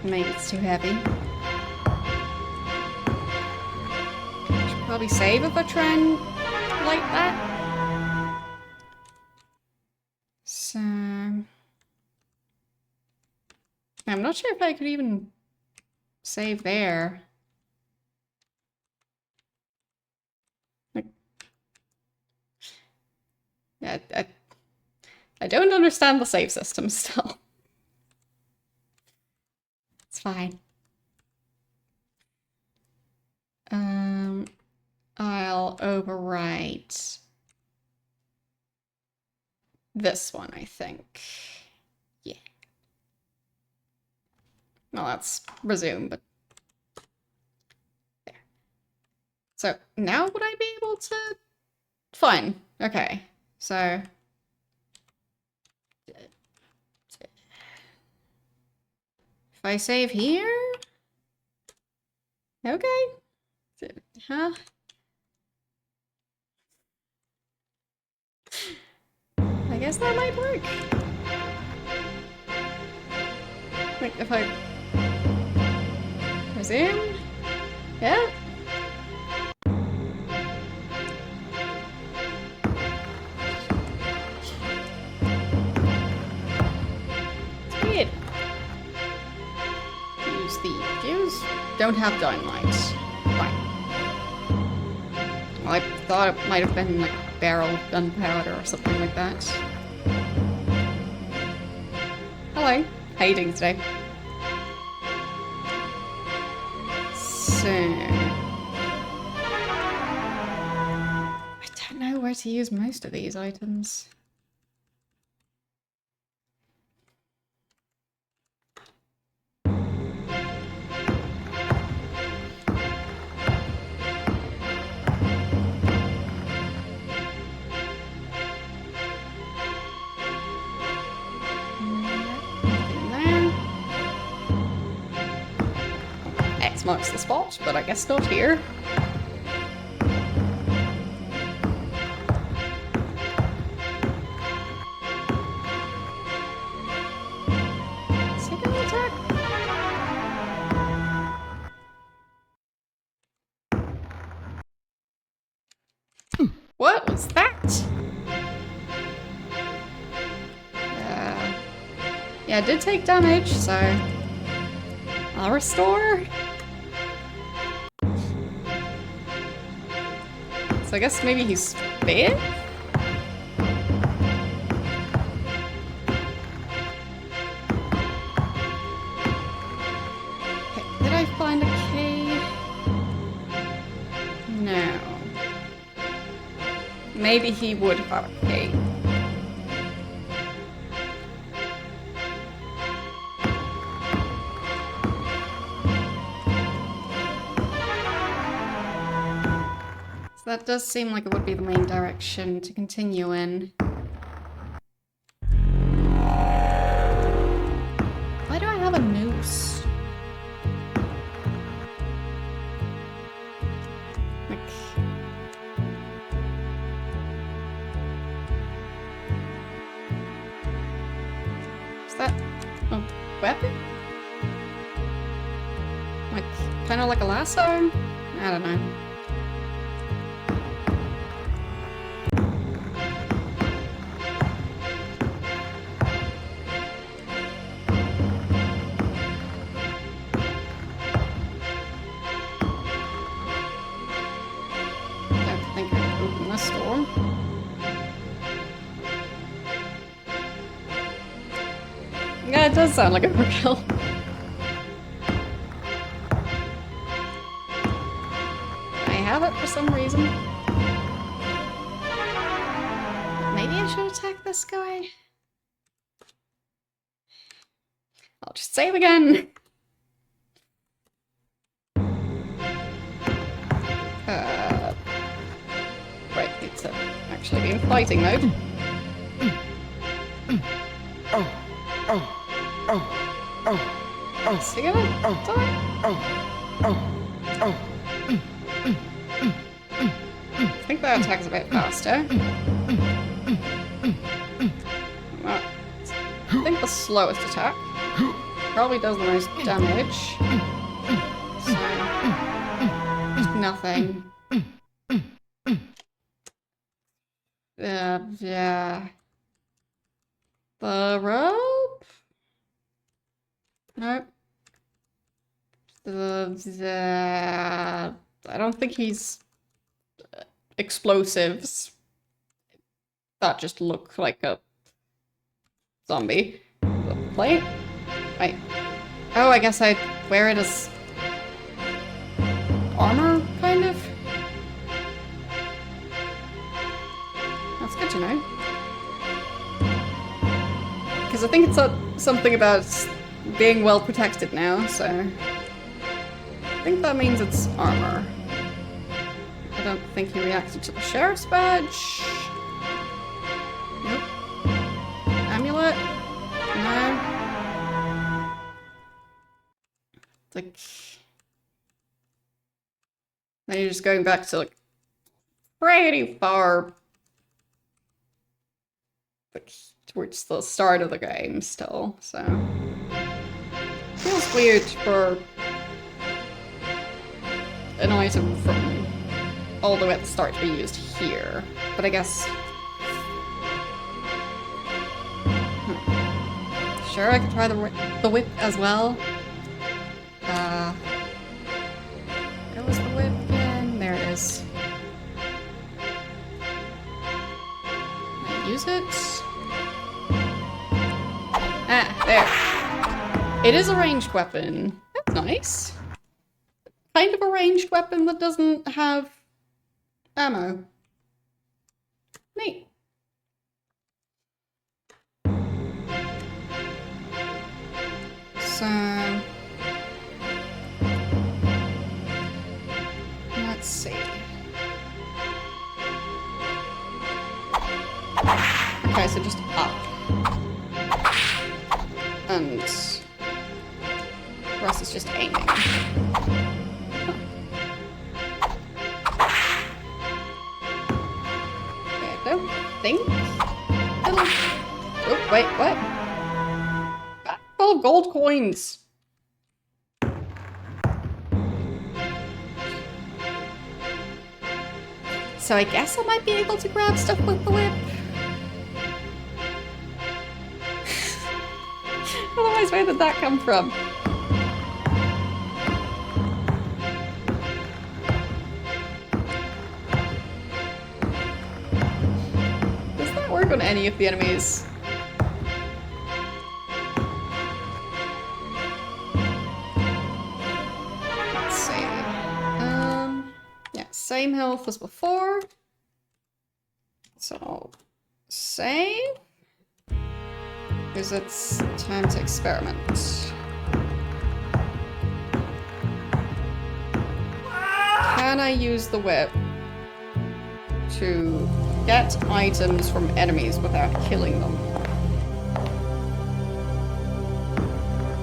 Maybe it's too heavy. Should probably save if I try and light that. So... I'm not sure if I could even save there. Like... Yeah, I don't understand the save system still. It's fine. I'll overwrite this one, I think. Yeah. Well, that's resume, but there. So now would I be able to? Fine. Okay. So If I save here? Okay. Huh? I guess that might work. Like, if I... resume? Yeah? It's weird. Use the fuse. Don't have dynamite. Fine. Well, I thought it might have been like barrel gunpowder or something like that. Hello. How you doing today? So... I don't know where to use most of these items. X marks the spot, but I guess not here. Second attack. What was that? Yeah, it did take damage, so I'll restore. So I guess maybe he's fifth? Okay, did I find a K? No. Maybe he would have a K. That does seem like it would be the main direction to continue in. Why do I have a noose? Like... Is that a weapon? Like, kind of like a lasso? I don't know. Yeah, it does sound like overkill. I have it for some reason. Maybe I should attack this guy? I'll just save again! Right, it's actually be in fighting mode. Is he gonna die? I think that attack's a bit faster. Well, I think the slowest attack probably does the most damage. So, nothing. Yeah. The rope? Nope. I don't think he's explosives. That just look like a zombie. The plate? Right. Oh, I guess I wear it as armor, kind of? That's good to know. Because I think it's something about being well protected now, so... I think that means it's armor. I don't think he reacted to the sheriff's badge. Nope. it? No? It's like... Then you're just going back to, like, pretty far... like, towards the start of the game still, so... Feels weird for... an item from all the way at the start to be used here, but I guess... Sure, I could try the whip as well. Where was the whip again? There it is. Can I use it? Ah, there. It is a ranged weapon. That's nice. Kind of a ranged weapon that doesn't have ammo. Neat. So... let's see. Okay, so just up. And... the rest is just aiming. I don't think it'll... Oh, wait, what? Bag full of gold coins. So I guess I might be able to grab stuff with the whip. Otherwise, where did that come from? Does that work on any of the enemies? Let's see. Yeah, same health as before. So, save. Because it's time to experiment. Can I use the whip to get items from enemies without killing them?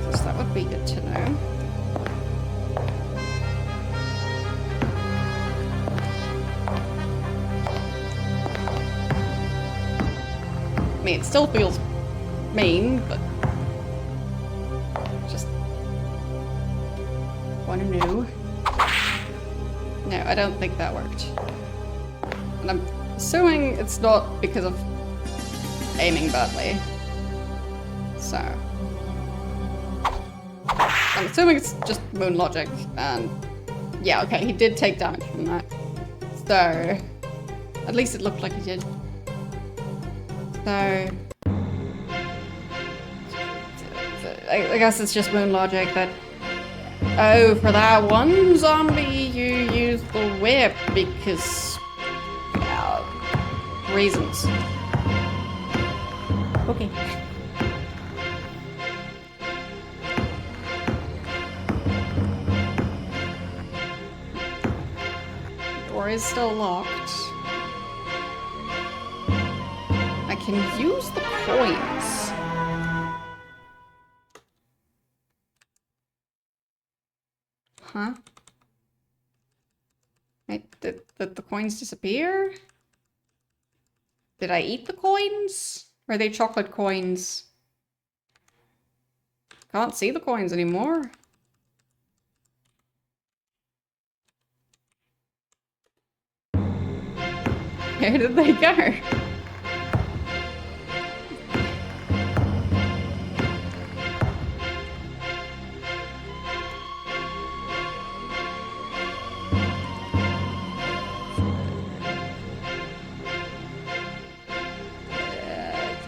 Because that would be good to know. I mean, it still feels mean, but just wanna know. No, I don't think that worked. And I'm assuming it's not because of aiming badly. So I'm assuming it's just moon logic, and yeah, okay, he did take damage from that. So at least it looked like he did. So I guess it's just moon logic that, oh, for that one zombie you use the whip because, yeah, reasons. Okay. Door is still locked. I can use the coins. Huh? Wait, did the coins disappear? Did I eat the coins? Or are they chocolate coins? Can't see the coins anymore. Where did they go?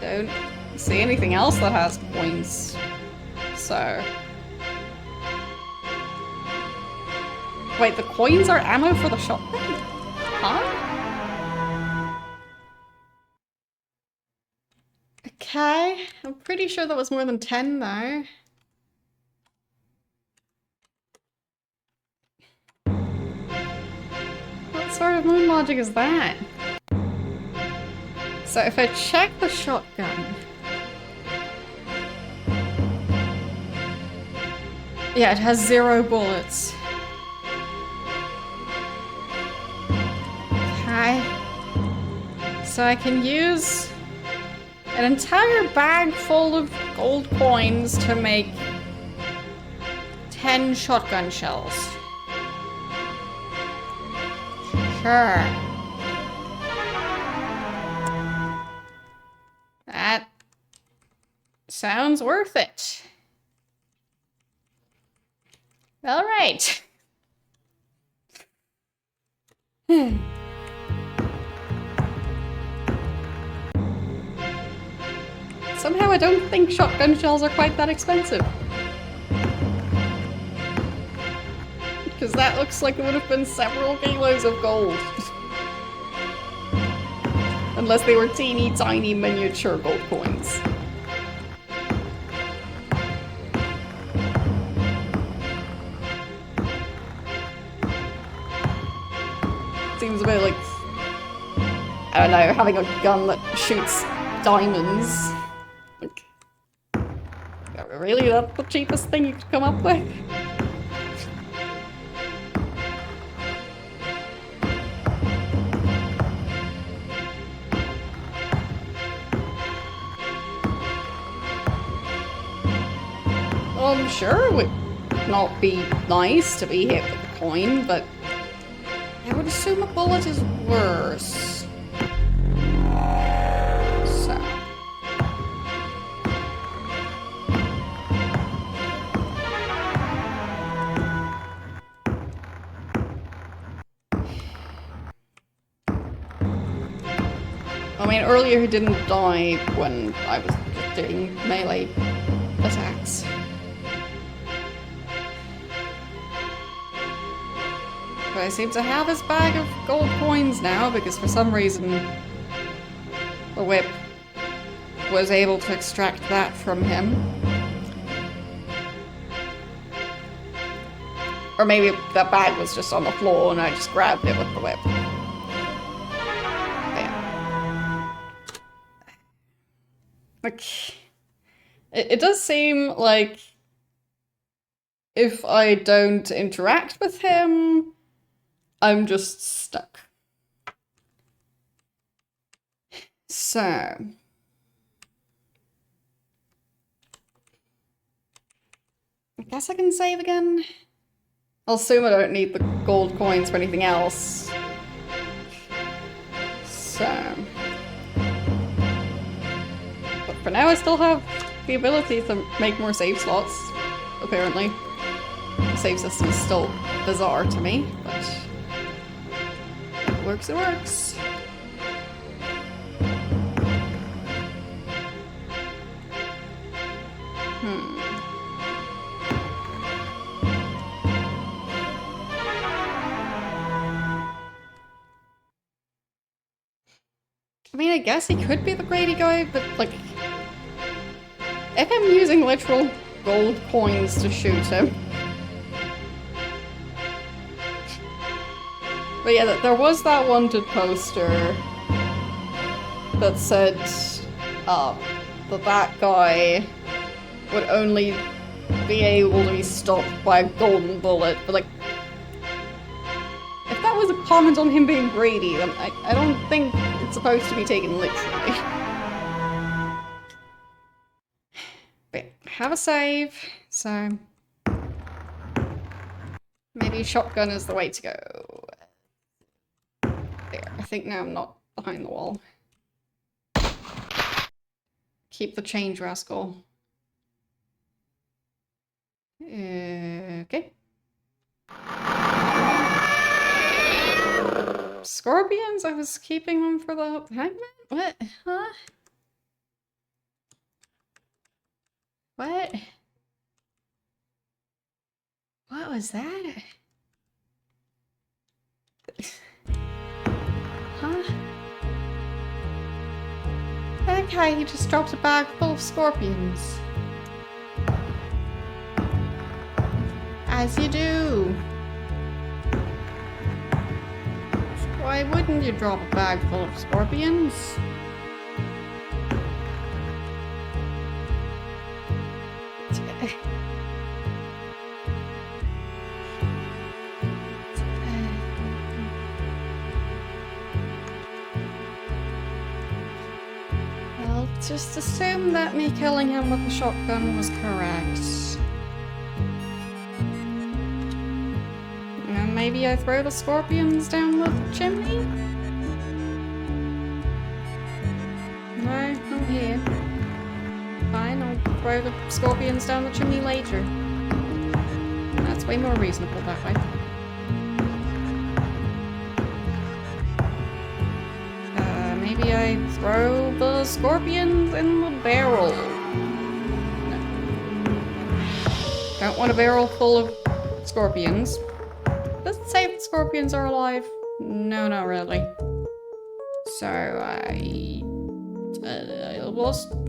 Don't see anything else that has coins. So... wait, the coins are ammo for the shotgun? Huh? Okay, I'm pretty sure that was more than 10 though. What sort of moon logic is that? So if I check the shotgun, Yeah, it has 0 bullets. Okay. So I can use an entire bag full of gold coins to make 10 shotgun shells. Sure. That sounds worth it. All right. Somehow I don't think shotgun shells are quite that expensive. Because that looks like it would have been several kilos of gold. Unless they were teeny tiny miniature gold coins. Seems a bit like, I don't know, having a gun that shoots diamonds. Like, really? That's the cheapest thing you could come up with? I'm sure it would not be nice to be hit with a coin, but I would assume a bullet is worse. So. I mean, earlier he didn't die when I was just doing melee attacks. But I seem to have his bag of gold coins now, because for some reason the whip was able to extract that from him. Or maybe that bag was just on the floor and I just grabbed it with the whip. Yeah. Like, it does seem like if I don't interact with him, I'm just stuck. So. I guess I can save again. I'll assume I don't need the gold coins for anything else. So. But for now I still have the ability to make more save slots, apparently. The save system is still bizarre to me, but if it works, it works. I mean, I guess he could be the Grady guy, but, like, if I'm using literal gold coins to shoot him. But yeah, there was that wanted poster that said that guy would only be able to be stopped by a golden bullet, but, like, if that was a comment on him being greedy, then I don't think it's supposed to be taken literally. But have a save, so maybe shotgun is the way to go. There, I think now I'm not behind the wall. Keep the change, rascal. Okay. Scorpions? I was keeping them for the hangman? What? Huh? What? What was that? Huh? Okay, he just dropped a bag full of scorpions. As you do. Why wouldn't you drop a bag full of scorpions? just assume that me killing him with the shotgun was correct. And maybe I throw the scorpions down the chimney? No, not here. Fine, I'll throw the scorpions down the chimney later. That's way more reasonable that way. Maybe I throw the scorpions in the barrel. No. Don't want a barrel full of scorpions. Does it say if the scorpions are alive? No, not really. So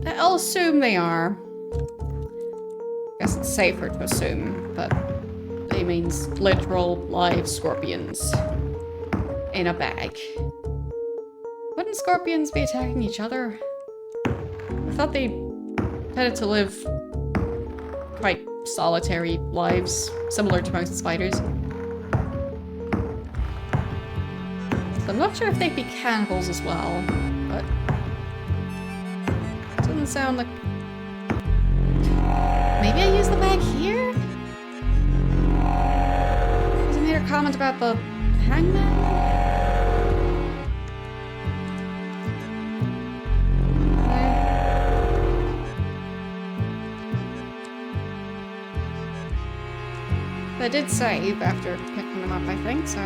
I'll assume they are. Guess it's safer to assume, but it means literal live scorpions in a bag. Wouldn't scorpions be attacking each other? I thought they tended to live quite solitary lives, similar to most spiders. So I'm not sure if they'd be cannibals as well, but it doesn't sound like... Maybe I use the bag here? Because I made a comment about the hangman? I did save after picking them up, I think, so...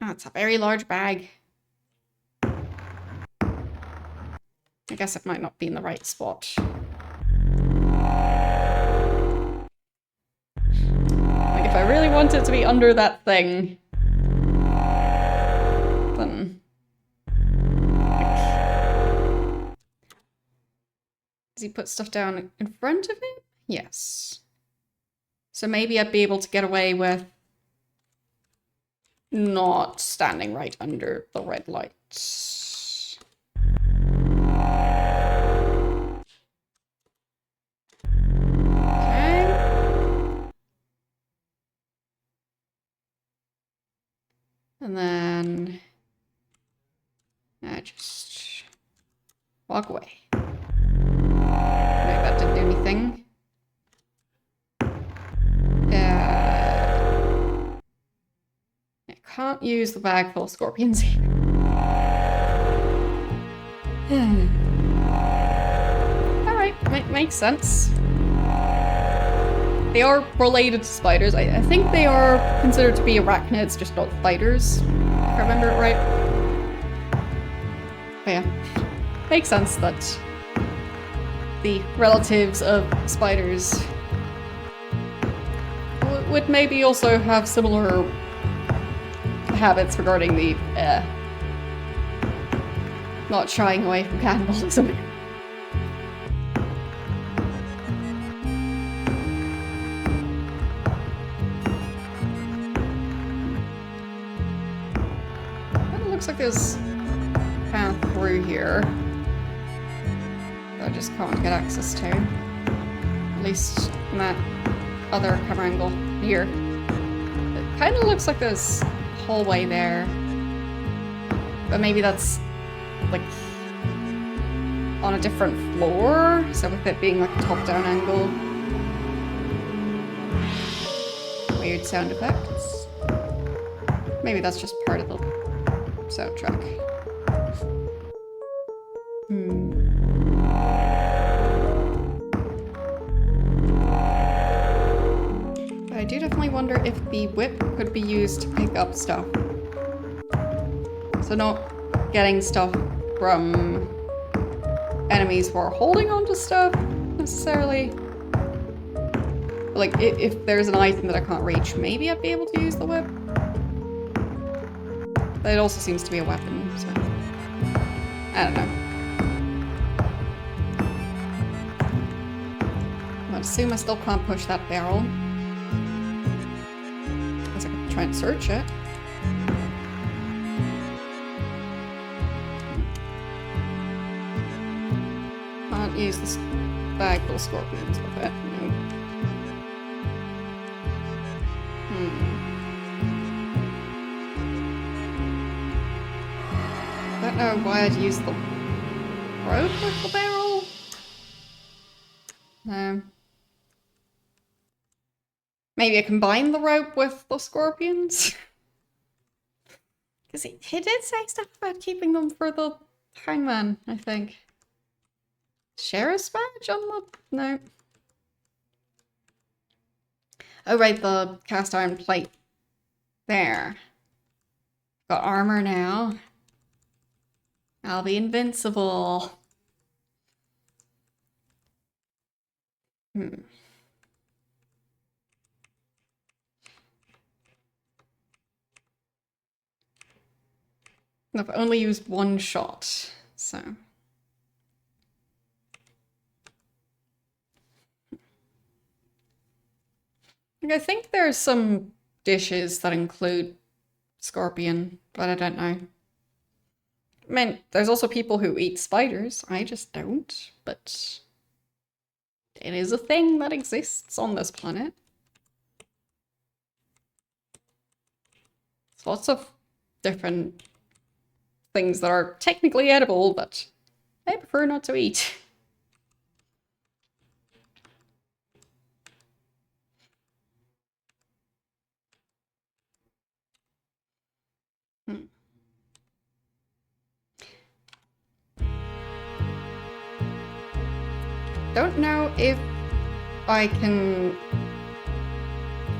Oh, it's a very large bag. I guess it might not be in the right spot. Like, if I really want it to be under that thing, then... Does he put stuff down in front of him? Yes. So maybe I'd be able to get away with not standing right under the red lights. Okay. And then I just walk away. That didn't do anything. I can't use the bag full of scorpions here. Alright, makes sense. They are related to spiders. I think they are considered to be arachnids, just not spiders, if I remember it right. But yeah, makes sense that the relatives of spiders would maybe also have similar habits regarding the not shying away from cannibalism. It looks like there's a path through here that I just can't get access to. At least in that other camera angle here. It kind of looks like there's a hallway there. But maybe that's like on a different floor, so with it being like a top-down angle. Weird sound effects. Maybe that's just part of the soundtrack. But I do definitely wonder if the whip could be used to pick up stuff. So not getting stuff from enemies who are holding onto stuff, necessarily. Like, if there's an item that I can't reach, maybe I'd be able to use the whip. But it also seems to be a weapon, so... I don't know. I assume I still can't push that barrel. Guess I could try and search it. Can't use this bag full of scorpions with it, no. know why I'd use the rope with the barrel. No. Maybe I combine the rope with the scorpions? Because he did say stuff about keeping them for the hangman, I think. Sheriff's badge on the... no. Oh right, the cast iron plate. There. Got armor now. I'll be invincible. I've only used one shot, so... I think there's some dishes that include scorpion, but I don't know. I mean, there's also people who eat spiders. I just don't, but it is a thing that exists on this planet. There's lots of different things that are technically edible, but I prefer not to eat. Don't know if I can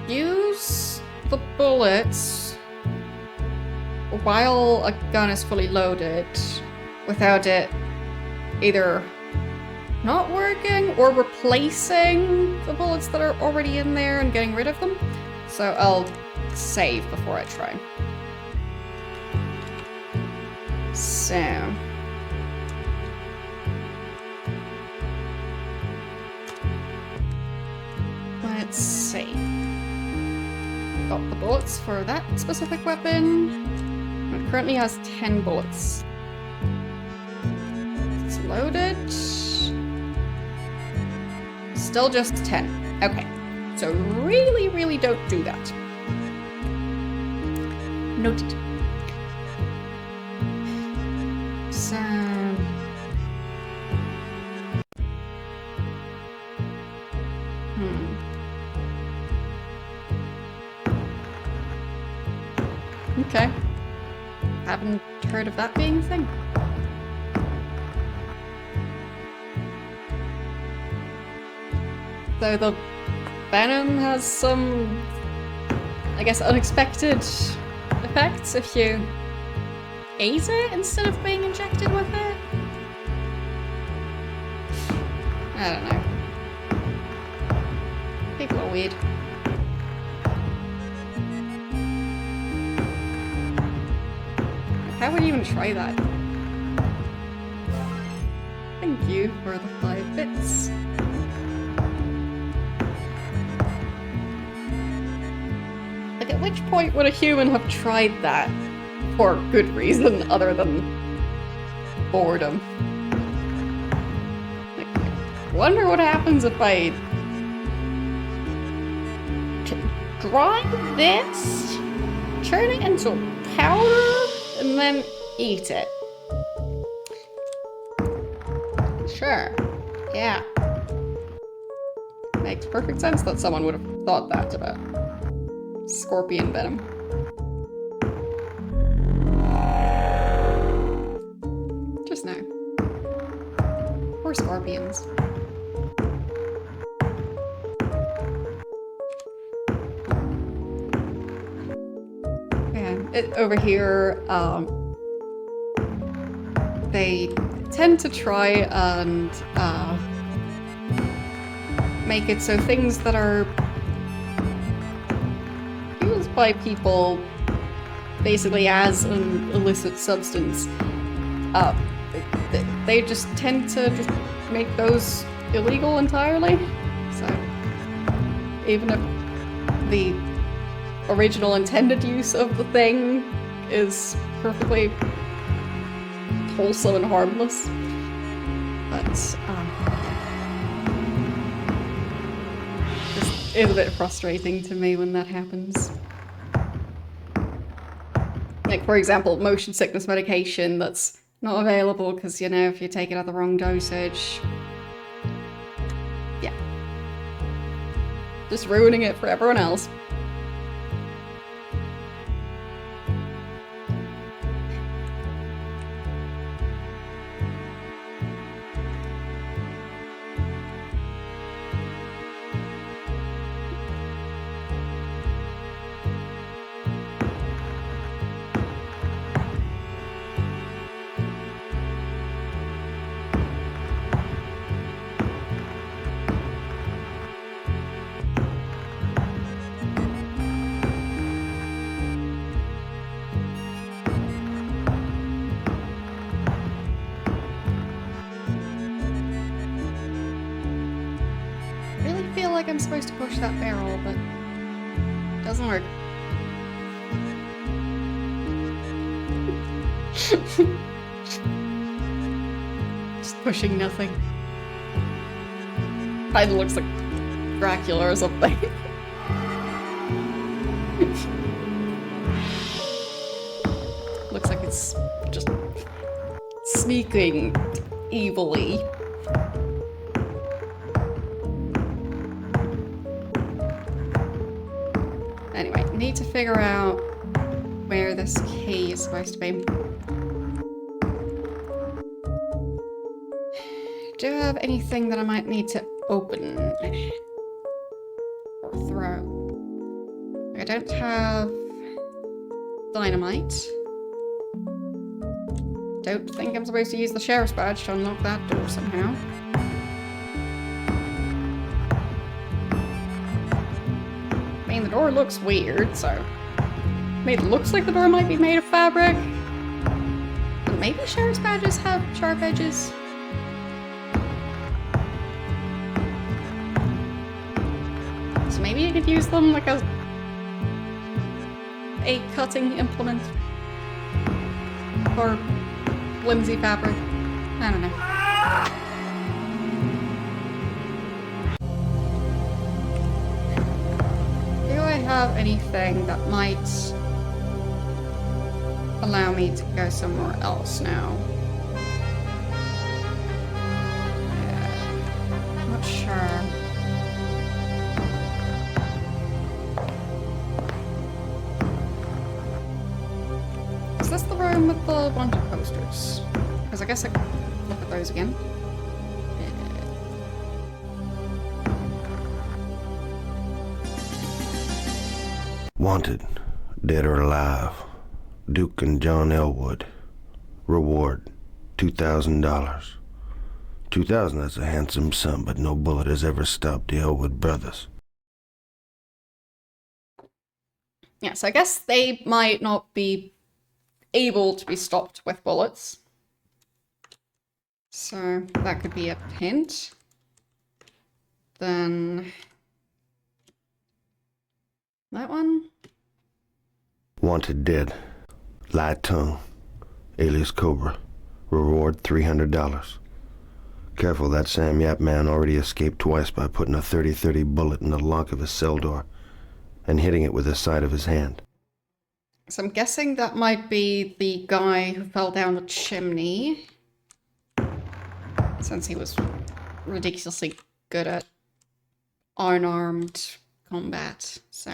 use the bullets while a gun is fully loaded without it either not working or replacing the bullets that are already in there and getting rid of them. So I'll save before I try. So... let's see. Got the bullets for that specific weapon. It currently has 10 bullets. It's loaded. Still just 10. Okay. So really, really don't do that. Noted. So... okay. Haven't heard of that being a thing. So the venom has some, I guess, unexpected effects if you eat it instead of being injected with it. I don't know. People are weird. How would you even try that? Thank you for the 5 bits. Like, at which point would a human have tried that for good reason other than boredom? Like, I wonder what happens if I grind this, turn it into powder, and then eat it. Sure. Yeah. Makes perfect sense that someone would have thought that about scorpion venom. Just now. Poor scorpions. Over here, they tend to try and make it so things that are used by people basically as an illicit substance, they just tend to just make those illegal entirely. So even if the original intended use of the thing is perfectly wholesome and harmless. But, this is a bit frustrating to me when that happens. Like, for example, motion sickness medication that's not available because, you know, if you take it at the wrong dosage. Yeah. Just ruining it for everyone else. I'm supposed to push that barrel, but it doesn't work. Just pushing nothing. Kinda looks like Dracula or something. Looks like it's just sneaking evilly. Anyway, need to figure out where this key is supposed to be. Do I have anything that I might need to open or throw? I don't have dynamite. Don't think I'm supposed to use the sheriff's badge to unlock that door somehow. I mean, the door looks weird, so... I mean, it looks like the door might be made of fabric. But maybe sheriff's badges have sharp edges. So maybe you could use them like a cutting implement. Or flimsy fabric. I don't know. Have anything that might allow me to go somewhere else now. I'm not sure. Is this the room with the wanted posters? Because I guess I could look at those again. Wanted, dead or alive, Duke and John Elwood. Reward, $2,000. $2,000, that's a handsome sum, but no bullet has ever stopped the Elwood brothers. Yeah, so I guess they might not be able to be stopped with bullets. So that could be a hint. Then... that one? Wanted dead. Light tongue. Alias Cobra. Reward $300. Careful, that Sam Yap man already escaped twice by putting a 30-30 bullet in the lock of his cell door and hitting it with the side of his hand. So I'm guessing that might be the guy who fell down the chimney. Since he was ridiculously good at unarmed combat, so...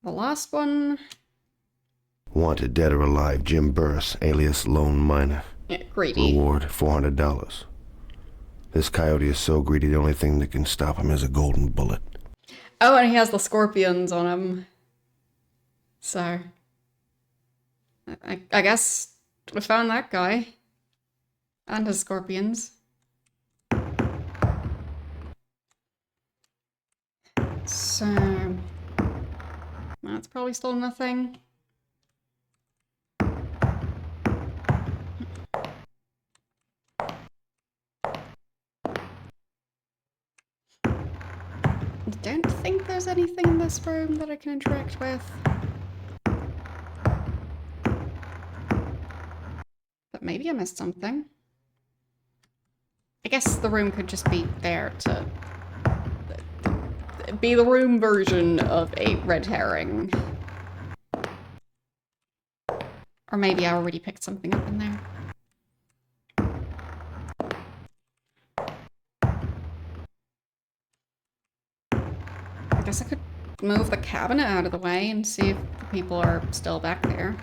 the last one... Wanted dead or alive, Jim Burris, alias Lone Miner. Yeah, greedy. Reward, $400. This coyote is so greedy, the only thing that can stop him is a golden bullet. Oh, and he has the scorpions on him. So... I guess we found that guy. And his scorpions. So... that's probably still nothing. I don't think there's anything in this room that I can interact with. But maybe I missed something. I guess the room could just be there to... be the room version of a red herring. Or maybe I already picked something up in there. I guess I could move the cabinet out of the way and see if the people are still back there.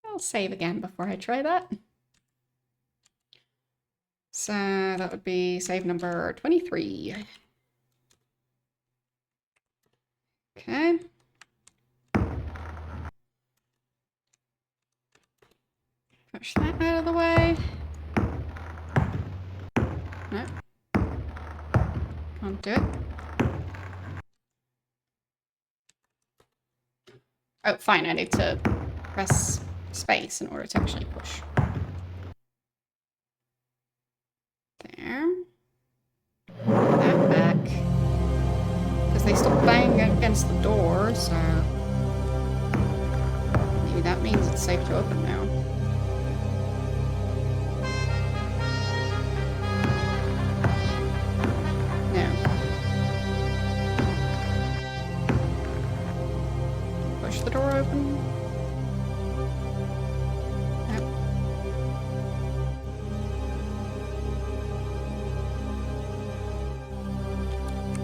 I'll save again before I try that. So that would be save number 23. Okay. Push that out of the way. No. Can't do it. Oh, fine. I need to press space in order to actually push. There. That back. Because they still bang against the door, so maybe that means it's safe to open now. No. Push the door open. Nope.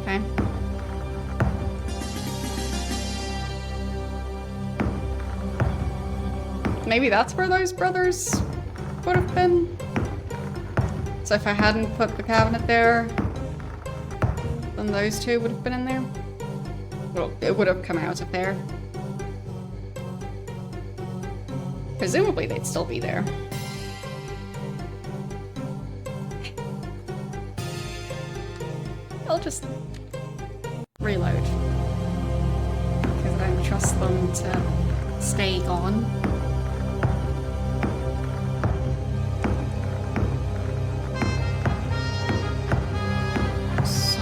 Okay. Maybe that's where those brothers would have been. So if I hadn't put the cabinet there, then those two would have been in there. Well, it would have come out of there. Presumably they'd still be there. I'll just reload. Because I don't trust them to stay gone. So...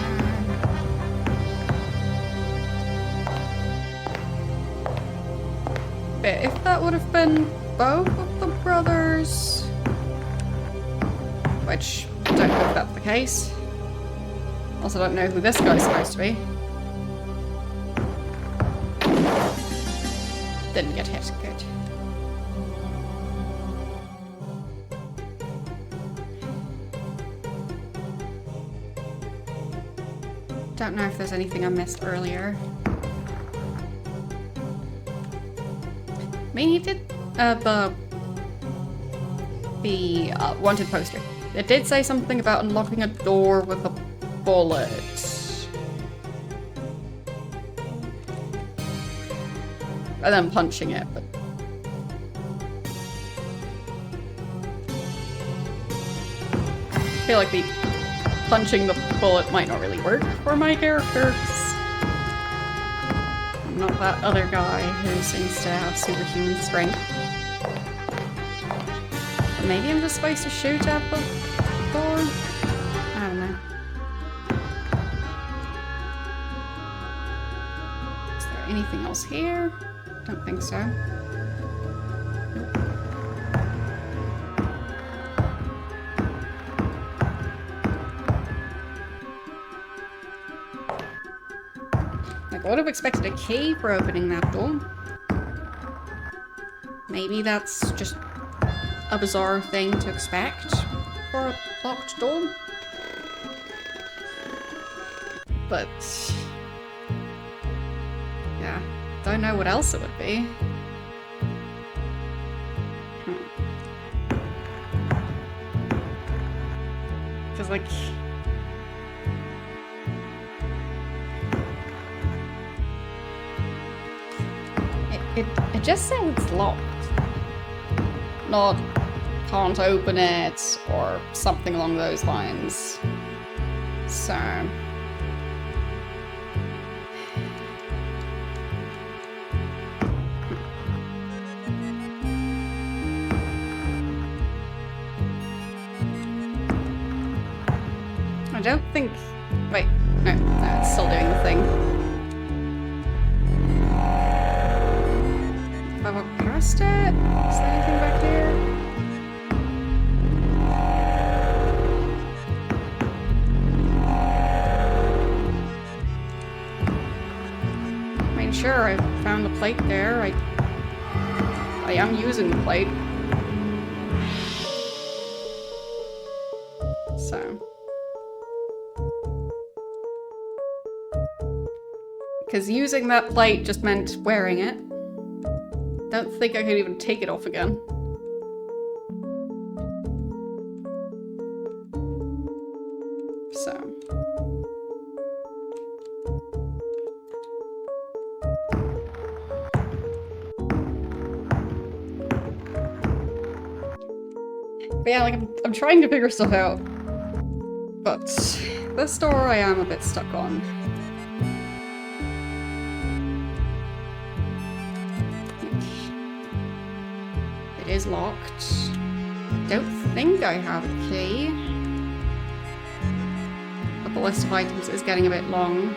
But if that would have been both of the brothers... Which, I don't know if that's the case. Also don't know who this guy's supposed to be. Didn't get hit, good. Don't know if there's anything I missed earlier. I mean, he did, the wanted poster. It did say something about unlocking a door with a bullet. And then punching it, but... I feel like the punching the bullet might not really work for my character, 'cause I'm not that other guy who seems to have superhuman strength. Or maybe I'm just supposed to shoot at the door? I don't know. Is there anything else here? Don't think so. Nope. Like, I would have expected a key for opening that door. Maybe that's just a bizarre thing to expect for a locked door. But... yeah. Don't know what else it would be. Because, like... It just sounds locked. Not can't open it or something along those lines. So... I don't think... wait, no, it's still doing the thing. If I walk past it? Is there anything back here? mean, sure, I found the plate there. I am using the plate. So. Because using that plate just meant wearing it. Don't think I could even take it off again. So. But yeah, like, I'm trying to figure stuff out. But this door I am a bit stuck on. It is locked. Don't think I have a key. But the list of items is getting a bit long.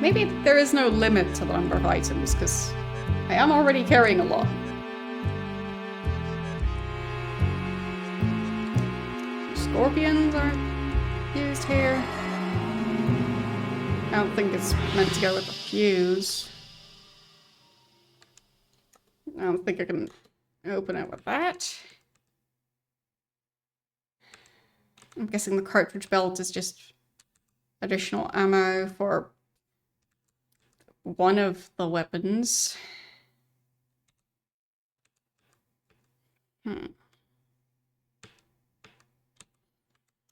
Maybe there is no limit to the number of items, because I am already carrying a lot. Scorpions aren't used here. I don't think it's meant to go with the fuse. I don't think I can open it with that. I'm guessing the cartridge belt is just additional ammo for one of the weapons.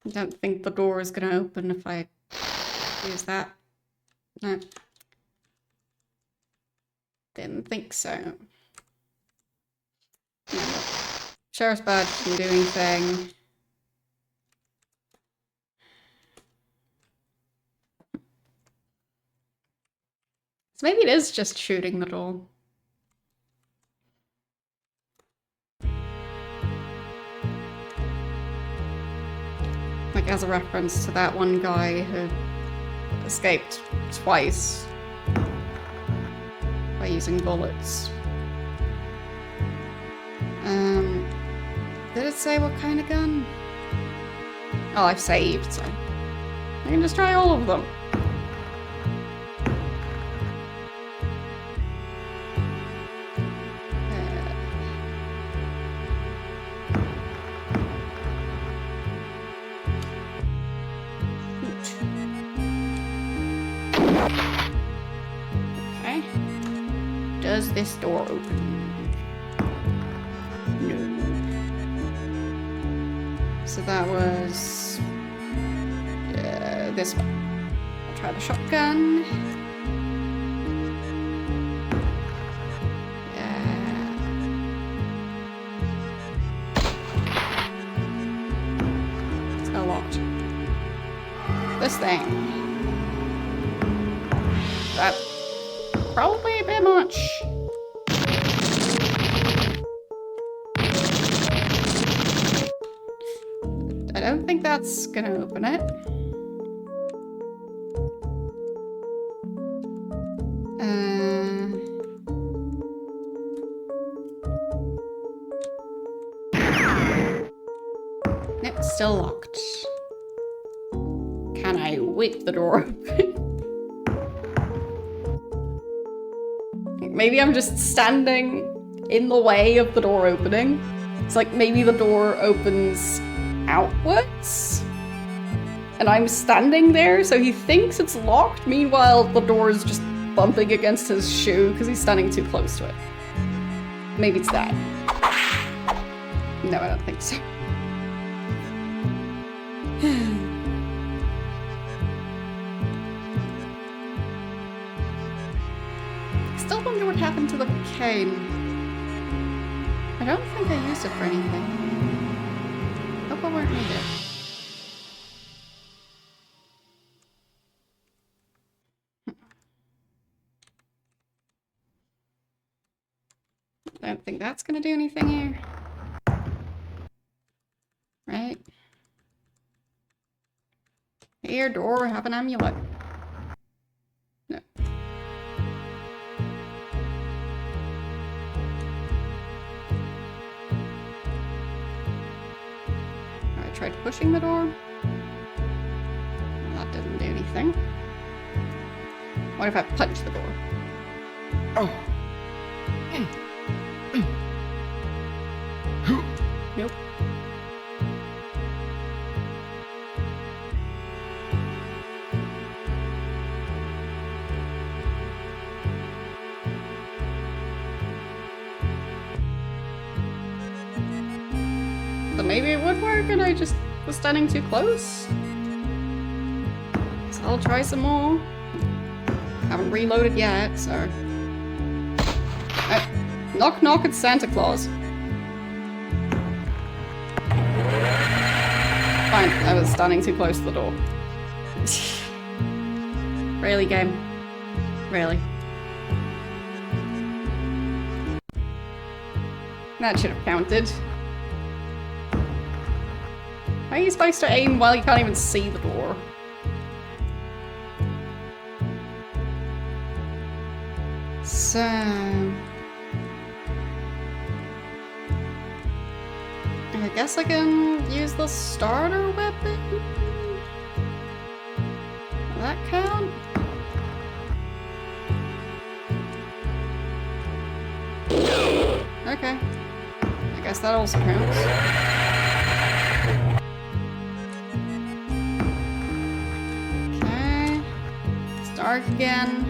I don't think the door is going to open if I use that. No. Didn't think so. No. Sheriff's badge didn't do anything. So maybe it is just shooting the door. Like, as a reference to that one guy who escaped twice by using bullets. Did it say what kind of gun? Oh, I've saved, so I can just try all of them. Okay. Does this door open? No. So that was this one. I'll try the shotgun. Yeah. Still locked. This thing. That's probably a bit much. I don't think that's gonna open it. Nope, still locked. Can I whip the door open? Maybe I'm just standing in the way of the door opening. It's like maybe the door opens outwards and I'm standing there, so he thinks it's locked. Meanwhile, the door is just bumping against his shoe because he's standing too close to it. Maybe it's that. No, I don't think so. Still wonder what happened to the cane. I don't think I used it for anything. Hope I won't need it. I don't think that's gonna do anything here. Right? Here, door, have an amulet. No. I tried pushing the door. Well, that didn't do anything. What if I punch the door? Oh. Nope. So maybe it would work and I just was standing too close? So I'll try some more. Haven't reloaded yet, so... knock knock, it's Santa Claus. Fine, I was standing too close to the door. Really, game? Really? That should have counted. How are you supposed to aim while you can't even see the door? So... I guess I can use the starter weapon? Will that count? Okay. I guess that also counts. Okay. It's dark again.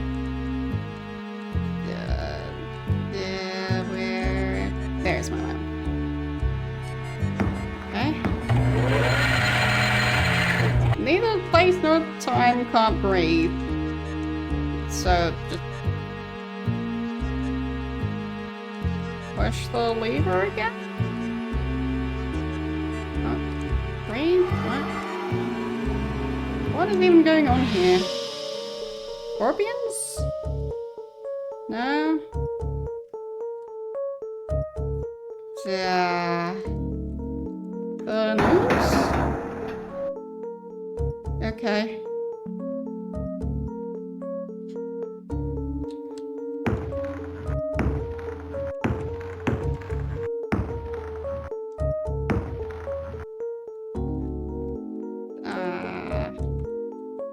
Where? There's my lamp. Okay. Neither place nor time can't breathe. So, just push the lever again? Oh, breathe? What is even going on here? Scorpions? No? The news? Okay.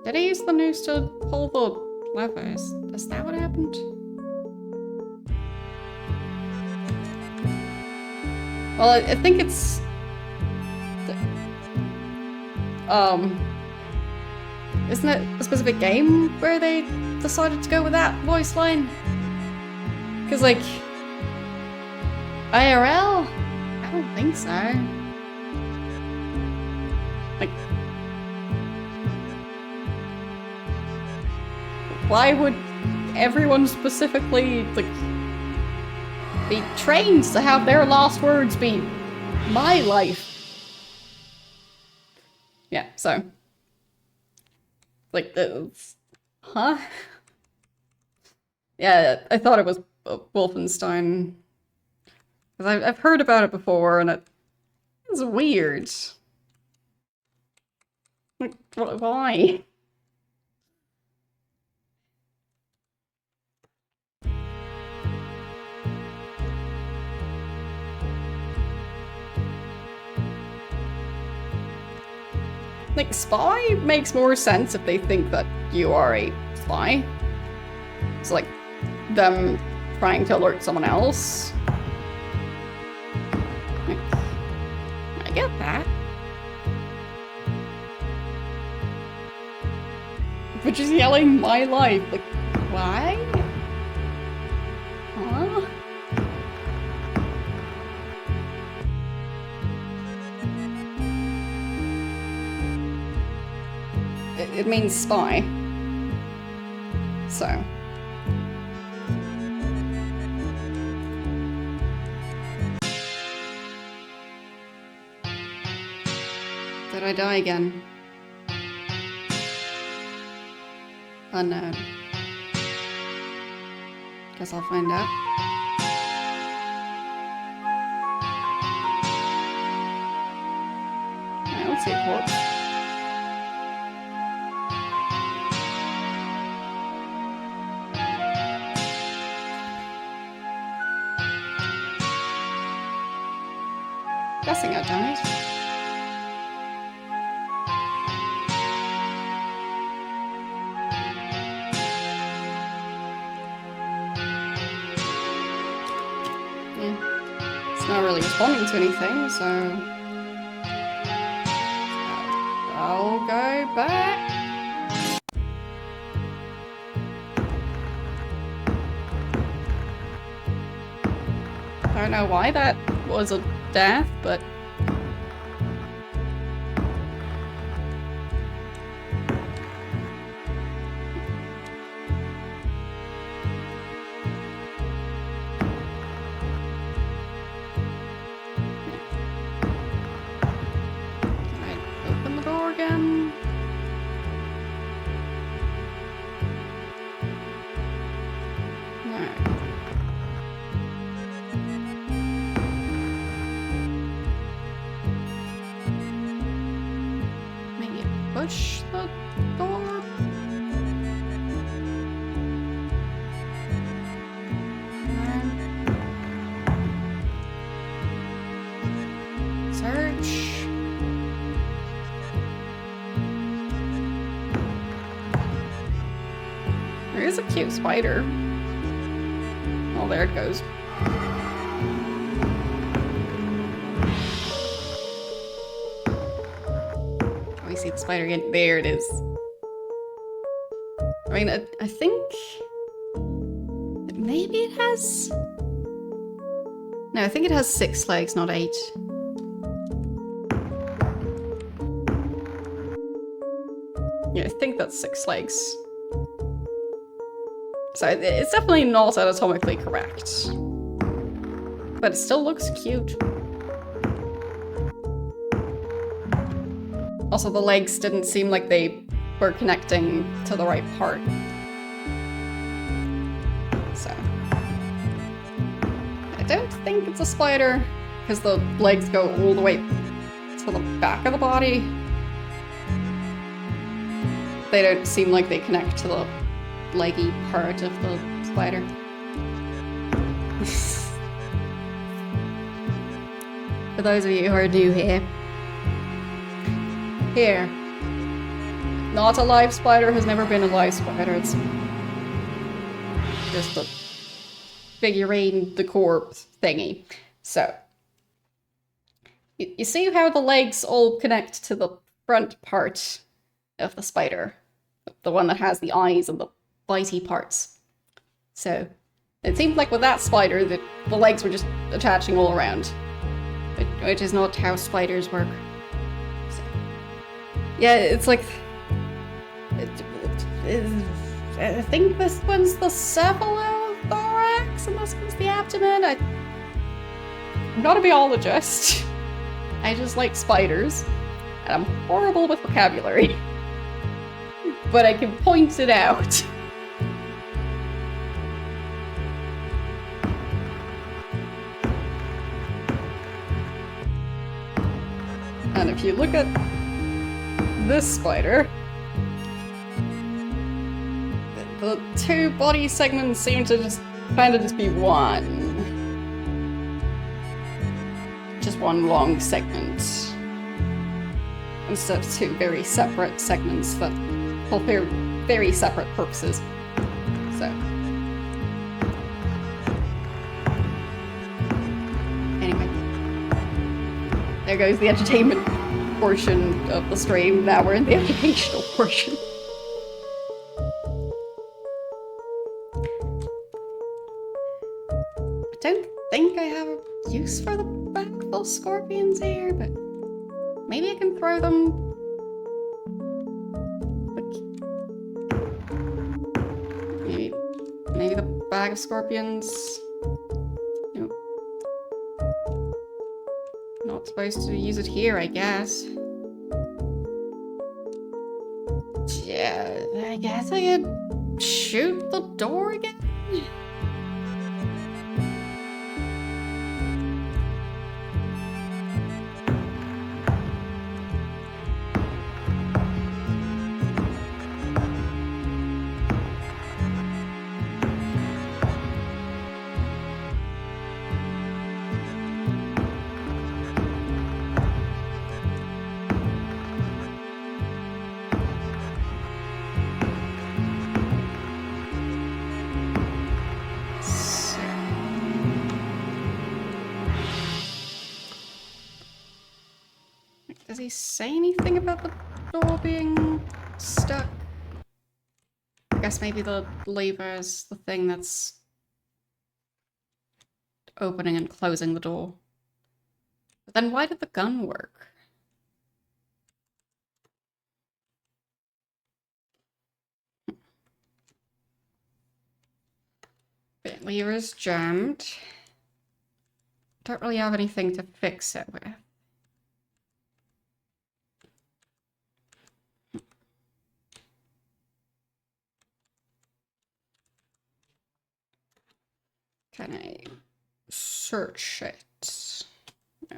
Did I use the noose to pull the levers? Is that what happened? Well, I think it's... Isn't it a specific game where they decided to go with that voice line? Because, like... IRL? I don't think so. Like... Why would everyone specifically, like... be trained to have their last words be my life? Yeah, so. Like, huh? Yeah, I thought it was Wolfenstein. Because I've heard about it before, and it's weird. Like, why? Like, spy makes more sense if they think that you are a spy. It's like them trying to alert someone else. Like, I get that. But just yelling my life, like, why? Huh? It means spy. So. Did I die again? Unknown. Guess I'll find out. I don't see a corpse. Guessing I died. not really responding to anything, so I'll go back. I don't know why that was a death, but again. No. Maybe push the door? No. Search. There is a cute spider. Oh, there it goes. Oh, you see the spider again? There it is. I mean, I think... maybe it has... No, I think it has 6 legs, not 8. Yeah, I think that's 6 legs. So it's definitely not anatomically correct. But it still looks cute. Also, the legs didn't seem like they were connecting to the right part. So... I don't think it's a spider, because the legs go all the way to the back of the body. They don't seem like they connect to the leggy part of the spider. For those of you who are new here. Here. Not a live spider, has never been a live spider, it's just a figurine decor thingy. So, you see how the legs all connect to the front part of the spider? The one that has the eyes and the bitey parts. So, it seemed like with that spider that the legs were just attaching all around. Which is not how spiders work. So, yeah, it's like... I think this one's the cephalothorax and this one's the abdomen. I'm not a biologist. I just like spiders. And I'm horrible with vocabulary. But I can point it out. And if you look at this spider, the 2 body segments seem to just kind of just be one. Just one long segment. Instead of 2 very separate segments that fulfill very separate purposes. So. Anyway. There goes the entertainment portion of the stream. Now we're in the educational portion. I don't think I have a use for the backful scorpions here, but maybe I can throw them. Maybe the bag of scorpions. Nope. Not supposed to use it here, I guess. Yeah, I guess I could shoot the door again? really say anything about the door being stuck. I guess maybe the lever is the thing that's opening and closing the door. But then why did the gun work? Okay, lever is jammed. Don't really have anything to fix it with. Can I search it? No.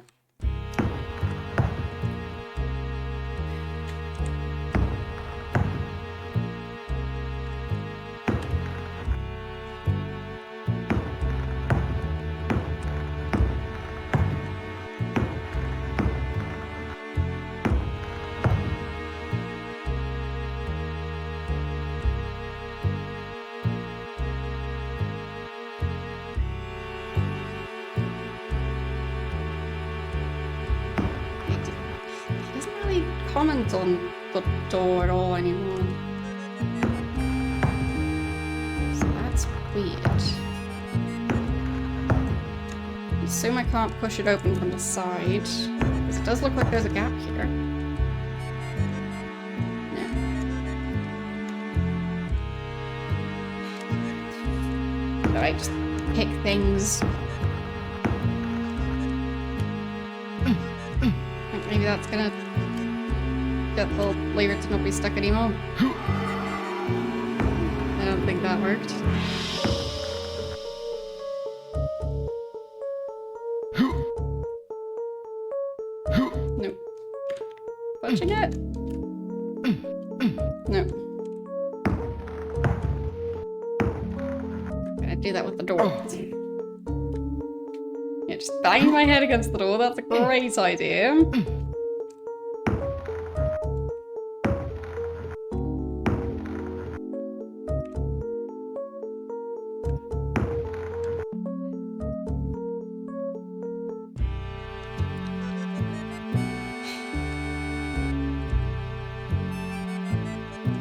He doesn't really comment on the door at all anymore. So that's weird. I assume I can't push it open from the side, because it does look like there's a gap here. No. Do I just pick things? Maybe that's gonna get the lever to not be stuck anymore. I don't think that worked. Nope. Punching it? No. Gonna do that with the door. Yeah, just bang my head against the door. That's a great idea.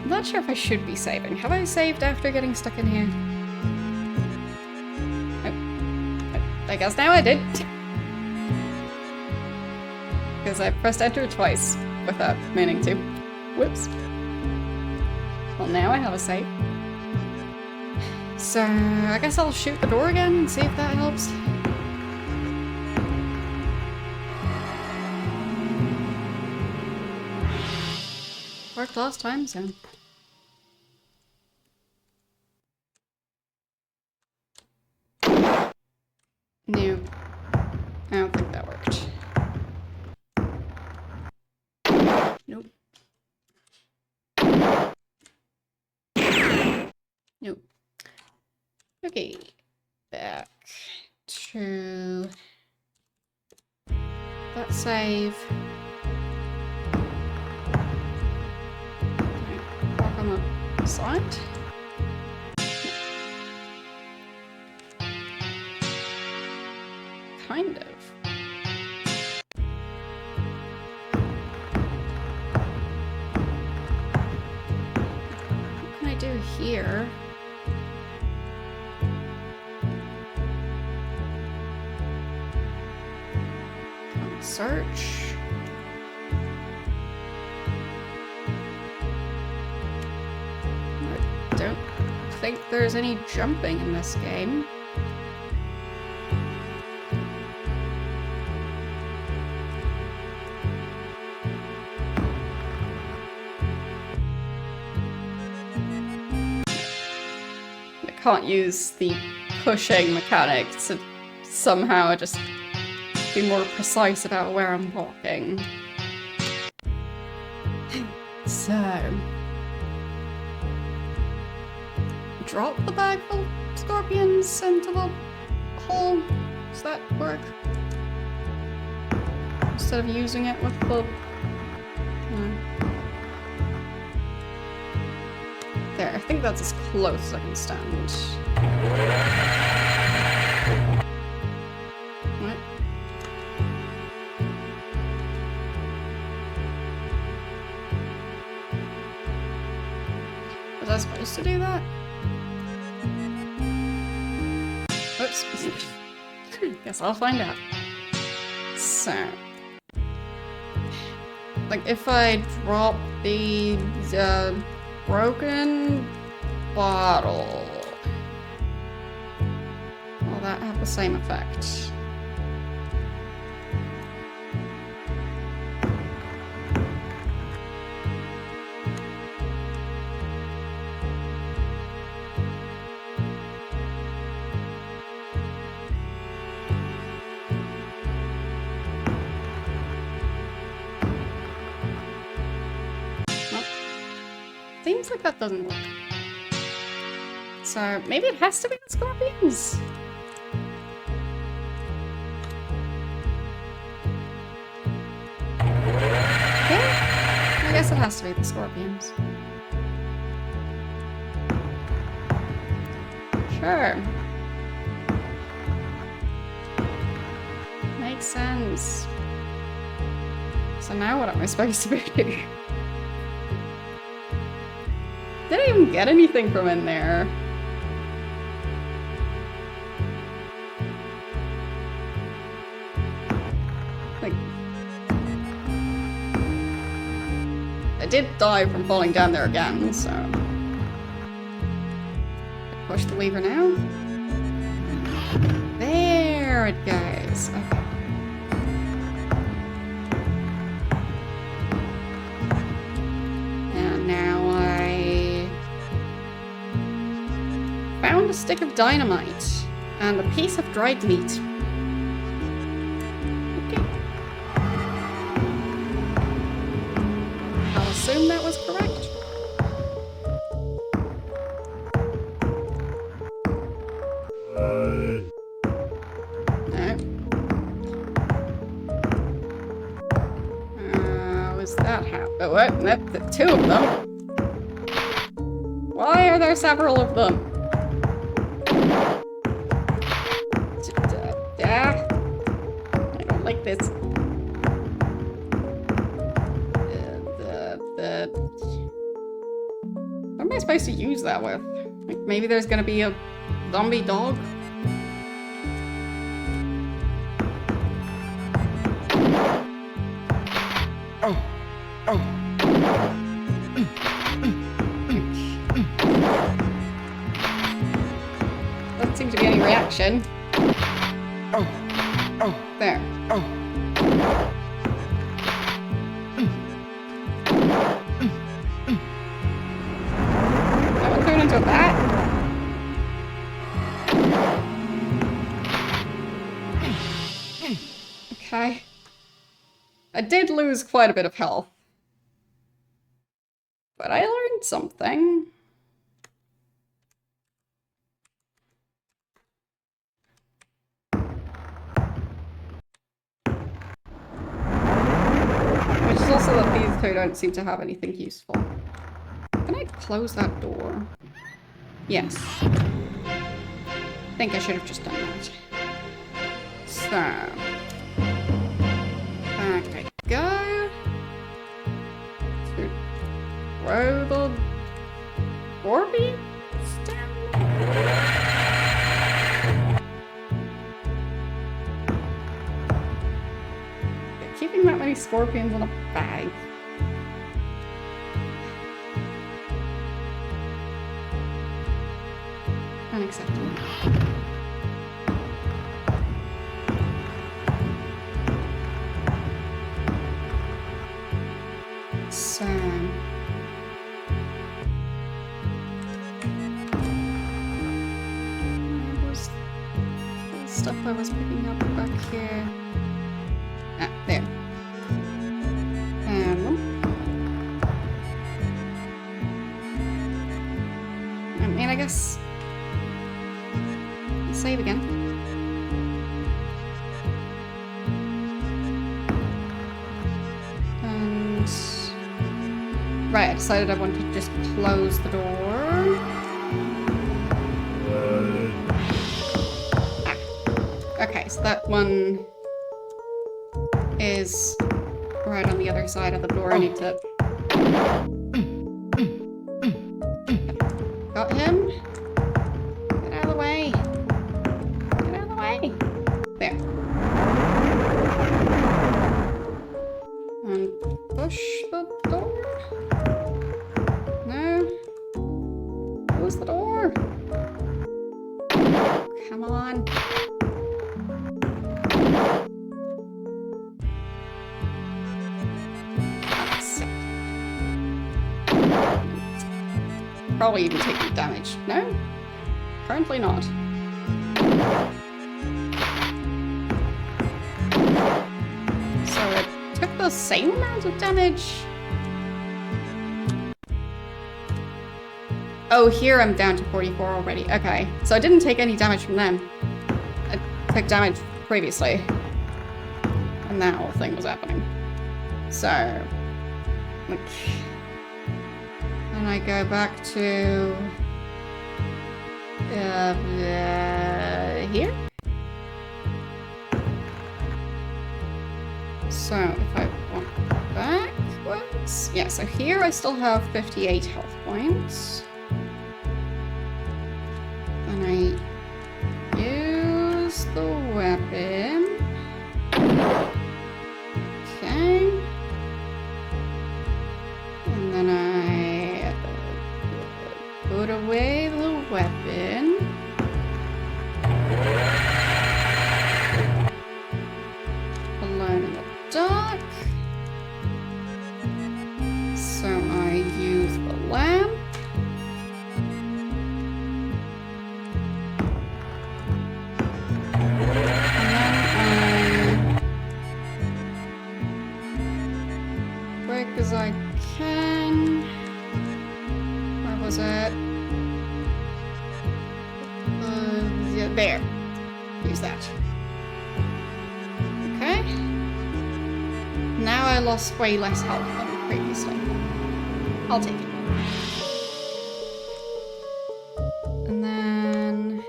I'm not sure if I should be saving. Have I saved after getting stuck in here? I guess now I did. Because I pressed enter twice without meaning to. Whoops. Well, now I have a save. So, I guess I'll shoot the door again and see if that helps. Worked last time, so... No. I don't think that worked. Nope. Nope. Okay. Back to that save. Walk on the side. Kind of. What can I do here? Can't search. I don't think there's any jumping in this game. Can't use the pushing mechanic to somehow just be more precise about where I'm walking. So... drop the bag full of scorpions into the hole? Does that work? Instead of using it with the... No. There, I think that's as close as I can stand. What? Oops. Guess I'll find out. So, like, if I drop the broken bottle, will that have the same effect? Seems like that doesn't work. So maybe it has to be the scorpions? Yeah, I guess it has to be the scorpions. Sure. Makes sense. So now what am I supposed to be? Didn't even get anything from in there. Like, I did die from falling down there again, so push the lever now. There it goes. Okay. And now I found a stick of dynamite and a piece of dried meat. Okay. I'll assume that was correct. Was that how? Oh, what? That's two of them. Why are there several of them? I don't like this. What am I supposed to use that with? Like, maybe there's gonna be a zombie dog? Doesn't seem to be any reaction. There. That one turned into a bat? Okay. I did lose quite a bit of health. But I learned something. Which is also that these two don't seem to have anything useful. Can I close that door? Yes. I think I should have just done that. So. Back I go. Throw the scorpions down. Keeping that many scorpions in a bag. Unacceptable. So... what was the stuff I was picking up back here? Ah, there. And I mean, I guess... save again. And... right, I decided I wanted to just close the door. Ah. Okay, so that one is right on the other side of the door. I need to... got him. Get out of the way. Come on. Probably even taking damage. No? Currently not. So it took the same amount of damage. Oh, here I'm down to 44 already. Okay, so I didn't take any damage from them. I took damage previously. And that whole thing was happening. So, like, and I go back to here. So if I walk backwards, yeah. So here I still have 58 health points, and I use the weapon. Okay. And then I put away the weapon. Alone in the dark. So I use the lamp. As I can. Where was it? Yeah, there. Use that. Okay. Now I lost way less health than previously. I'll take it. And then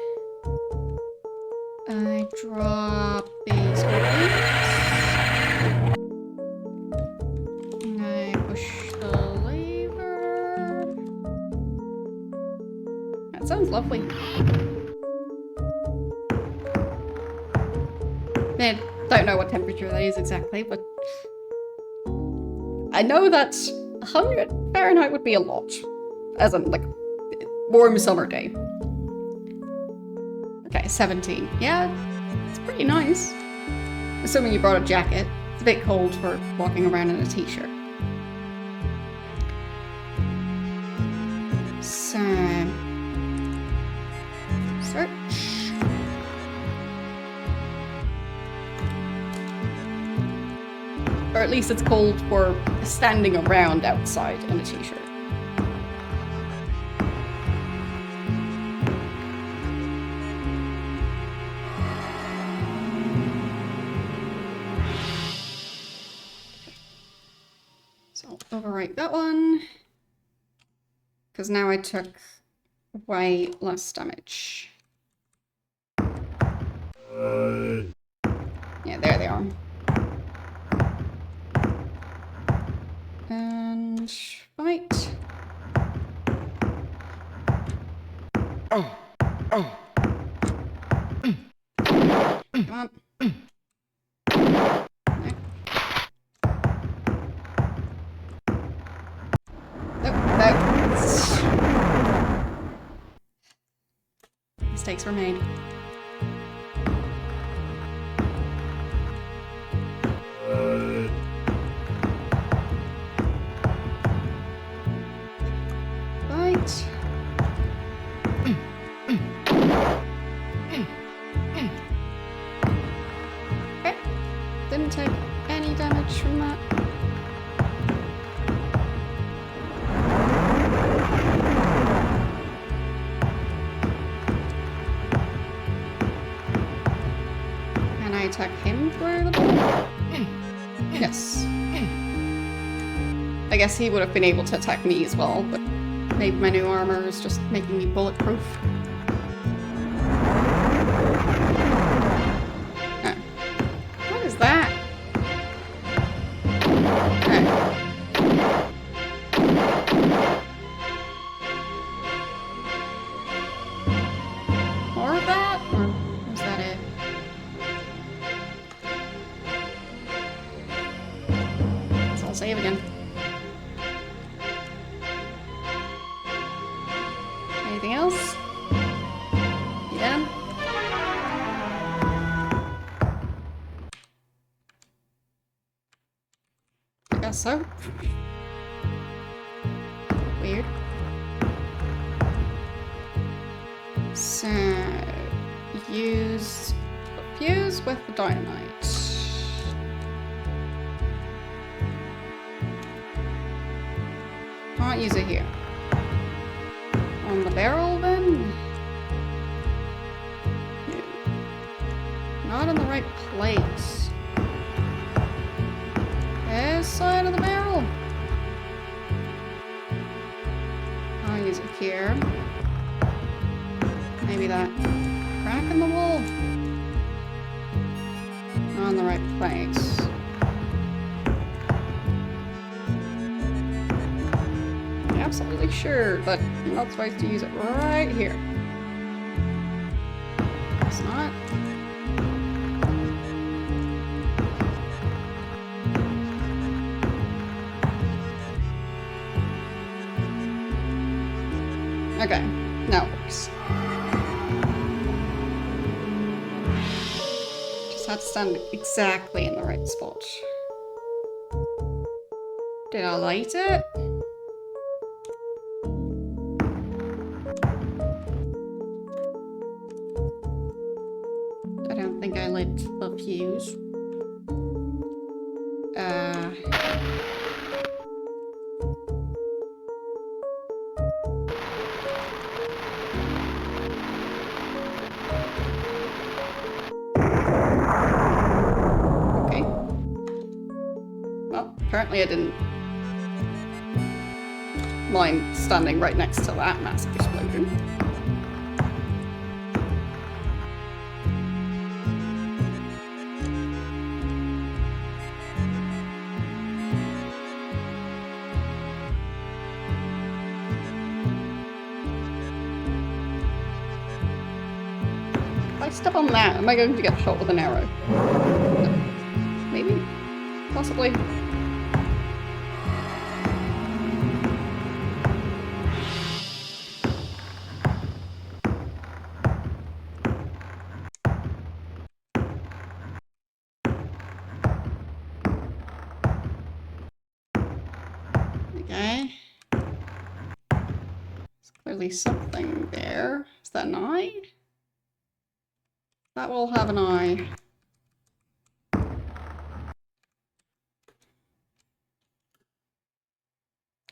I drop these weapons. Sounds lovely. I don't know what temperature that is exactly, but I know that 100 Fahrenheit would be a lot. As in, like, warm summer day. Okay, 17. Yeah, it's pretty nice. Assuming you brought a jacket. It's a bit cold for walking around in a t-shirt. So... search. Or at least it's cold for standing around outside in a t-shirt. So I'll overwrite that one. Because now I took way less damage. Yeah, there they are. And fight. Oh. Come on. No. Mistakes were made. Right. Okay. Didn't take any damage from that. Can I attack him through the ball? Yes. I guess he would have been able to attack me as well, but maybe my new armor is just making me bulletproof. Oh. What is that? More of that? Or is that it? So I'll save again. Anything else? You done? guess so. Weird. So, use the fuse with the dynamite. Can't use it here. On the barrel then? No. Not in the right place. This side of the barrel. I'll use it here. Maybe that crack in the wall. Not in the right place. Absolutely sure, but I'm not supposed to use it right here. It's not. Okay, now it works. Just had to stand exactly in the right spot. Did I light it? I don't think I lit the fuse. Okay. Well, apparently I didn't mind standing right next to that massive explosion. If I step on that, am I going to get shot with an arrow? No. Maybe? Possibly. Okay. There's clearly something there. Is that an eye? That will have an eye.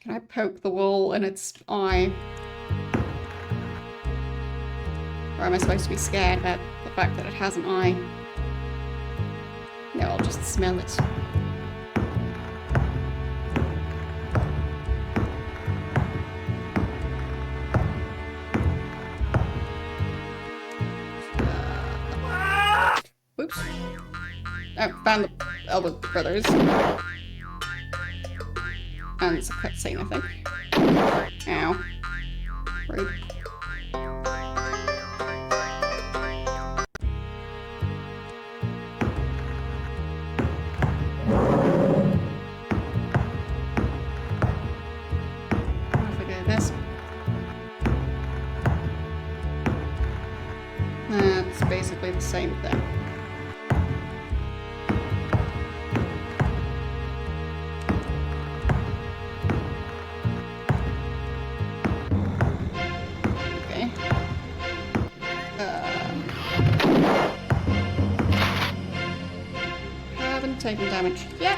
Can I poke the wall in its eye? Or am I supposed to be scared about the fact that it has an eye? No, I'll just smell it. Oops. Oh, found the Elder Brothers. And it's a cutscene, I think. Ow. Rude. Off we go, this. That's basically the same thing. Taking damage yet.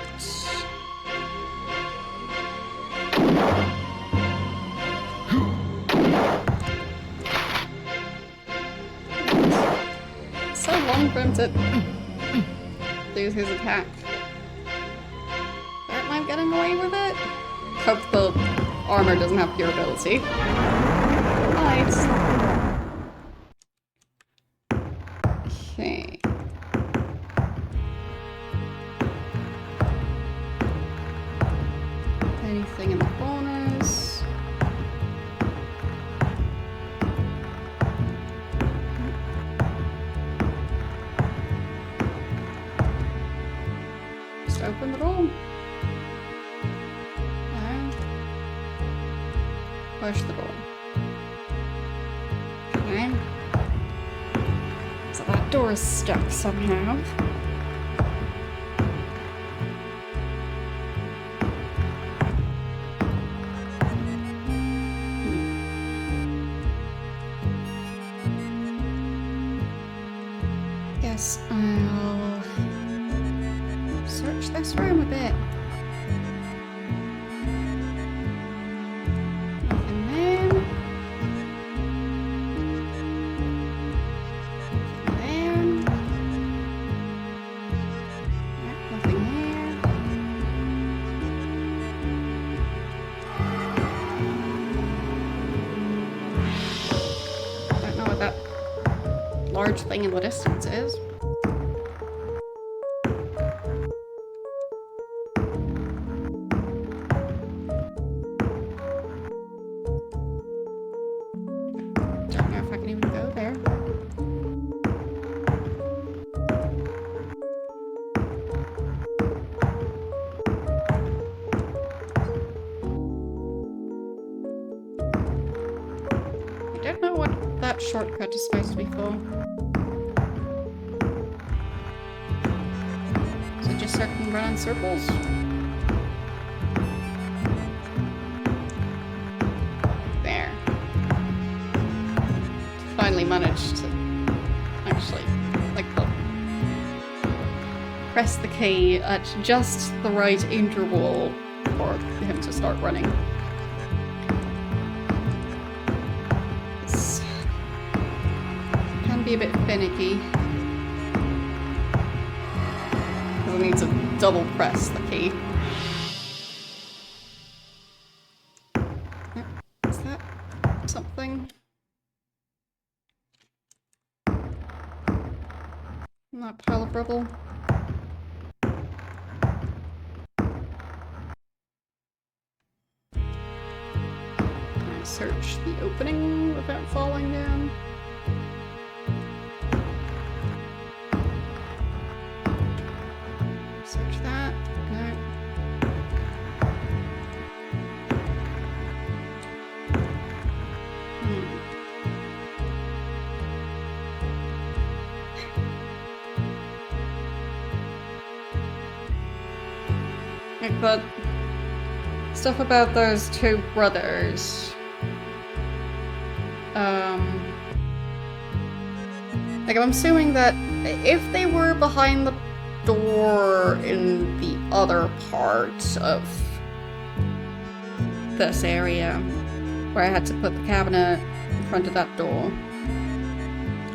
So long for him to do his attack. Don't mind getting away with it. Hope the armor doesn't have durability. Right. Okay. Anything in the corners? Just open the door. No. Push the door. Okay. So that door is stuck somehow. guess I'll search this room a bit. Nothing there. Nothing there. Yep, nothing there. Don't know what that large thing in the distance is. Don't know if I can even go there. I don't know what that shortcut is supposed to be for. Is it just so I can run in circles? There. Finally managed to actually, like, press the key at just the right interval for him to start running. This can be a bit finicky. Because I need to double press the key. Is that something? In that pile of rubble? Can I search the opening without falling down? Search that. No. But stuff about those two brothers. Like, I'm assuming that if they were behind the door in the other part of this area, where I had to put the cabinet in front of that door,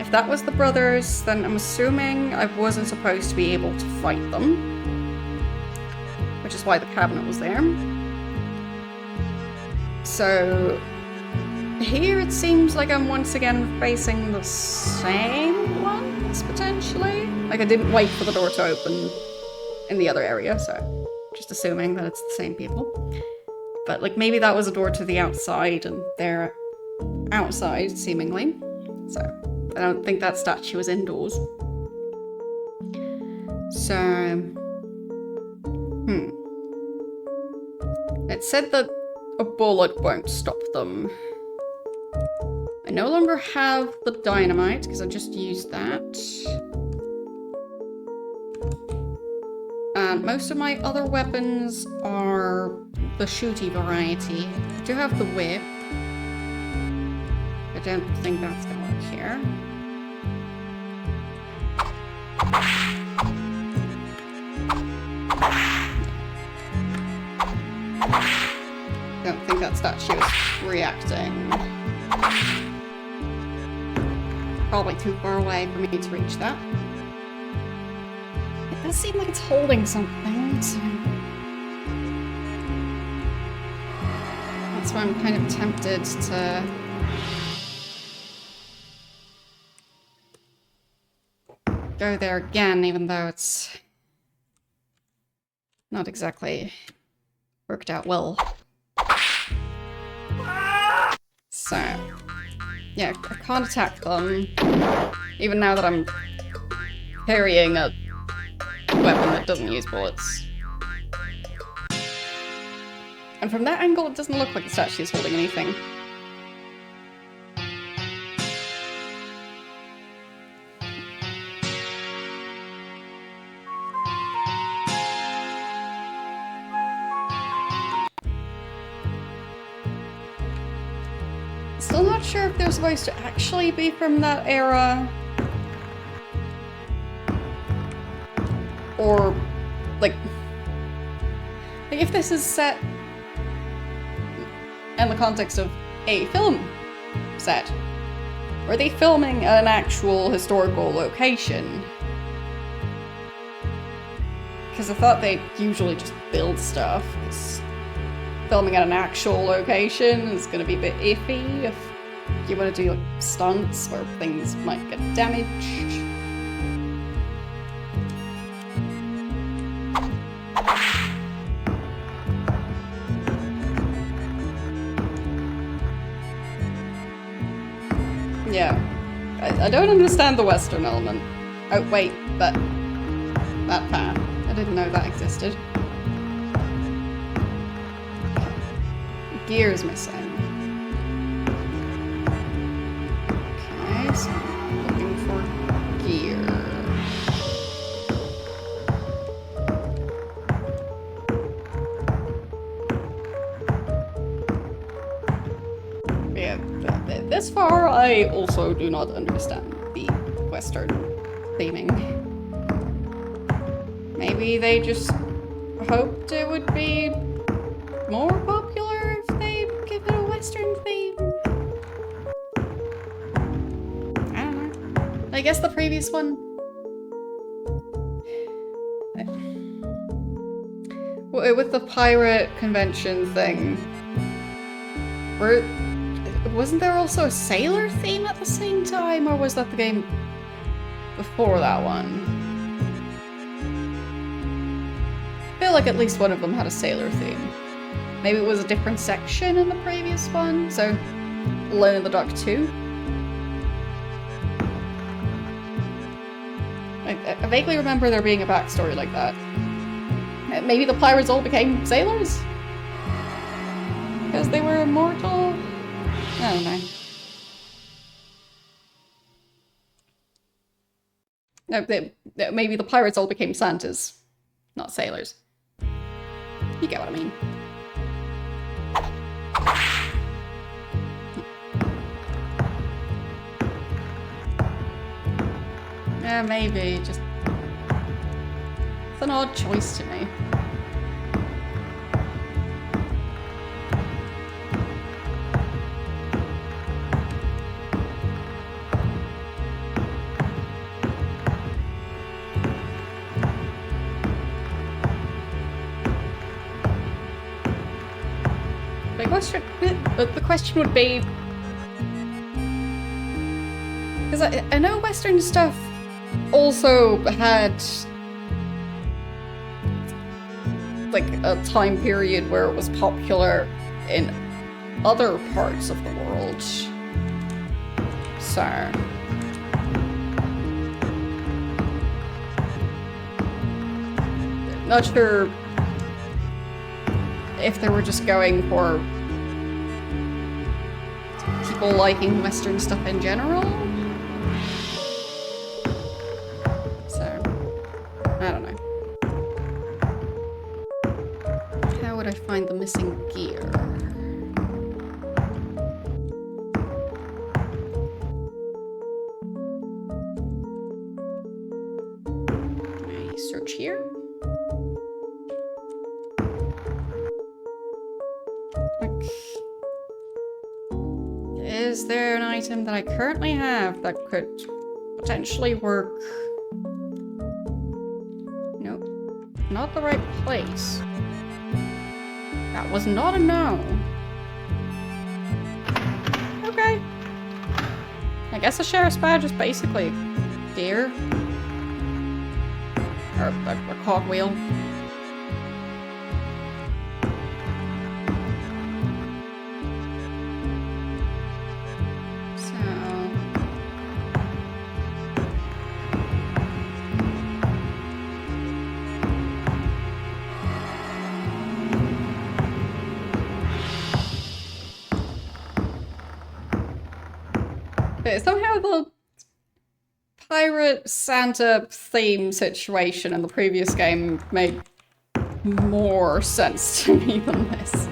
if that was the brothers, then I'm assuming I wasn't supposed to be able to fight them. Which is why the cabinet was there. So here it seems like I'm once again facing the same ones, potentially. Like, I didn't wait for the door to open in the other area, so just assuming that it's the same people. But, like, maybe that was a door to the outside and they're outside, seemingly. So I don't think that statue was indoors. So it said that a bullet won't stop them. I no longer have the dynamite, because I just used that. And most of my other weapons are the shooty variety. I do have the whip. I don't think that's gonna work here. Don't think that statue is reacting. Probably too far away for me to reach that. It does seem like it's holding something, so that's why I'm kind of tempted to go there again, even though it's not exactly worked out well. So, yeah, I can't attack them, even now that I'm carrying a weapon that doesn't use bullets. And from that angle, it doesn't look like the statue is holding anything. Still not sure if they're supposed to actually be from that era. Or, like if this is set in the context of a film set, are they filming at an actual historical location? Because I thought they usually just build stuff. 'Cause filming at an actual location is going to be a bit iffy if you want to do like stunts where things might get damaged. Yeah, I don't understand the Western element. Oh wait, that path. I didn't know that existed. Gear's missing. Okay, so I'm looking for gear. Yeah, this far I also do not understand the Western theming. Maybe they just hoped it would be more popular if they give it a Western theme. I don't know. I guess the previous one... With the pirate convention thing, wasn't there also a sailor theme at the same time, or was that the game before that one? I feel like at least one of them had a sailor theme. Maybe it was a different section in the previous one, so Alone in the Dark 2? I vaguely remember there being a backstory like that. Maybe the pirates all became sailors? Because they were immortal? I don't know. No, maybe the pirates all became Santas, not sailors. You get what I mean. Yeah, maybe. Just... it's an odd choice to me. The question would be, because I know Western stuff also had like a time period where it was popular in other parts of the world. So not sure if they were just going for people liking Western stuff in general. So, I don't know. How would I find the missing gear? Can I search here? Is there an item that I currently have that could potentially work? Nope. Not the right place. That was not a no. Okay. I guess a sheriff's badge is basically gear. Or a cogwheel. Somehow the pirate Santa theme situation in the previous game made more sense to me than this.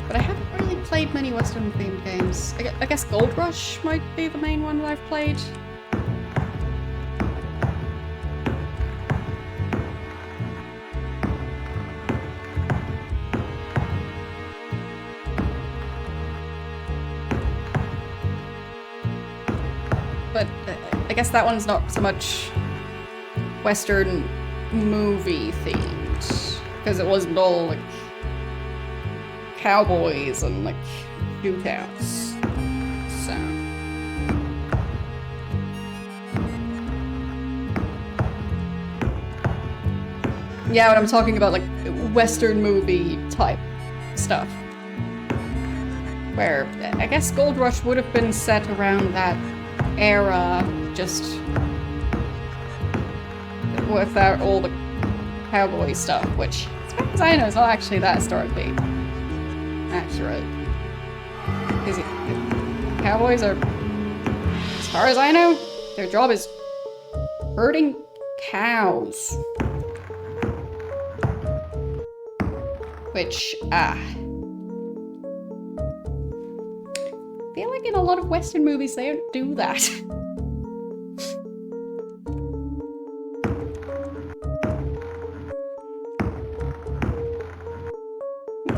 But I haven't really played many Western themed games. I guess Gold Rush might be the main one that I've played. But I guess that one's not so much Western movie themed, because it wasn't all like cowboys and like shootouts. So yeah, when I'm talking about like Western movie type stuff, where I guess Gold Rush would have been set around that era, just without all the cowboy stuff, which, as far as I know, is not actually that historically accurate. Because cowboys are, as far as I know, their job is herding cows. Which, I feel like in a lot of Western movies they don't do that.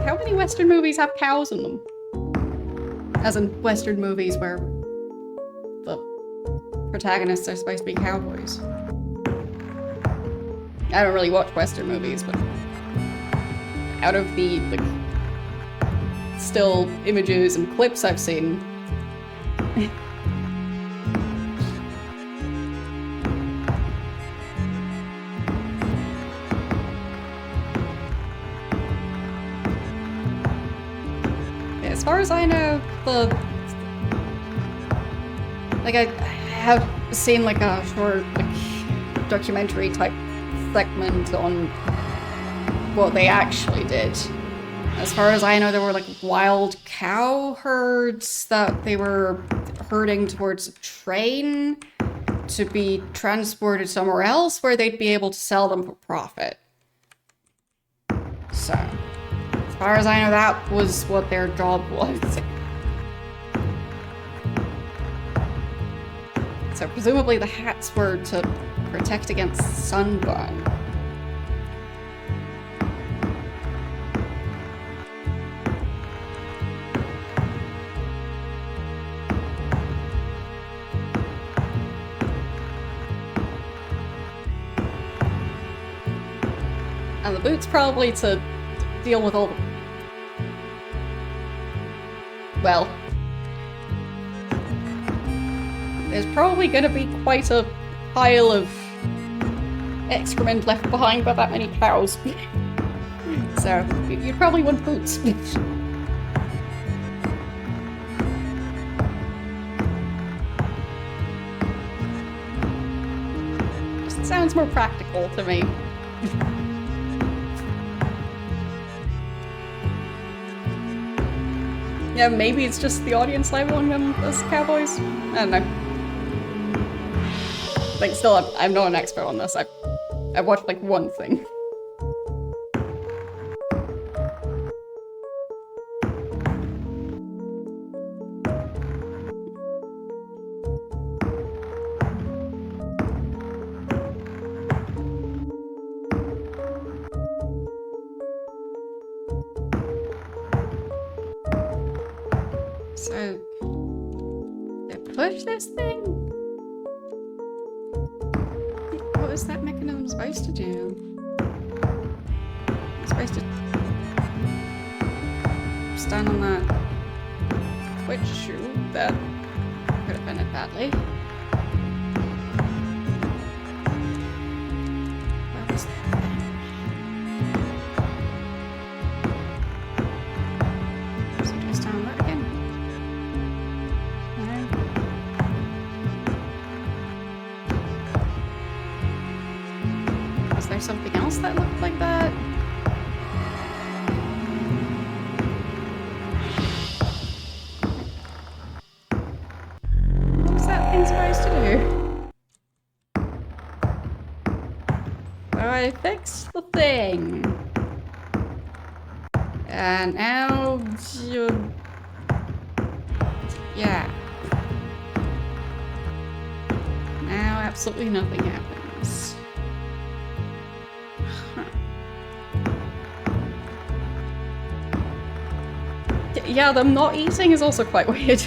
How many Western movies have cows in them? As in Western movies where the protagonists are supposed to be cowboys. I don't really watch Western movies, but out of the still images and clips I've seen, as far as I know, I have seen like a short documentary type segment on what they actually did. As far as I know, there were like wild cow herds that they were herding towards a train to be transported somewhere else where they'd be able to sell them for profit. So, as far as I know, that was what their job was. So presumably the hats were to protect against sunburn. And the boots probably to deal with all the... Well... There's probably gonna be quite a pile of excrement left behind by that many cows. So, you'd probably want boots. Just sounds more practical to me. Yeah, maybe it's just the audience labeling them as cowboys. I don't know. Like, still, I'm not an expert on this. I've watched like one thing. So, they push this thing? What is that mechanism supposed to do? It's supposed to stand on that twitch shoe that could have been it badly. What was that thing? So just down that again. Was there something else that looked like that? What was that thing supposed to do? So I fixed the thing. And now... yeah. Now absolutely nothing happens. Huh. Yeah, them not eating is also quite weird.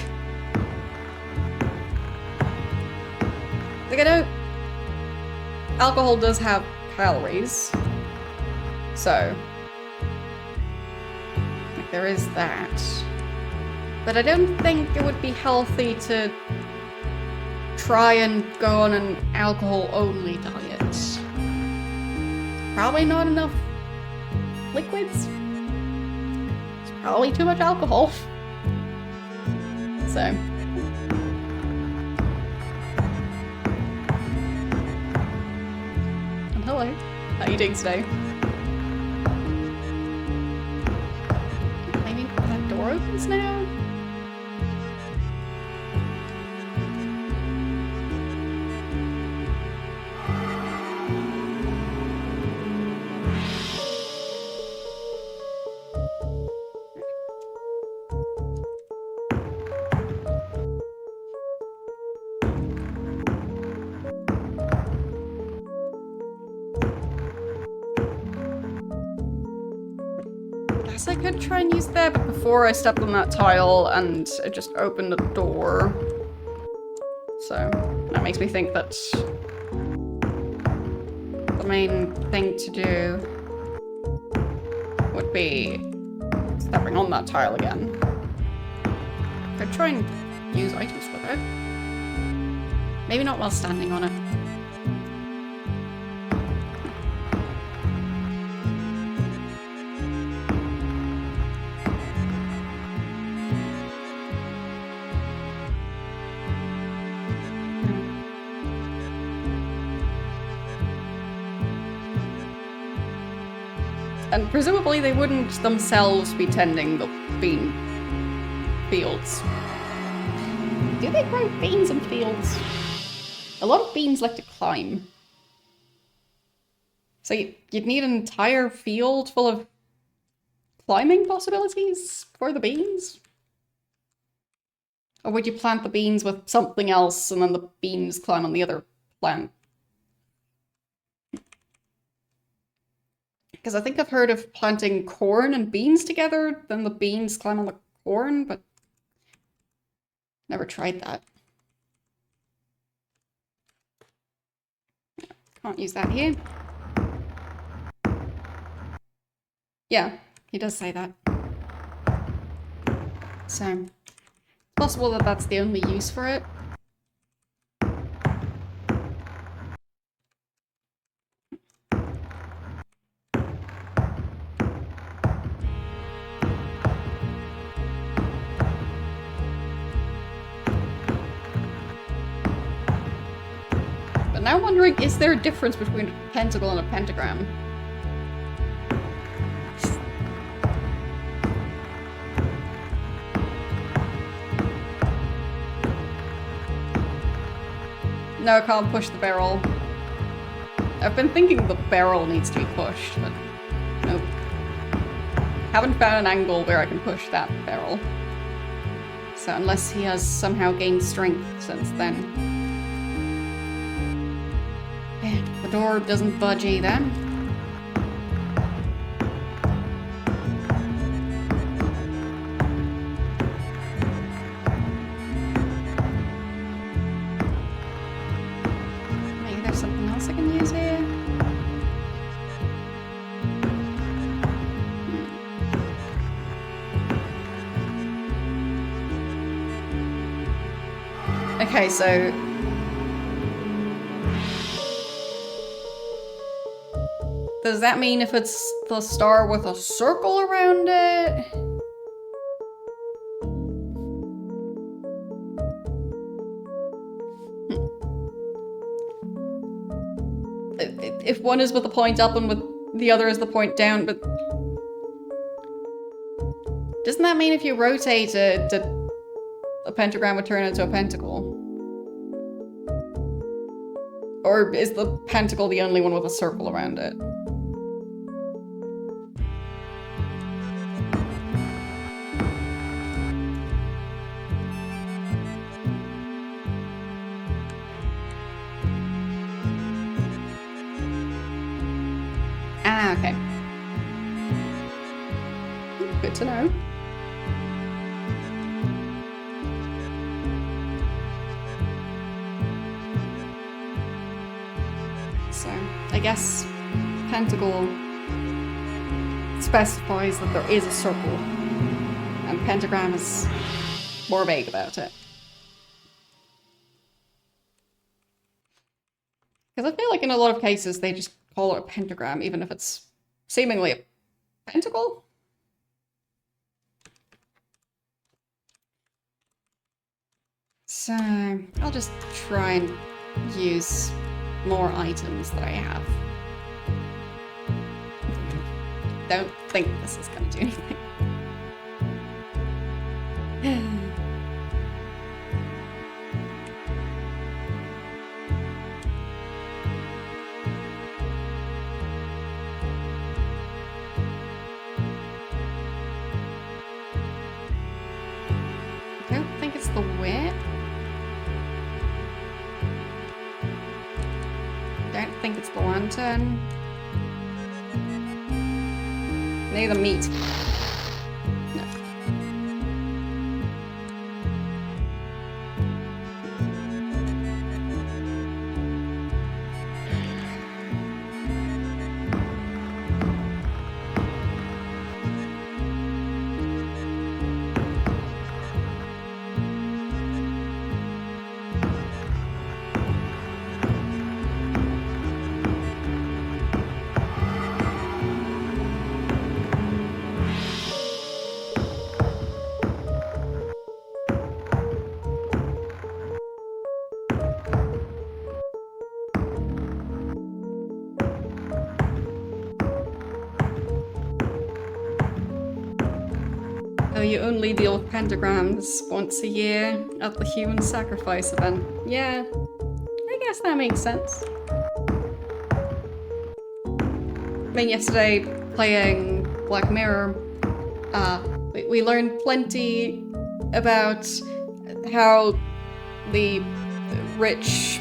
Like, I don't... Alcohol does have calories. So... like, there is that. But I don't think it would be healthy to try and go on an alcohol-only diet. Probably not enough liquids. It's probably too much alcohol. So... and hello. How are you doing today? Maybe that door opens now? I could try and use that, but before I stepped on that tile and it just opened the door. So that makes me think that the main thing to do would be stepping on that tile again. I could try and use items with it. Maybe not while standing on it. And presumably they wouldn't themselves be tending the bean fields. Do they grow beans in fields? A lot of beans like to climb. So you'd need an entire field full of climbing possibilities for the beans? Or would you plant the beans with something else and then the beans climb on the other plant? Because I think I've heard of planting corn and beans together, then the beans climb on the corn, but never tried that. Can't use that here. Yeah, he does say that. So, it's possible that that's the only use for it. Now I'm wondering, is there a difference between a pentacle and a pentagram? No, I can't push the barrel. I've been thinking the barrel needs to be pushed, but nope. Haven't found an angle where I can push that barrel. So unless he has somehow gained strength since then. The door doesn't budge either. Maybe there's something else I can use here. Okay, so does that mean if it's the star with a circle around it? If one is with the point up and with the other is the point down, but doesn't that mean if you rotate it, a pentagram would turn into a pentacle? Or is the pentacle the only one with a circle around it? Ah, okay. Good to know. So, I guess pentacle specifies that there is a circle, and pentagram is more vague about it. Because I feel like in a lot of cases they just call it a pentagram, even if it's seemingly a pentacle? So, I'll just try and use more items that I have. Don't think this is gonna do anything. I don't think it's the whip. Don't think it's the lantern. Maybe the meat. No. Oh, you only deal with pentagrams once a year at the human sacrifice event. Yeah, I guess that makes sense. I mean, yesterday, playing Black Mirror, we learned plenty about how the rich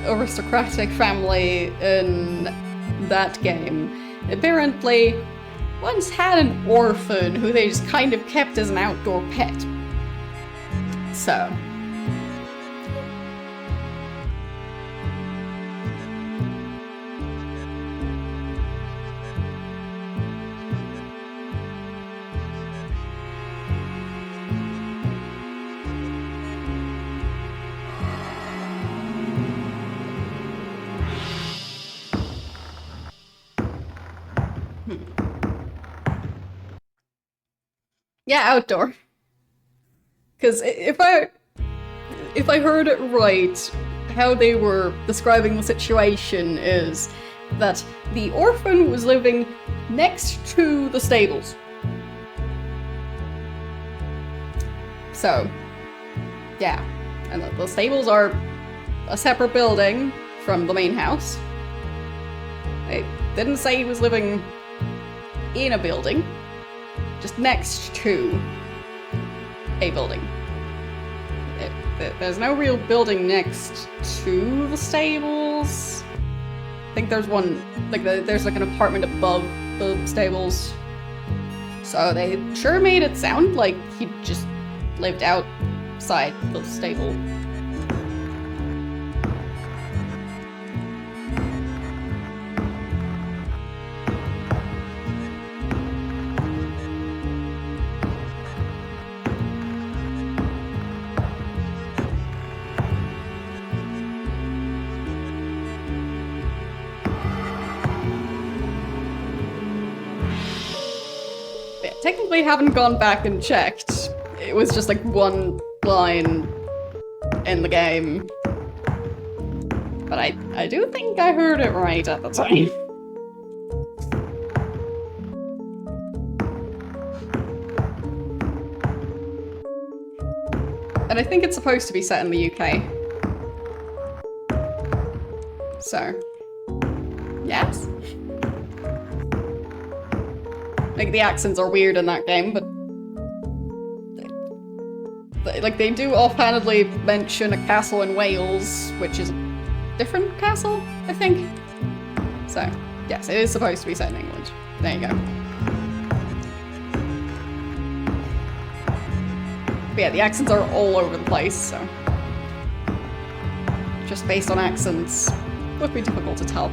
aristocratic family in that game apparently once had an orphan who they just kind of kept as an outdoor pet. So. Yeah, outdoor. Because if I heard it right, how they were describing the situation is that the orphan was living next to the stables. So, yeah. And the stables are a separate building from the main house. They didn't say he was living in a building. Just next to a building. There's no real building next to the stables. I think there's one, like there's like an apartment above the stables. So they sure made it sound like he just lived outside the stable. Technically haven't gone back and checked. It was just like one line in the game. But I do think I heard it right at the time. And I think it's supposed to be set in the UK. So, yes? Like, the accents are weird in that game, but like, they do offhandedly mention a castle in Wales, which is a different castle, I think. So, yes, it is supposed to be set in England. There you go. But yeah, the accents are all over the place, so just based on accents, would be difficult to tell.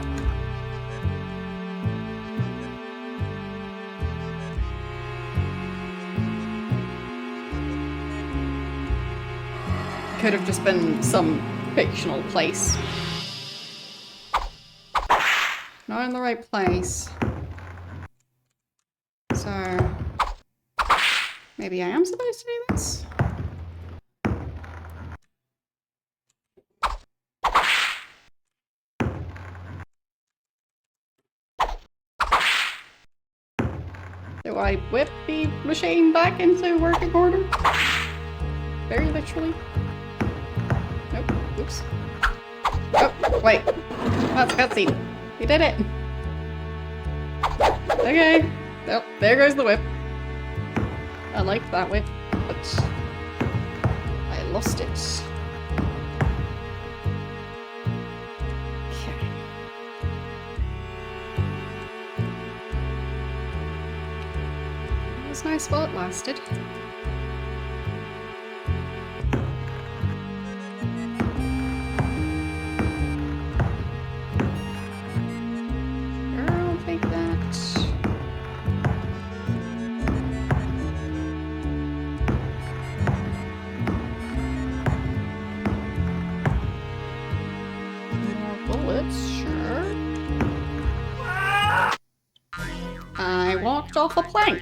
could have just been some fictional place. Not in the right place. So... maybe I am supposed to do this? Do I whip the machine back into working order? Very literally. Nope. Oops. Oh, wait. That's a cutscene. You did it. Okay. Oh, there goes the whip. I liked that whip, but I lost it. Okay. It was nice while it lasted. Sure, I'll take that. Bullets, sure. I walked off a plank.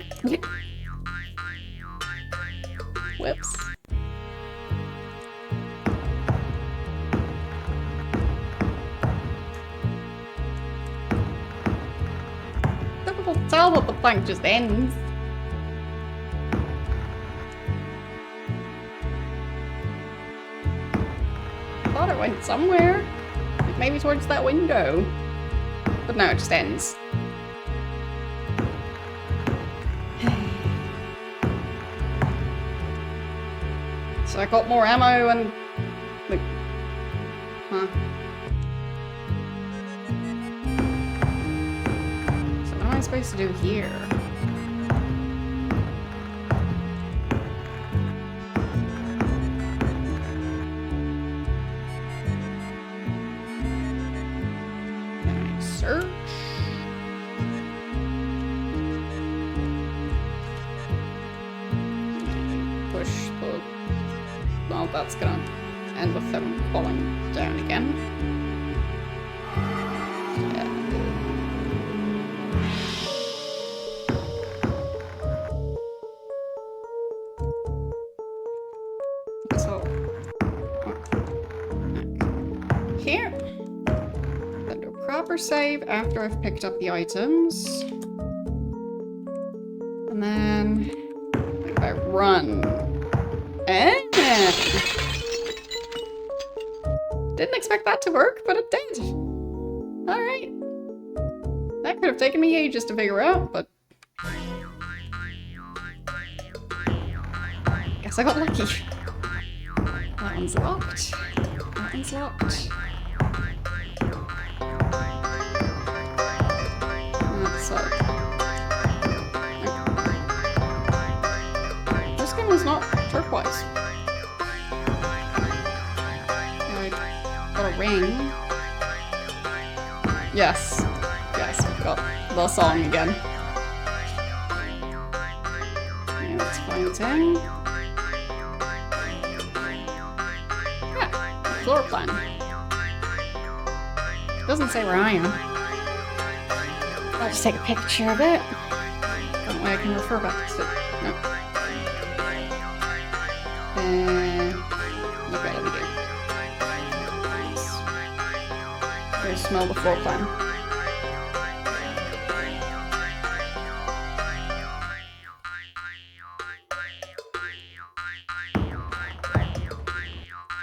Whoops. Difficult to tell that the plank just ends. I thought it went somewhere. Maybe towards that window. But no, it just ends. So I got more ammo and... like... huh. So what am I supposed to do here? Search. Push the... well, that's gonna end with them falling down again. Yeah. So... here. Then do a proper save after I've picked up the items. And then... if I run... didn't expect that to work, but it did. Alright. That could have taken me ages to figure out, but... guess I got lucky. That one's locked. That one's locked. That's this skin was not turquoise. Got a ring. Yes. Yes, we've got the song again. Yeah, let's find thing. Yeah, floor plan. Doesn't say where I am. I'll just take a picture of it. That way I can refer back to it. No. Okay, let me do. Smell the floor plan.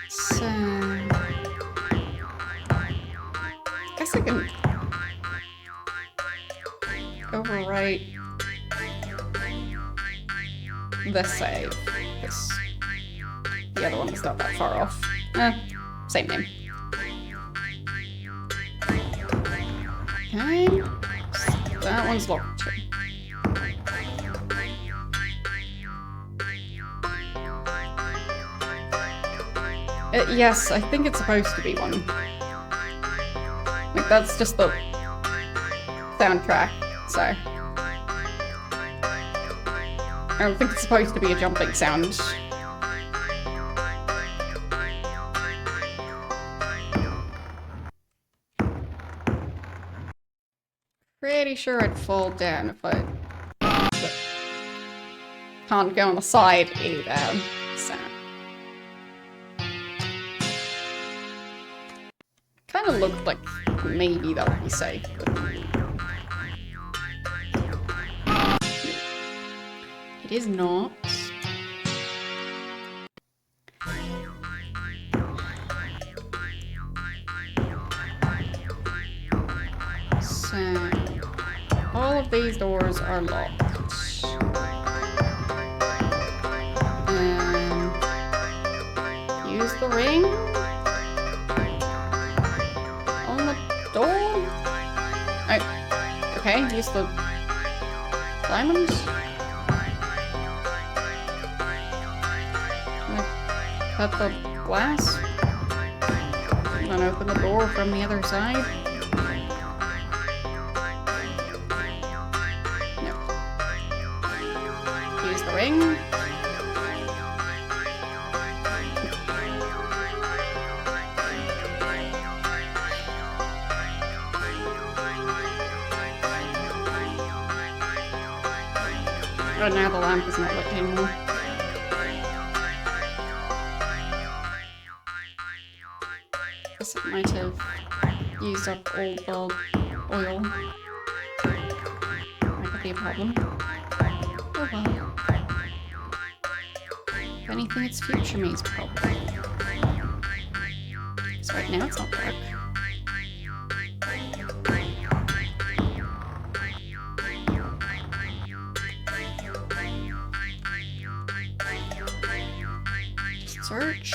So... I guess I can overwrite this save, because the other one is not that far off. Same name. Okay, so that one's locked too. Yes, I think it's supposed to be one. Like, that's just the soundtrack, so... I don't think it's supposed to be a jumping sound. Pretty sure I'd fall down if I... Can't go on the side either, so... Kind of looked like maybe that would be safe, but... It is not. So... All of these doors are locked. Use the ring on the door. Oh, okay. Use the diamonds. Cut the glass and then open the door from the other side. No. Use the ring. Oh, now the lamp is not lit anymore. Guess it might have used up all the oil. That could be a problem. Oh well. If anything, it's future me's problem. So right now it's not dark. Search.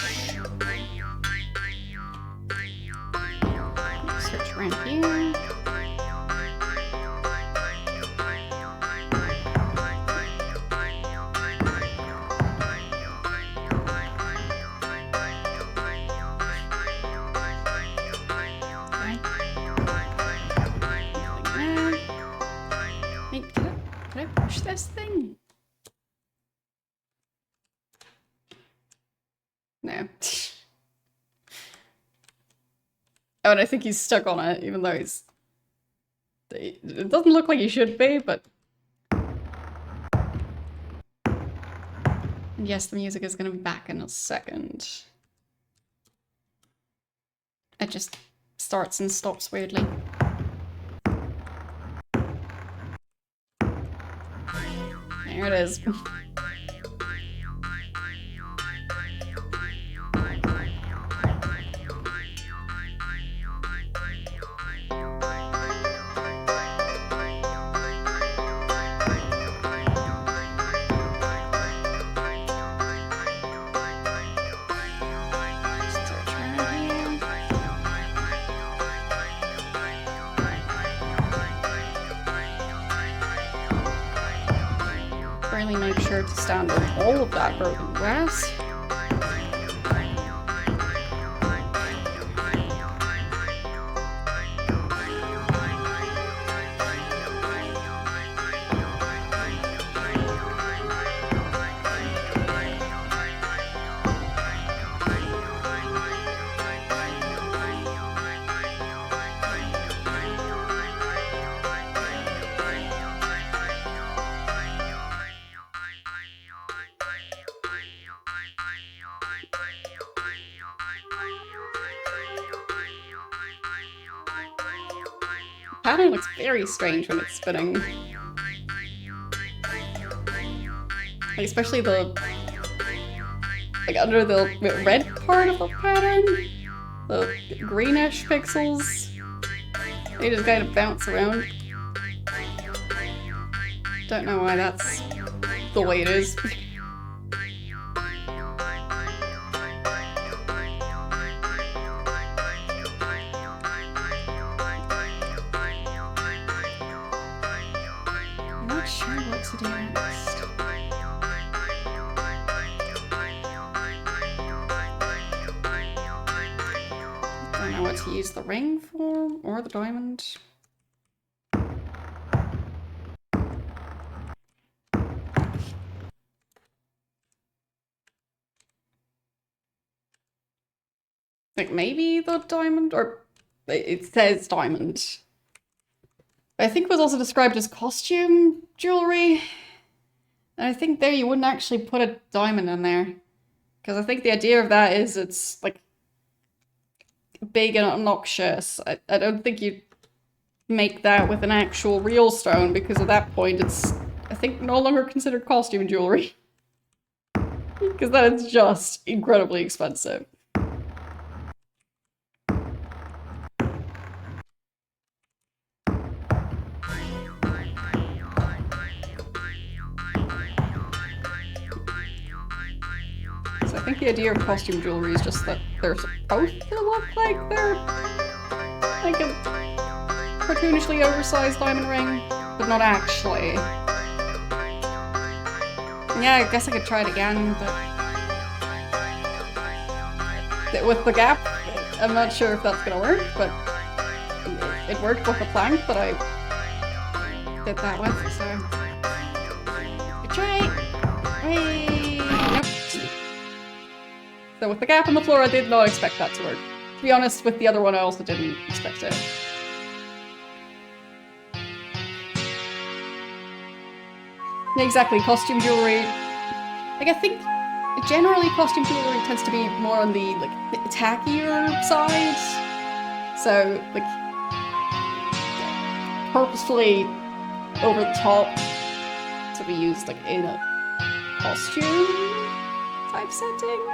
Search around here. Wait, could I push this thing? No. Oh, and I think he's stuck on it, even though he's... It doesn't look like he should be, but... And yes, the music is going to be back in a second. It just starts and stops weirdly. There it is. Really make sure to stand on all of that broken glass. Pattern looks very strange when it's spinning. Like, especially the... like, under the red part of the pattern? The greenish pixels? They just kind of bounce around. Don't know why that's the way it is. Don't know what to use the ring for, or the diamond. Like maybe the diamond, or it says diamond. I think it was also described as costume jewelry. And I think there you wouldn't actually put a diamond in there. Because I think the idea of that is it's like big and obnoxious. I don't think you'd make that with an actual real stone, because at that point it's, I think, no longer considered costume jewelry. Because that is just incredibly expensive. So I think the idea of costume jewelry is just that they're supposed to look like they're like a cartoonishly oversized diamond ring, but not actually. Yeah, I guess I could try it again, but with the gap, I'm not sure if that's gonna work, but it worked with the plank that I did that with, so good try. Hey, nope. So with the gap in the floor, I did not expect that to work. To be honest, with the other one, I also didn't expect it. Yeah, exactly, costume jewelry. Like, I think generally costume jewelry tends to be more on the, like, the tackier side. So, like, purposefully over the top to be used, like, in a costume type setting.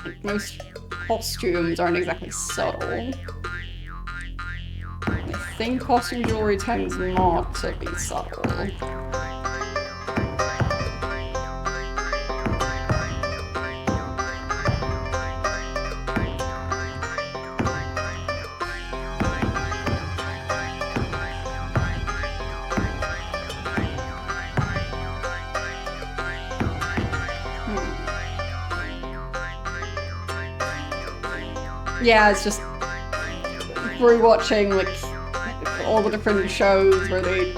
Like, most costumes aren't exactly subtle. I think costume jewelry tends not to be subtle. Yeah, it's just rewatching like all the different shows where they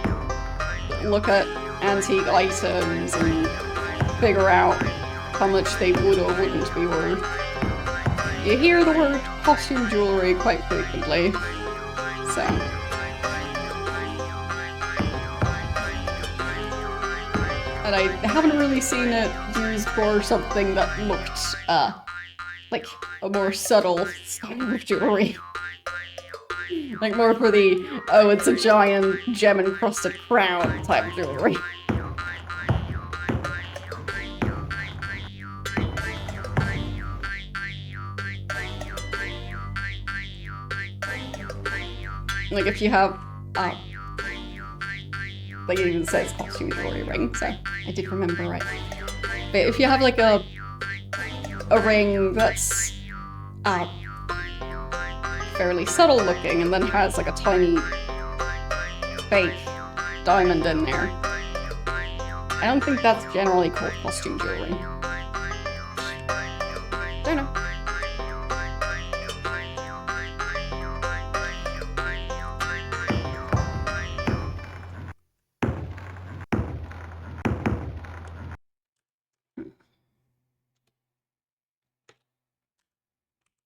look at antique items and figure out how much they would or wouldn't be worth. You hear the word costume jewelry quite frequently, so. And I haven't really seen it used for something that looked, like a more subtle style of jewelry. Like more for the, oh, it's a giant gem-encrusted crown type of jewelry. Like if you have, like it even says costume jewelry ring, so I did remember right. But if you have like a ring that's fairly subtle looking and then has like a tiny fake diamond in there, I don't think that's generally called costume jewelry. Don't know.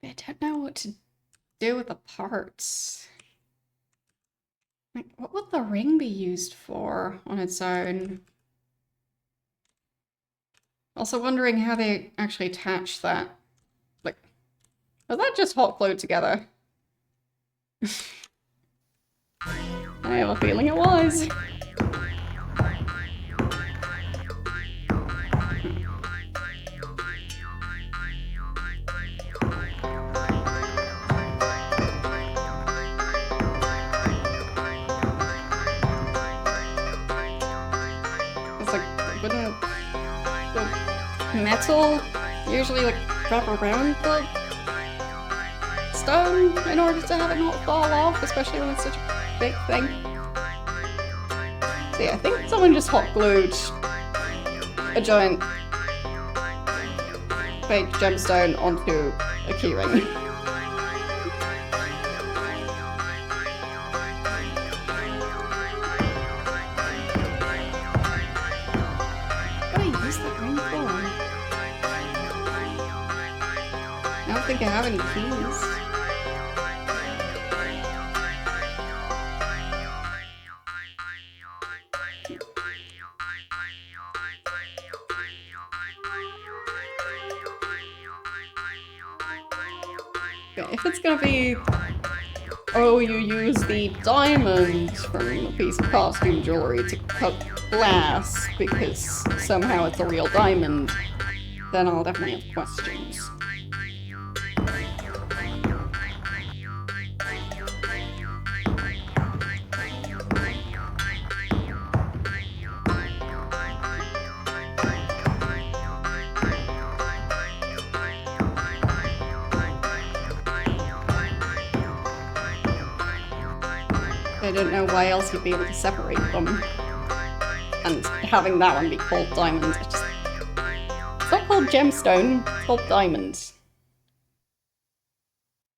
I don't know what to do with the parts. Like, what would the ring be used for on its own? Also wondering how they actually attach that. Like, was that just hot glued together? I have a feeling it was. Wouldn't the metal usually like wrap around the stone in order to have it not fall off, especially when it's such a big thing? So yeah, I think someone just hot glued a giant fake gemstone onto a keyring. think I have any keys. Okay, if it's gonna be, oh, you use the diamond from a piece of costume jewelry to cut glass because somehow it's a real diamond, then I'll definitely have questions. I don't know why else you'd be able to separate them. And having that one be called diamond, it's not called gemstone, it's called diamond.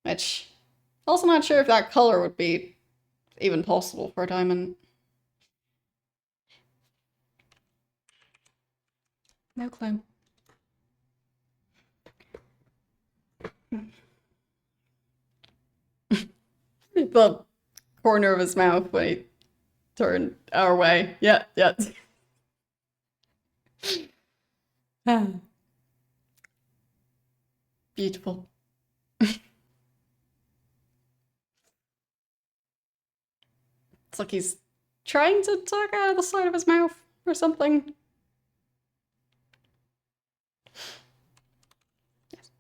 Which, also not sure if that color would be even possible for a diamond. No clue. The corner of his mouth when he turned our way. Yeah, yeah. Beautiful. It's like he's trying to talk out of the side of his mouth or something. Yes.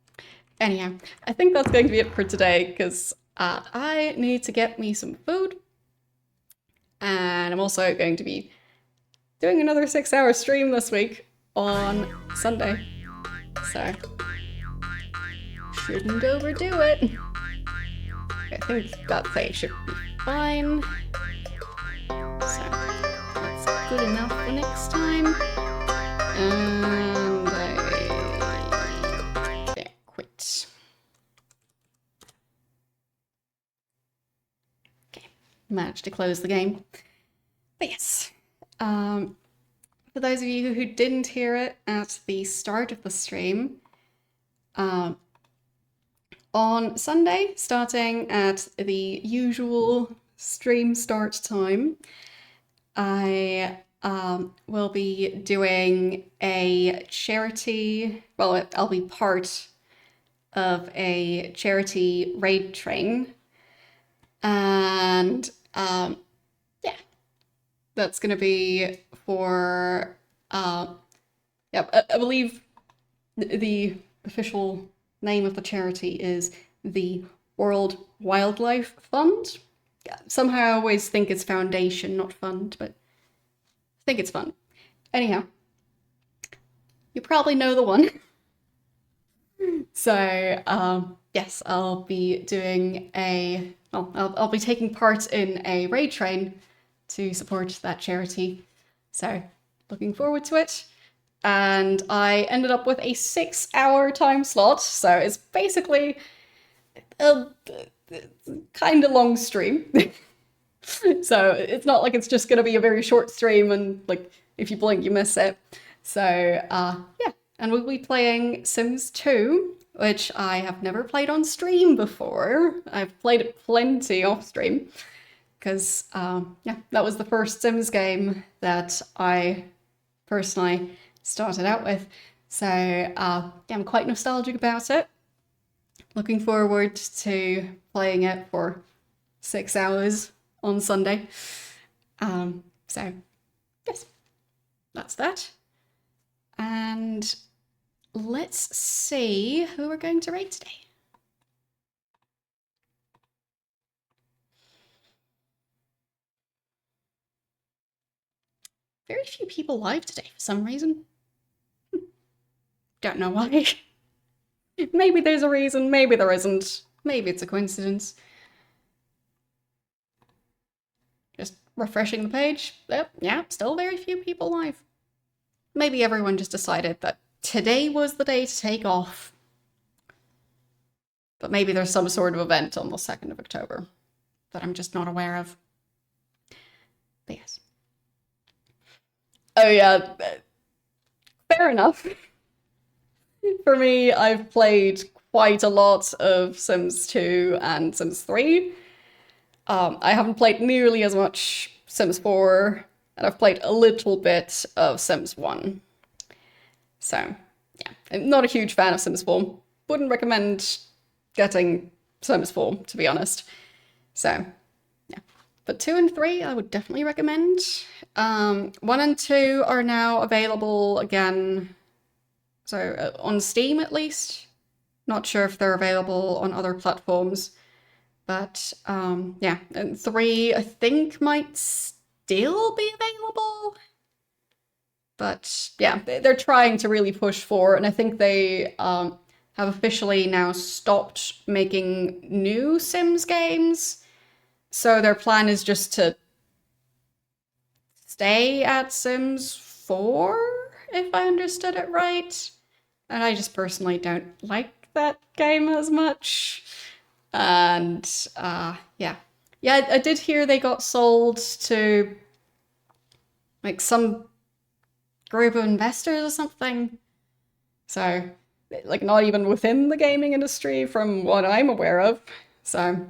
Anyhow, I think that's going to be it for today because I need to get me some food. And I'm also going to be doing another 6-hour stream this week on Sunday. So, shouldn't overdo it. I think that play should be fine. So, that's good enough for next time. And I quit. Okay, managed to close the game. But yes, for those of you who didn't hear it at the start of the stream, on Sunday, starting at the usual stream start time, I will be doing a charity, well, I'll be part of a charity raid train, and yeah, that's going to be for, yeah, I believe the official name of the charity is the World Wildlife Fund. Yeah, somehow I always think it's foundation, not fund, but I think it's fun. Anyhow, you probably know the one. So, yes, I'll be doing I'll be taking part in a raid train to support that charity. So, looking forward to it. And I ended up with a 6-hour time slot, so it's basically a kind of long stream. So it's not like it's just going to be a very short stream and like if you blink you miss it. So yeah, and we'll be playing Sims 2, which I have never played on stream before. I've played it plenty off stream because yeah, that was the first Sims game that I personally started out with. So yeah, I'm quite nostalgic about it. Looking forward to playing it for 6 hours on Sunday. So yes, that's that. And let's see who we're going to raid today. Very few people live today for some reason. Don't know why. Maybe there's a reason, maybe there isn't. Maybe it's a coincidence. Just refreshing the page. Yep, yeah, still very few people live. Maybe everyone just decided that today was the day to take off. But maybe there's some sort of event on the 2nd of October that I'm just not aware of. But yes. Oh yeah, fair enough. For me, I've played quite a lot of Sims 2 and Sims 3. I haven't played nearly as much Sims 4, and I've played a little bit of Sims 1. So, yeah, I'm not a huge fan of Sims 4. Wouldn't recommend getting Sims 4, to be honest. So, yeah. But 2 and 3, I would definitely recommend. 1 and 2 are now available again, so on Steam at least. Not sure if they're available on other platforms. But, yeah, and 3, I think, might still be available. But, yeah, they're trying to really push 4, and I think they have officially now stopped making new Sims games. So their plan is just to stay at Sims 4, if I understood it right. And I just personally don't like that game as much. And, yeah. Yeah, I did hear they got sold to, like, some group of investors or something. So, like, not even within the gaming industry from what I'm aware of. So,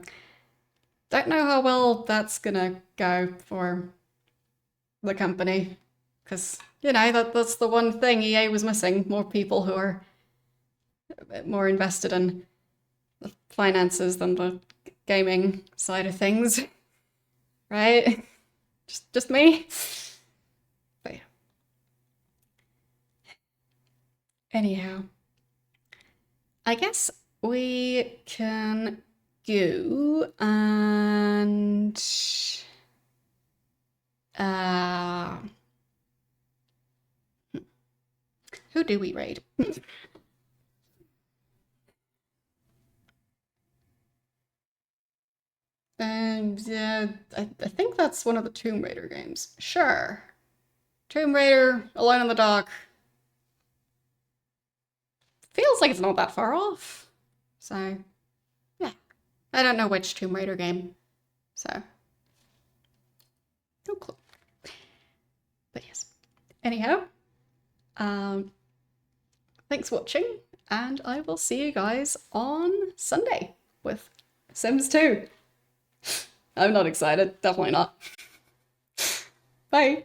don't know how well that's gonna go for the company. Because, you know, that's the one thing EA was missing. More people who are a bit more invested in the finances than the gaming side of things. Right? Just me? But yeah. Anyhow, I guess we can go and who do we raid? Yeah, I think that's one of the Tomb Raider games. Sure. Tomb Raider, Alone in the Dark. Feels like it's not that far off. So, yeah. I don't know which Tomb Raider game. So, no clue. But yes. Anyhow, thanks for watching, and I will see you guys on Sunday with Sims 2. I'm not excited. Definitely not. Bye.